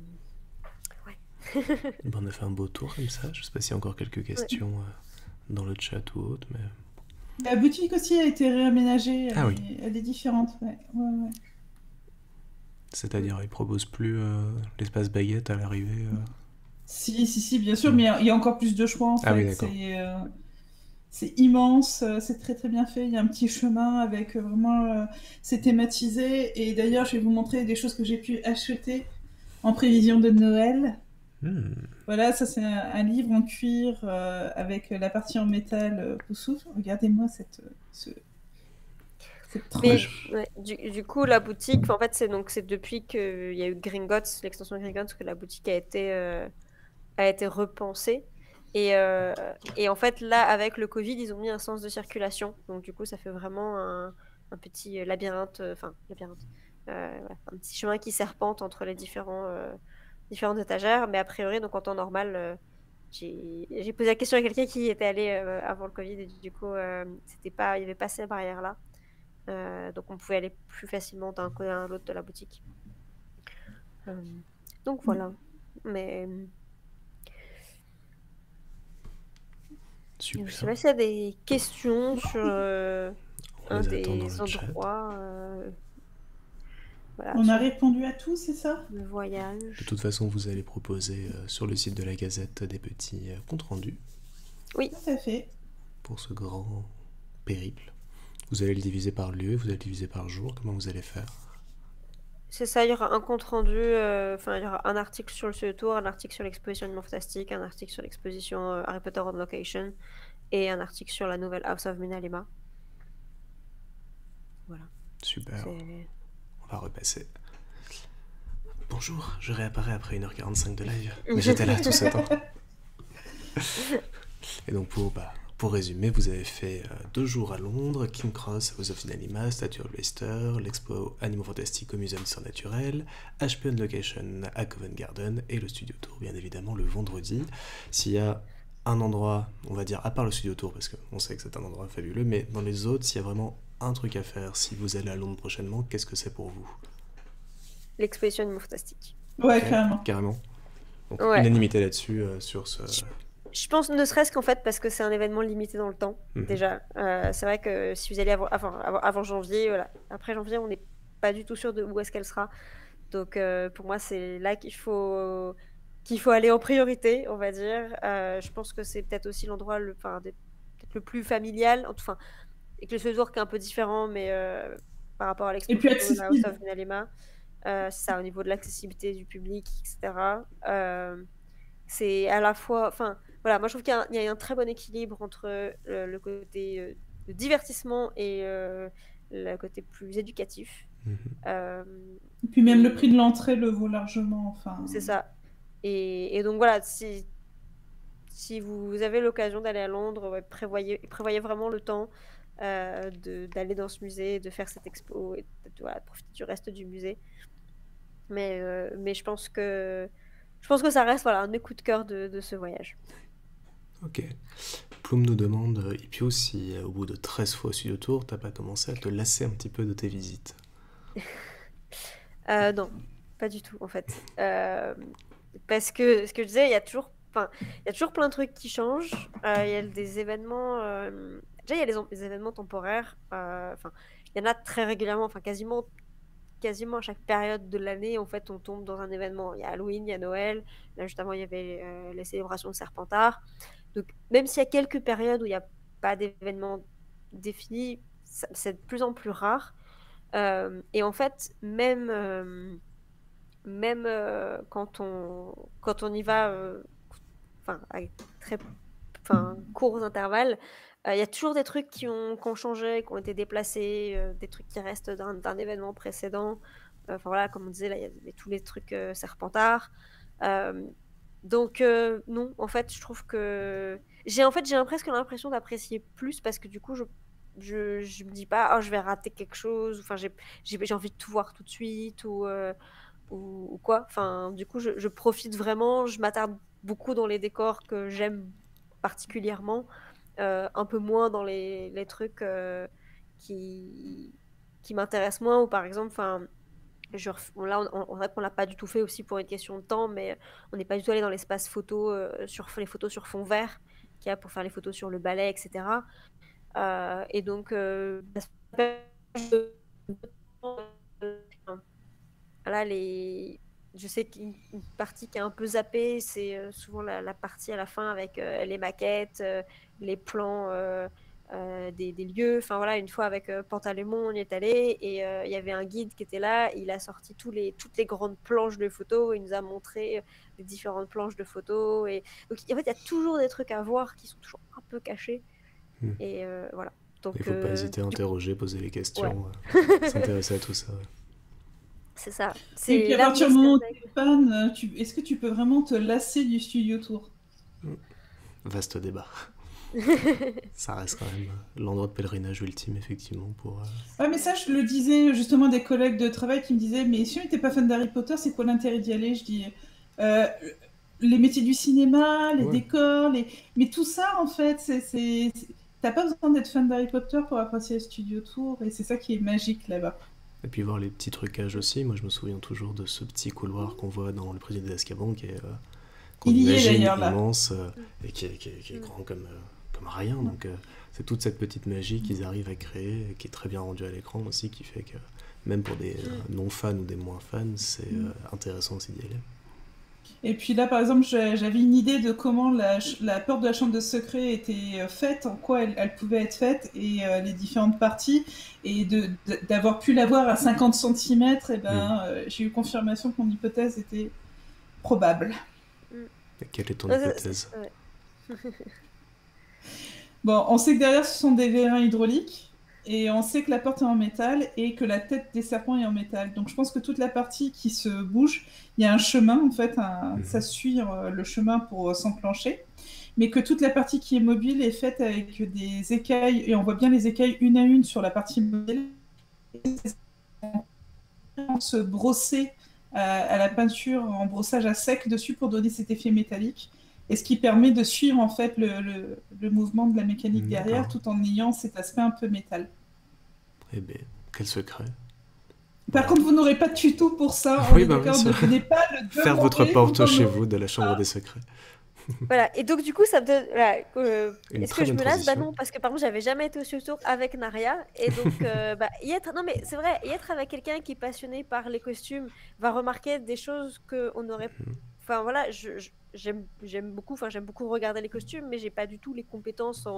Ben, on a fait un beau tour comme ça. Je sais pas s'il y a encore quelques questions dans le chat ou autre, mais... La boutique aussi a été réaménagée. Ah oui. Elle est différente. Ouais. C'est-à-dire, ils proposent plus l'espace baguette à l'arrivée. Si, bien sûr, mais il y a encore plus de choix en fait. Ah oui, d'accord. C'est immense, c'est très très bien fait. Il y a un petit chemin avec vraiment. C'est thématisé. Et d'ailleurs, je vais vous montrer des choses que j'ai pu acheter en prévision de Noël. Voilà, ça c'est un livre en cuir avec la partie en métal Poussouf. Regardez-moi cette tranche. Ouais, du coup, la boutique, en fait, c'est depuis qu'il y a eu Gringotts, l'extension Gringotts, que la boutique a été repensée. Et en fait, là, avec le Covid, ils ont mis un sens de circulation. Donc, du coup, ça fait vraiment un petit labyrinthe, voilà, un petit chemin qui serpente entre les différentes étagères. Mais a priori, donc en temps normal, j'ai posé la question à quelqu'un qui était allé avant le Covid, et du coup, il n'y avait pas ces barrières-là. Donc on pouvait aller plus facilement d'un côté à l'autre de la boutique. Donc voilà. Mais Super. je sais pas s'il y a des questions sur un les attend dans des le chat. endroits. Voilà, On a répondu à tout, c'est ça? le voyage. De toute façon, vous allez proposer sur le site de la Gazette des petits comptes rendus. Oui. Tout à fait. Pour ce grand périple. Vous allez le diviser par lieu, vous allez le diviser par jour. Comment vous allez faire? C'est ça, il y aura un compte rendu, il y aura un article sur le studio tour, un article sur l'exposition Animaux Fantastiques, un article sur l'exposition Harry Potter on Location, et un article sur la nouvelle House of Minalima. Voilà. Super. On va repasser. Bonjour, je réapparais après 1h45 de live. Mais j'étais là tout ce temps. Et donc pour résumer, vous avez fait 2 jours à Londres, King Cross, House of Inanima, Statue of Leicester, l'expo Animaux Fantastiques au Muséum d'Histoire Naturelle, HP on Location à Covent Garden et le Studio Tour, bien évidemment, le vendredi. S'il y a un endroit, on va dire, à part le Studio Tour, parce qu'on sait que c'est un endroit fabuleux, mais dans les autres, s'il y a vraiment un truc à faire, si vous allez à Londres prochainement, qu'est-ce que c'est pour vous? L'exposition Animaux Fantastiques. Ouais, Okay, carrément. Donc unanimité là-dessus sur ce... Je pense ne serait-ce qu'en fait parce que c'est un événement limité dans le temps, déjà. C'est vrai que si vous allez avant janvier, voilà. Après janvier, on n'est pas du tout sûr de où est-ce qu'elle sera. Donc pour moi, c'est là qu'il faut aller en priorité, on va dire. Je pense que c'est peut-être aussi l'endroit peut-être le plus familial, enfin, et que le Studio Tour qui est un peu différent, mais par rapport à l'exposition de la House of Minalima. C'est ça, au niveau de l'accessibilité du public, etc. c'est à la fois, enfin voilà, moi je trouve qu'il y a un très bon équilibre entre le côté de divertissement et le côté plus éducatif. Mhm. Et puis même le Et prix de l'entrée le vaut largement. Enfin, c'est ça. Et donc voilà, si vous avez l'occasion d'aller à Londres, ouais, prévoyez vraiment le temps d'aller dans ce musée, de faire cette expo et voilà, de profiter du reste du musée. Mais je pense que ça reste voilà, un des coups de cœur de ce voyage. Ok. Ploum nous demande, Ipiou, si au bout de 13 fois au Studio Tour, t'as pas commencé à te lasser un petit peu de tes visites. Non, pas du tout en fait. Parce que ce que je disais, il y a toujours plein de trucs qui changent. Il y a des événements. Déjà, il y a les événements temporaires. Enfin, il y en a très régulièrement. Enfin, quasiment à chaque période de l'année, en fait, on tombe dans un événement. Il y a Halloween, il y a Noël. Là, justement, il y avait les célébrations de Serpentard. Donc, même s'il y a quelques périodes où il n'y a pas d'événement défini, c'est de plus en plus rare. Et en fait, même quand on y va, avec très courts intervalles, il y a toujours des trucs qui ont changé, qui ont été déplacés, des trucs qui restent d'un événement précédent. Enfin voilà, comme on disait, là, il y avait tous les trucs Serpentard. Donc non, en fait, je trouve que j'ai presque l'impression d'apprécier plus parce que du coup, je me dis pas, oh, je vais rater quelque chose. Enfin, j'ai envie de tout voir tout de suite ou quoi. Enfin, du coup, je profite vraiment. Je m'attarde beaucoup dans les décors que j'aime particulièrement, un peu moins dans les trucs qui m'intéressent moins. Ou par exemple, enfin, là, on vrai qu'on l'a pas du tout fait aussi pour une question de temps, mais on n'est pas du tout allé dans l'espace photo sur les photos sur fond vert qu'il y a pour faire les photos sur le balai, etc. Et donc, voilà, je sais qu'une partie qui est un peu zappée, c'est souvent la partie à la fin avec les maquettes, les plans des lieux. Enfin voilà, une fois avec Pantalémon, on y est allé et il y avait un guide qui était là. Il a sorti toutes les grandes planches de photos. Il nous a montré les différentes planches de photos. Et donc en fait, il y a toujours des trucs à voir qui sont toujours un peu cachés. Et voilà. Il Donc, faut pas hésiter à interroger, poser les ouais, questions, s'intéresser à tout ça. Ouais. c'est ça. Et puis C'est à là où partir moi, du moment où c'est tu es fan, est-ce que tu peux vraiment te lasser du Studio Tour? Vaste débat. Ça reste quand même l'endroit de pèlerinage ultime, effectivement, pour... Ouais, mais ça, je le disais justement à des collègues de travail qui me disaient, mais si on n'était pas fan d'Harry Potter, c'est quoi l'intérêt d'y aller? Je dis, euh, les métiers du cinéma, les Ouais. décors, mais tout ça, en fait, t'as pas besoin d'être fan d'Harry Potter pour apprécier le Studio Tour, et c'est ça qui est magique là-bas. Et puis voir les petits trucages aussi. Moi, je me souviens toujours de ce petit couloir qu'on voit dans Le Prisonnier d'Azkaban, qu'on Il y est imagine d'ailleurs là. immense et qui est grand comme rien. Donc, c'est toute cette petite magie qu'ils arrivent à créer, et qui est très bien rendue à l'écran aussi, qui fait que même pour des non-fans ou des moins fans, c'est intéressant aussi d'y aller. Et puis là, par exemple, j'avais une idée de comment la porte de la chambre de secret était faite, en quoi elle pouvait être faite, et les différentes parties. Et d'avoir pu la voir à 50 cm, et j'ai eu confirmation que mon hypothèse était probable. Et quelle est ton hypothèse? Bon, on sait que derrière, ce sont des vérins hydrauliques. Et on sait que la porte est en métal et que la tête des serpents est en métal. Donc je pense que toute la partie qui se bouge, il y a un chemin, en fait, ça suit le chemin pour s'enclencher. Mais que toute la partie qui est mobile est faite avec des écailles, et on voit bien les écailles une à une sur la partie mobile. On se brosser à la peinture en brossage à sec dessus pour donner cet effet métallique. Et ce qui permet de suivre en fait le mouvement de la mécanique derrière, tout en ayant cet aspect un peu métal. Eh bien, quel secret. Par contre, vous n'aurez pas de tuto pour ça. Oui, on est d'accord, ne venez pas le demander. Faire votre porte chez vous de la chambre des secrets. Voilà, et donc du coup, ça me donne. Voilà, est-ce que je me lasse? transition. Bah non, parce que par contre, j'avais jamais été au Studio Tour avec Naria. Et donc, y être. Non, mais c'est vrai, y être avec quelqu'un qui est passionné par les costumes va remarquer des choses qu'on aurait. Enfin voilà, j'aime beaucoup regarder les costumes, mais j'ai pas du tout les compétences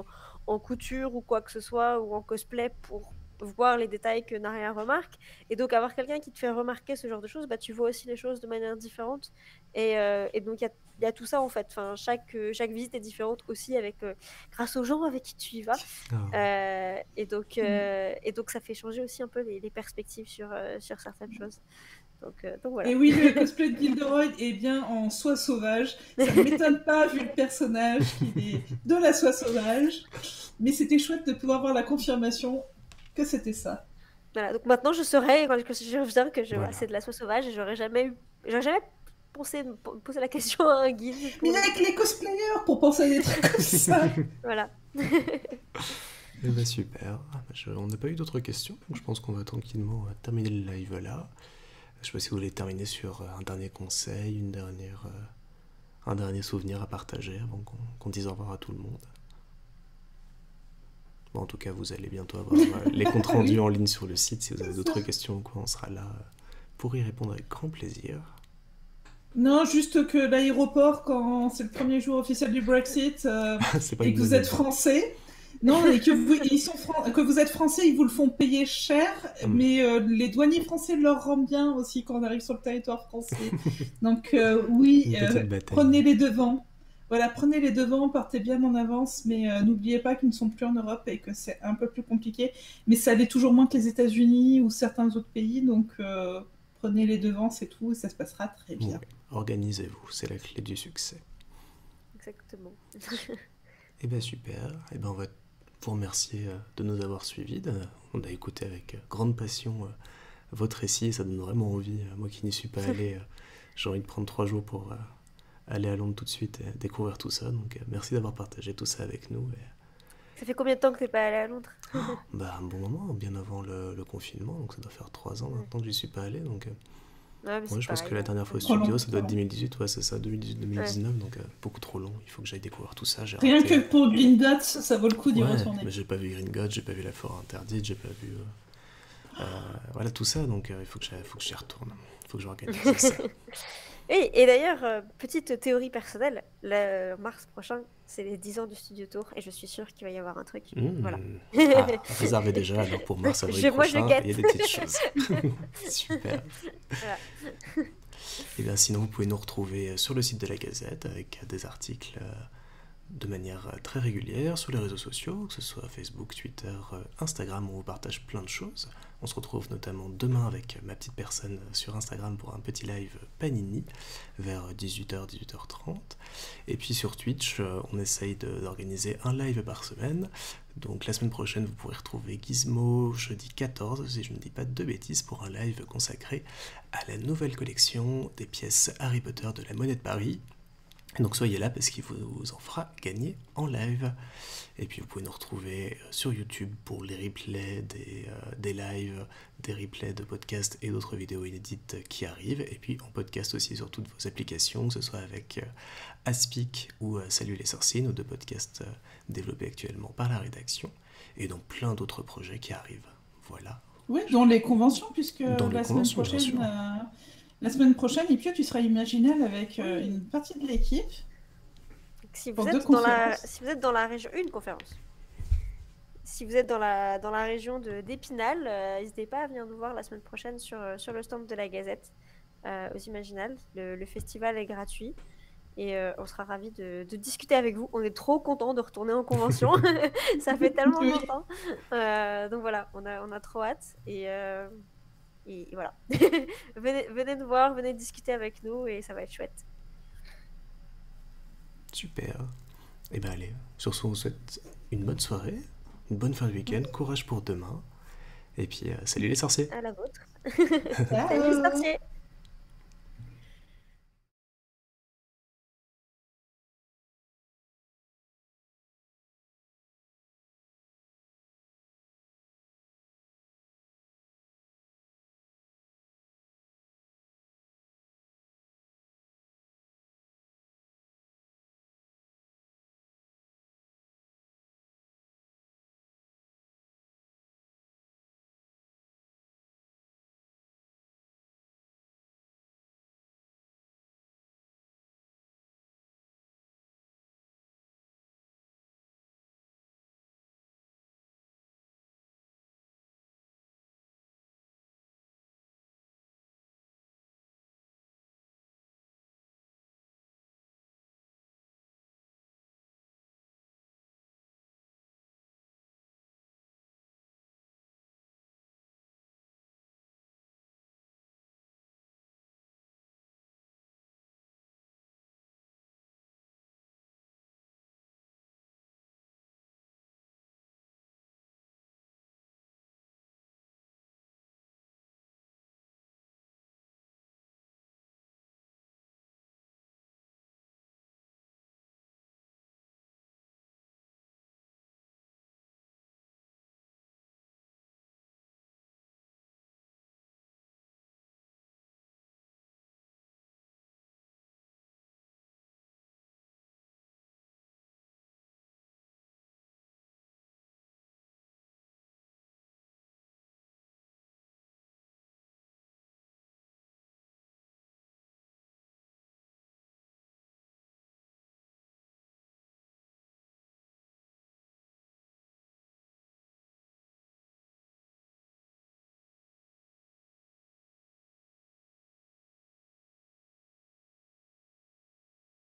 en couture ou quoi que ce soit, ou en cosplay voir les détails que Naria remarque. Et donc, avoir quelqu'un qui te fait remarquer ce genre de choses, tu vois aussi les choses de manière différente. Et donc, il y a tout ça, en fait. Enfin, chaque visite est différente aussi grâce aux gens avec qui tu y vas. Et donc, ça fait changer aussi un peu les perspectives sur certaines choses. Donc voilà. Et oui, le cosplay de Gilderoy est bien en soie sauvage. Ça ne m'étonne pas vu le personnage qu'il est de la soie sauvage. Mais c'était chouette de pouvoir avoir la confirmation que c'était ça. Voilà, donc maintenant je saurais quand je reviens que c'est de la soie sauvage et j'aurais jamais poser la question à un guide. Mais avec les cosplayers pour penser à des trucs comme ça. Voilà. Eh ben super. On n'a pas eu d'autres questions, donc je pense qu'on va tranquillement terminer le live là. Je sais pas si vous voulez terminer sur un dernier conseil, un dernier souvenir à partager avant qu'on dise au revoir à tout le monde. Bon, en tout cas, vous allez bientôt avoir les comptes rendus en ligne sur le site. Si vous avez d'autres questions, on sera là pour y répondre avec grand plaisir. Non, juste que l'aéroport, quand c'est le premier jour officiel du Brexit, et que vous êtes français, non, et que vous êtes français, ils vous le font payer cher, mais les douaniers français leur rendent bien aussi quand on arrive sur le territoire français. Donc oui, prenez les devants. Voilà, prenez les devants, partez bien en avance, mais n'oubliez pas qu'ils ne sont plus en Europe et que c'est un peu plus compliqué. Mais ça allait toujours moins que les États-Unis ou certains autres pays, donc prenez les devants, c'est tout, et ça se passera très bien. Organisez-vous, c'est la clé du succès. Exactement. Eh bien super, on va vous remercier de nous avoir suivis. On a écouté avec grande passion votre récit et ça donne vraiment envie. Moi qui n'y suis pas allé, j'ai envie de prendre 3 jours pour aller à Londres tout de suite et découvrir tout ça. Donc merci d'avoir partagé tout ça avec nous. Ça fait combien de temps que tu n'es pas allé à Londres? Un bon moment, bien avant le confinement. Donc ça doit faire 3 ans maintenant que je n'y suis pas allé. Donc, je pense que la dernière fois au studio, ça doit être 2018, c'est ça, 2018-2019, donc beaucoup trop long. Il faut que j'aille découvrir tout ça. Rien que pour Gringotts, ça vaut le coup d'y retourner. Mais j'ai pas vu Gringotts, j'ai pas vu la Forêt Interdite, j'ai pas vu voilà tout ça, donc il faut que j'y retourne. Il faut que j'organise ça. Et d'ailleurs, petite théorie personnelle, le mars prochain, c'est les 10 ans du Studio Tour et je suis sûre qu'il va y avoir un truc. Voilà. Réservez déjà alors pour mars, avril prochain, il y a des petites choses. Super. Voilà. Et bien sinon, vous pouvez nous retrouver sur le site de la Gazette avec des articles de manière très régulière sur les réseaux sociaux, que ce soit Facebook, Twitter, Instagram, où on vous partage plein de choses. On se retrouve notamment demain avec ma petite personne sur Instagram pour un petit live Panini vers 18h, 18h30. Et puis sur Twitch, on essaye d'organiser un live par semaine. Donc la semaine prochaine, vous pourrez retrouver Gizmo jeudi 14, si je ne dis pas de bêtises, pour un live consacré à la nouvelle collection des pièces Harry Potter de la Monnaie de Paris. Donc soyez là parce qu'il vous en fera gagner en live. Et puis vous pouvez nous retrouver sur YouTube pour les replays des lives, des replays de podcasts et d'autres vidéos inédites qui arrivent. Et puis en podcast aussi sur toutes vos applications, que ce soit avec Aspic ou Salut les sorciers, nos 2 podcasts développés actuellement par la rédaction. Et donc plein d'autres projets qui arrivent. Voilà. Oui, dans les conventions, puisque la semaine prochaine, Ipio, tu seras Imaginal avec une partie de l'équipe. Si vous êtes dans la région, une conférence. Si vous êtes dans la région d'Épinal, n'hésitez pas à venir nous voir la semaine prochaine sur le stand de la Gazette aux Imaginal. Le festival est gratuit et on sera ravis de discuter avec vous. On est trop contents de retourner en convention. Ça fait tellement longtemps. Donc voilà, on a trop hâte et voilà. venez nous voir, venez discuter avec nous et ça va être chouette. Super. Et bien allez, sur ce, on vous souhaite une bonne soirée, une bonne fin de week-end, courage pour demain. Et puis, salut les sorciers. À la vôtre. Salut les sorciers.